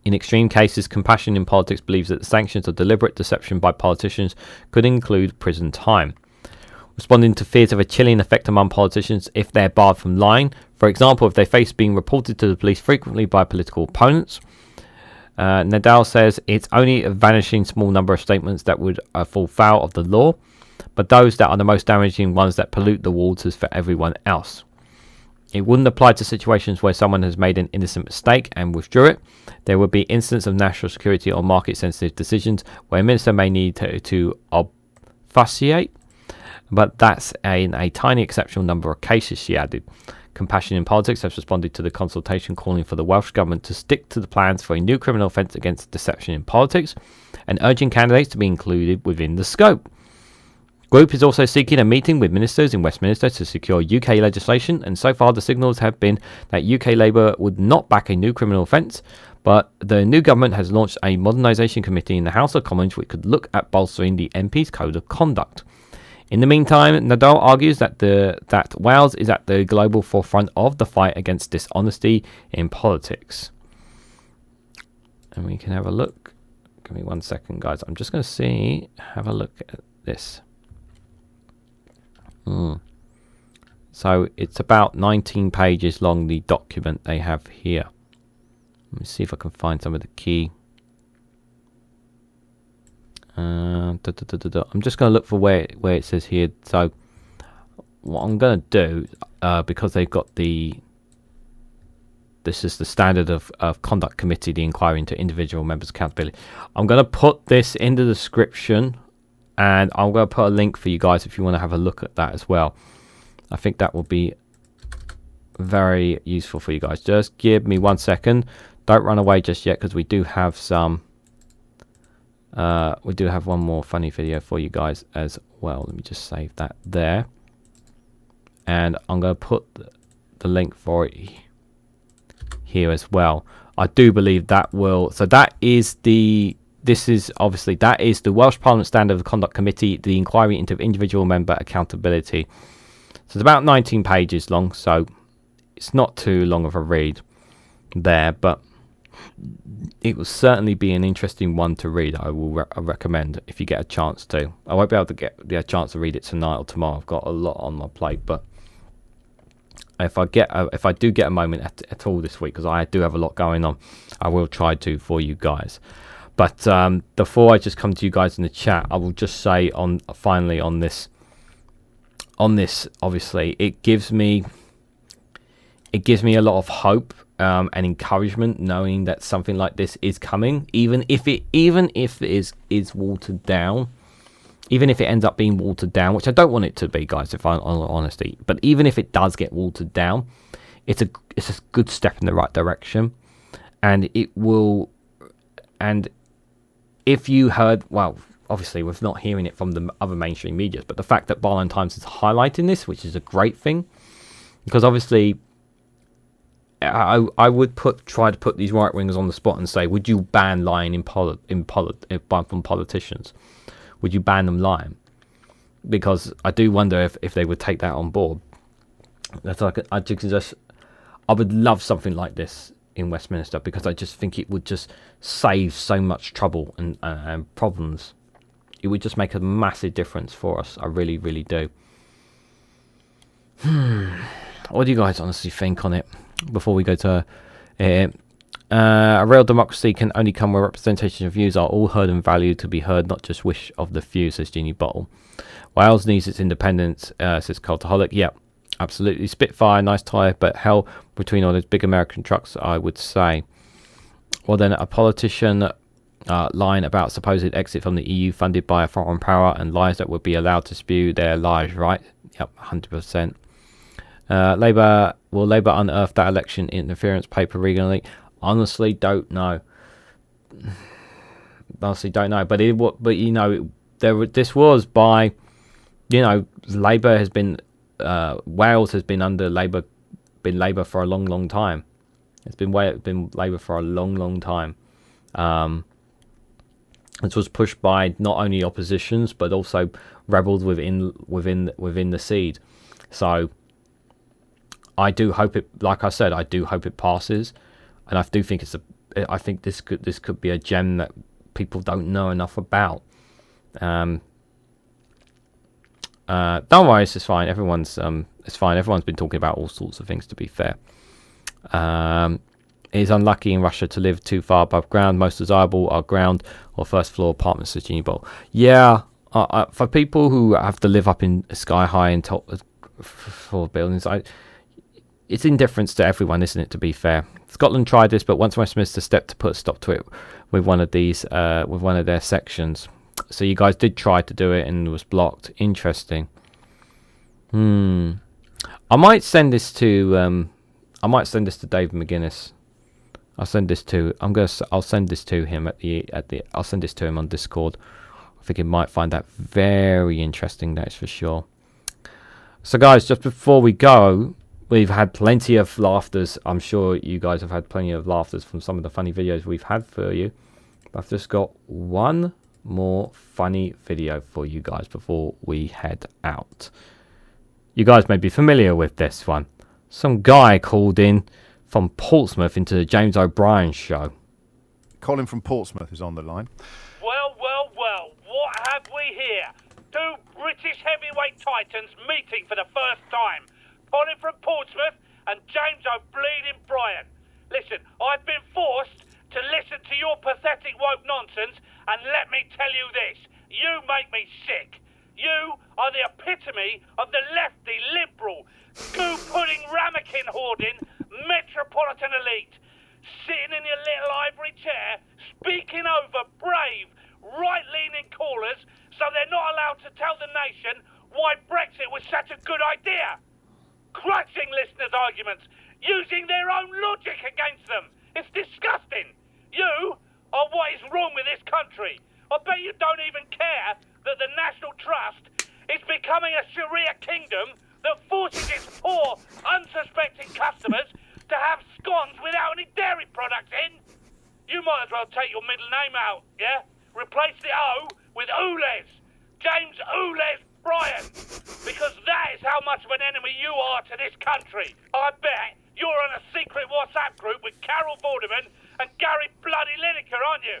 In extreme cases, Compassion in Politics believes that the sanctions of deliberate deception by politicians could include prison time. Responding to fears of a chilling effect among politicians if they're barred from lying, for example, if they face being reported to the police frequently by political opponents. Nadal says it's only a vanishing small number of statements that would fall foul of the law, but those that are the most damaging ones that pollute the waters for everyone else. It wouldn't apply to situations where someone has made an innocent mistake and withdrew it. There would be instances of national security or market-sensitive decisions where a minister may need to obfuscate, but that's a tiny exceptional number of cases, she added. Compassion in Politics has responded to the consultation calling for the Welsh Government to stick to the plans for a new criminal offence against deception in politics and urging candidates to be included within the scope. Group is also seeking a meeting with ministers in Westminster to secure UK legislation, and so far the signals have been that UK Labour would not back a new criminal offence, but the new government has launched a modernisation committee in the House of Commons which could look at bolstering the MP's code of conduct. In the meantime, Nadal argues that Wales is at the global forefront of the fight against dishonesty in politics. And we can have a look. Give me 1 second, guys. I'm just going to have a look at this. So it's about 19 pages long, the document they have here. Let me see if I can find some of the key. I'm just going to look for where it says here. So what I'm going to do, because they've got this is the standard of conduct committee, the inquiry into individual members' accountability. I'm going to put this in the description, and I'm going to put a link for you guys if you want to have a look at that as well. I think that will be very useful for you guys. Just give me 1 second. Don't run away just yet, because we do have some. We do have one more funny video for you guys as well. Let me just save that there, and I'm going to put the link for it here as well. I do believe that will. So that is the. This is obviously that is the Welsh Parliament Standard of Conduct Committee, the inquiry into individual member accountability. So it's about 19 pages long, so it's not too long of a read there, but it will certainly be an interesting one to read. I will recommend if you get a chance to. I won't be able to get a chance to read it tonight or tomorrow. I've got a lot on my plate, but if I do get a moment at all this week, because I do have a lot going on, I will try to for you guys. But before I just come to you guys in the chat, I will just say finally on this, obviously it gives me a lot of hope and encouragement, knowing that something like this is coming, even if it is watered down, even if it ends up being watered down, which I don't want it to be, guys, if I'm honest. But even if it does get watered down, it's a good step in the right direction, and it will. And if you heard, well, obviously we're not hearing it from the other mainstream media, but the fact that Barline Times is highlighting this, which is a great thing, because obviously I would try to put these right wingers on the spot and say, would you ban lying from politicians? Would you ban them lying? Because I do wonder if they would take that on board. That's like I would love something like this in Westminster, because I just think it would just save so much trouble and problems. It would just make a massive difference for us. I really, really do. What do you guys honestly think on it? Before we go to a real democracy can only come where representation of views are all heard and valued to be heard, not just wish of the few, says Jeannie Bottle. Wales needs its independence, says Cultaholic. Yep, absolutely. Spitfire, nice tie, but hell between all those big American trucks, I would say. Well, then a politician lying about supposed exit from the EU funded by a foreign power and lies that would be allowed to spew their lies, right? Yep, 100%. Will Labour unearth that election interference paper regionally? Honestly, don't know. But you know, this was by, you know, Labour has been, Wales has been under Labour for a long time. It's been Labour for a long time. This was pushed by not only oppositions but also rebels within the seed. So I do hope it. Like I said, I do hope it passes, and I do think I think this could be a gem that people don't know enough about. Don't worry, it's fine. It's fine. Everyone's been talking about all sorts of things. To be fair, it is unlucky in Russia to live too far above ground. Most desirable are ground or first floor apartments, says Jeannie Bowl. Yeah, for people who have to live up in sky high and top floor buildings, it's indifference to everyone, isn't it? To be fair, Scotland tried this, but once Westminster stepped to put a stop to it with one of their sections. So you guys did try to do it and it was blocked. Interesting. I might send this to Dave McGuinness. I'll send this to him I'll send this to him on Discord. I think he might find that very interesting, that's for sure. So guys, just before we go, we've had plenty of laughters. I'm sure you guys have had plenty of laughters from some of the funny videos we've had for you. But I've just got one more funny video for you guys before we head out. You guys may be familiar with this one. Some guy called in from Portsmouth into the James O'Brien show. Colin from Portsmouth is on the line. Well, what have we here? Two British heavyweight titans meeting for the first time. Colin from Portsmouth and James O'Brien. Listen, I've been forced to listen to your pathetic woke nonsense, and let me tell you this, you make me sick. You are the epitome of the lefty, liberal, goo-pudding, ramekin-hoarding, metropolitan elite, sitting in your little ivory chair, speaking over brave, right-leaning callers so they're not allowed to tell the nation why Brexit was such a good idea. Crushing listeners' arguments, using their own logic against them. It's disgusting. You are what is wrong with this country. I bet you don't even care that the National Trust is becoming a Sharia kingdom that forces its poor, unsuspecting customers to have scones without any dairy products in. You might as well take your middle name out, yeah? Replace the O with Ules. James Ules Bryan. Because that is how much of an enemy you are to this country. I bet you're on a secret WhatsApp group with Carol Vorderman and Gary Bloody Lineker, aren't you?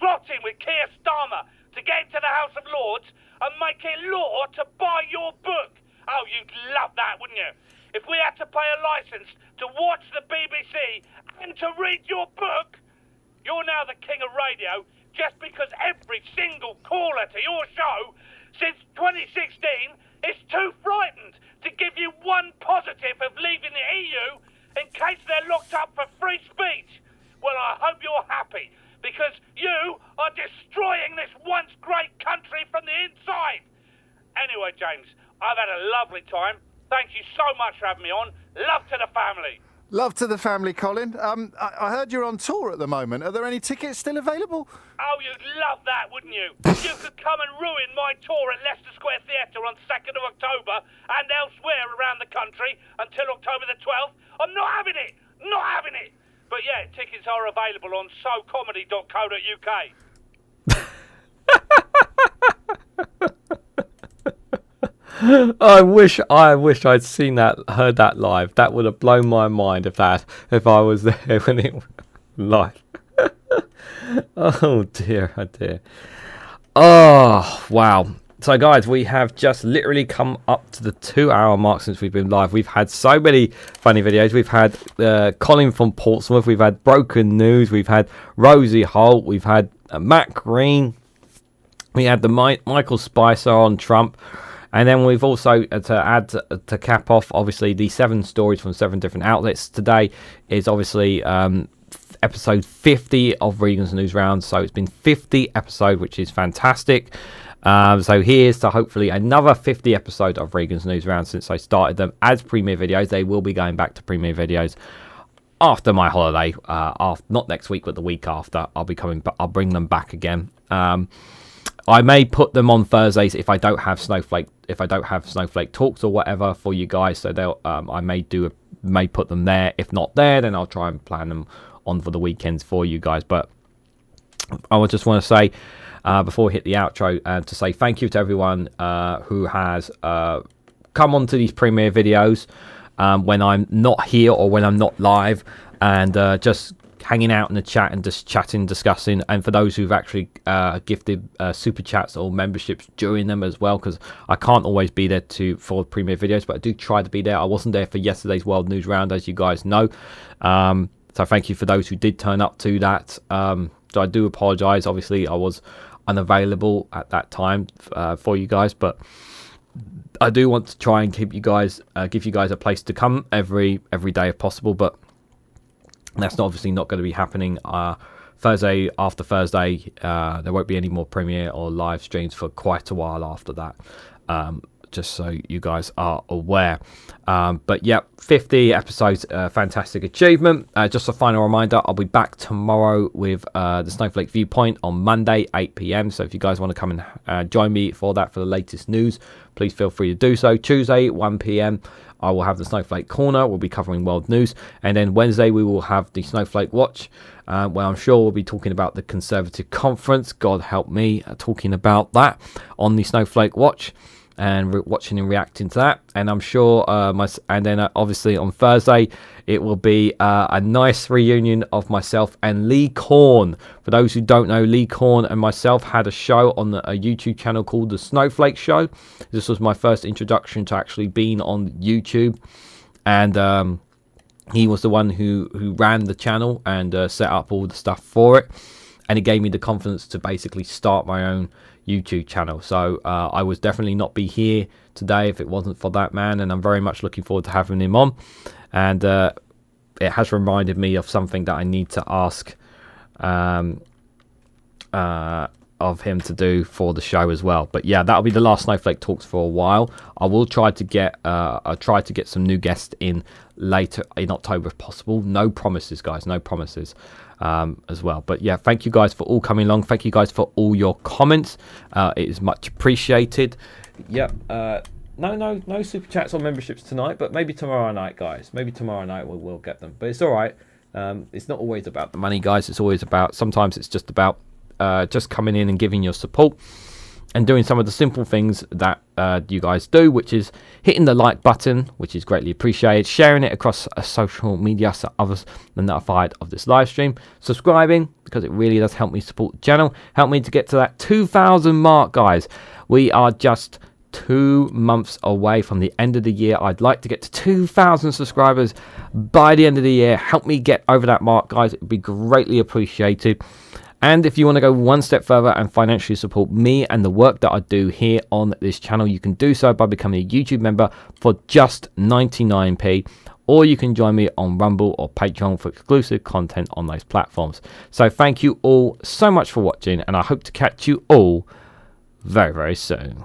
Plotting with Keir Starmer to get into the House of Lords and make it law to buy your book. Oh, you'd love that, wouldn't you? If we had to pay a licence to watch the BBC and to read your book, you're now the king of radio just because every single caller to your show since 2016 is too frightened to give you one positive of leaving the EU in case they're locked up for free speech. Well, I hope you're happy, because you are destroying this once great country from the inside. Anyway, James, I've had a lovely time. Thank you so much for having me on. Love to the family. Love to the family, Colin. I heard you're on tour at the moment. Are there any tickets still available? Oh, you'd love that, wouldn't you? You could come and ruin my tour at Leicester Square Theatre on 2nd of October and elsewhere around the country until October the 12th. I'm not having it! Not having it! But yeah, tickets are available on socomedy.co.uk. I wish I'd seen that, heard that live. That would have blown my mind if I was there when it was live. Oh dear, oh dear. Oh wow. So guys, we have just literally come up to the 2-hour mark since we've been live. We've had so many funny videos. We've had Colin from Portsmouth. We've had Broken News. We've had Rosie Holt. We've had Matt Green. We had the Michael Spicer on Trump. And then we've also, to cap off, obviously, the 7 stories from 7 different outlets. Today is obviously episode 50 of Regan's Newsround. So it's been 50 episodes, which is fantastic. So here's to hopefully another 50 episodes of Regan's Newsround since I started them as premiere videos. They will be going back to premiere videos after my holiday. Not next week, but the week after. I'll bring them back again. I may put them on Thursdays if I don't have Snowflake talks or whatever for you guys. So they'll I may put them there. If not there, then I'll try and plan them on for the weekends for you guys. But I would just want to say before we hit the outro to say thank you to everyone who has come onto these premiere videos when I'm not here or when I'm not live, and just hanging out in the chat and just chatting, discussing, and for those who've actually gifted super chats or memberships during them as well, because I can't always be there for premiere videos, but I do try to be there. I wasn't there for yesterday's World News Round, as you guys know, so thank you for those who did turn up to that. So I do apologize. Obviously I was unavailable at that time for you guys, but I do want to try and give you guys a place to come every day if possible, but that's obviously not going to be happening. Thursday after Thursday, there won't be any more premiere or live streams for quite a while after that. Just so you guys are aware. But yeah, 50 episodes, fantastic achievement. Just a final reminder, I'll be back tomorrow with the Snowflake Viewpoint on Monday, 8 PM. So if you guys want to come and join me for that, for the latest news, please feel free to do so. Tuesday, 1 PM. I will have the Snowflake Corner. We'll be covering world news. And then Wednesday, we will have the Snowflake Watch, where I'm sure we'll be talking about the Conservative Conference. God help me, talking about that on the Snowflake Watch and watching and reacting to that. And I'm sure, obviously on Thursday, it will be a nice reunion of myself and Lee Korn. For those who don't know, Lee Korn and myself had a show on a YouTube channel called The Snowflake Show. This was my first introduction to actually being on YouTube. And he was the one who ran the channel and set up all the stuff for it. And it gave me the confidence to basically start my own YouTube channel. So I would definitely not be here today if it wasn't for that man, and I'm very much looking forward to having him on. And it has reminded me of something that I need to ask of him to do for the show as well. But yeah, that'll be the last Snowflake Talks for a while. I will try to get some new guests in later in October if possible. No promises, guys, no promises. As well. But yeah, thank you guys for all coming along. Thank you guys for all your comments. It is much appreciated. Yep. No super chats or memberships tonight, but maybe tomorrow night, guys. Maybe tomorrow night we'll get them. But it's all right. It's not always about the money, guys. It's always about, sometimes it's just about just coming in and giving your support and doing some of the simple things that you guys do, which is hitting the like button, which is greatly appreciated, sharing it across social media so others are notified of this live stream, subscribing, because it really does help me support the channel, help me to get to that 2,000 mark, guys. We are just 2 months away from the end of the year. I'd like to get to 2,000 subscribers by the end of the year. Help me get over that mark, guys. It would be greatly appreciated. And if you want to go one step further and financially support me and the work that I do here on this channel, you can do so by becoming a YouTube member for just 99p, or you can join me on Rumble or Patreon for exclusive content on those platforms. So thank you all so much for watching, and I hope to catch you all very, very soon.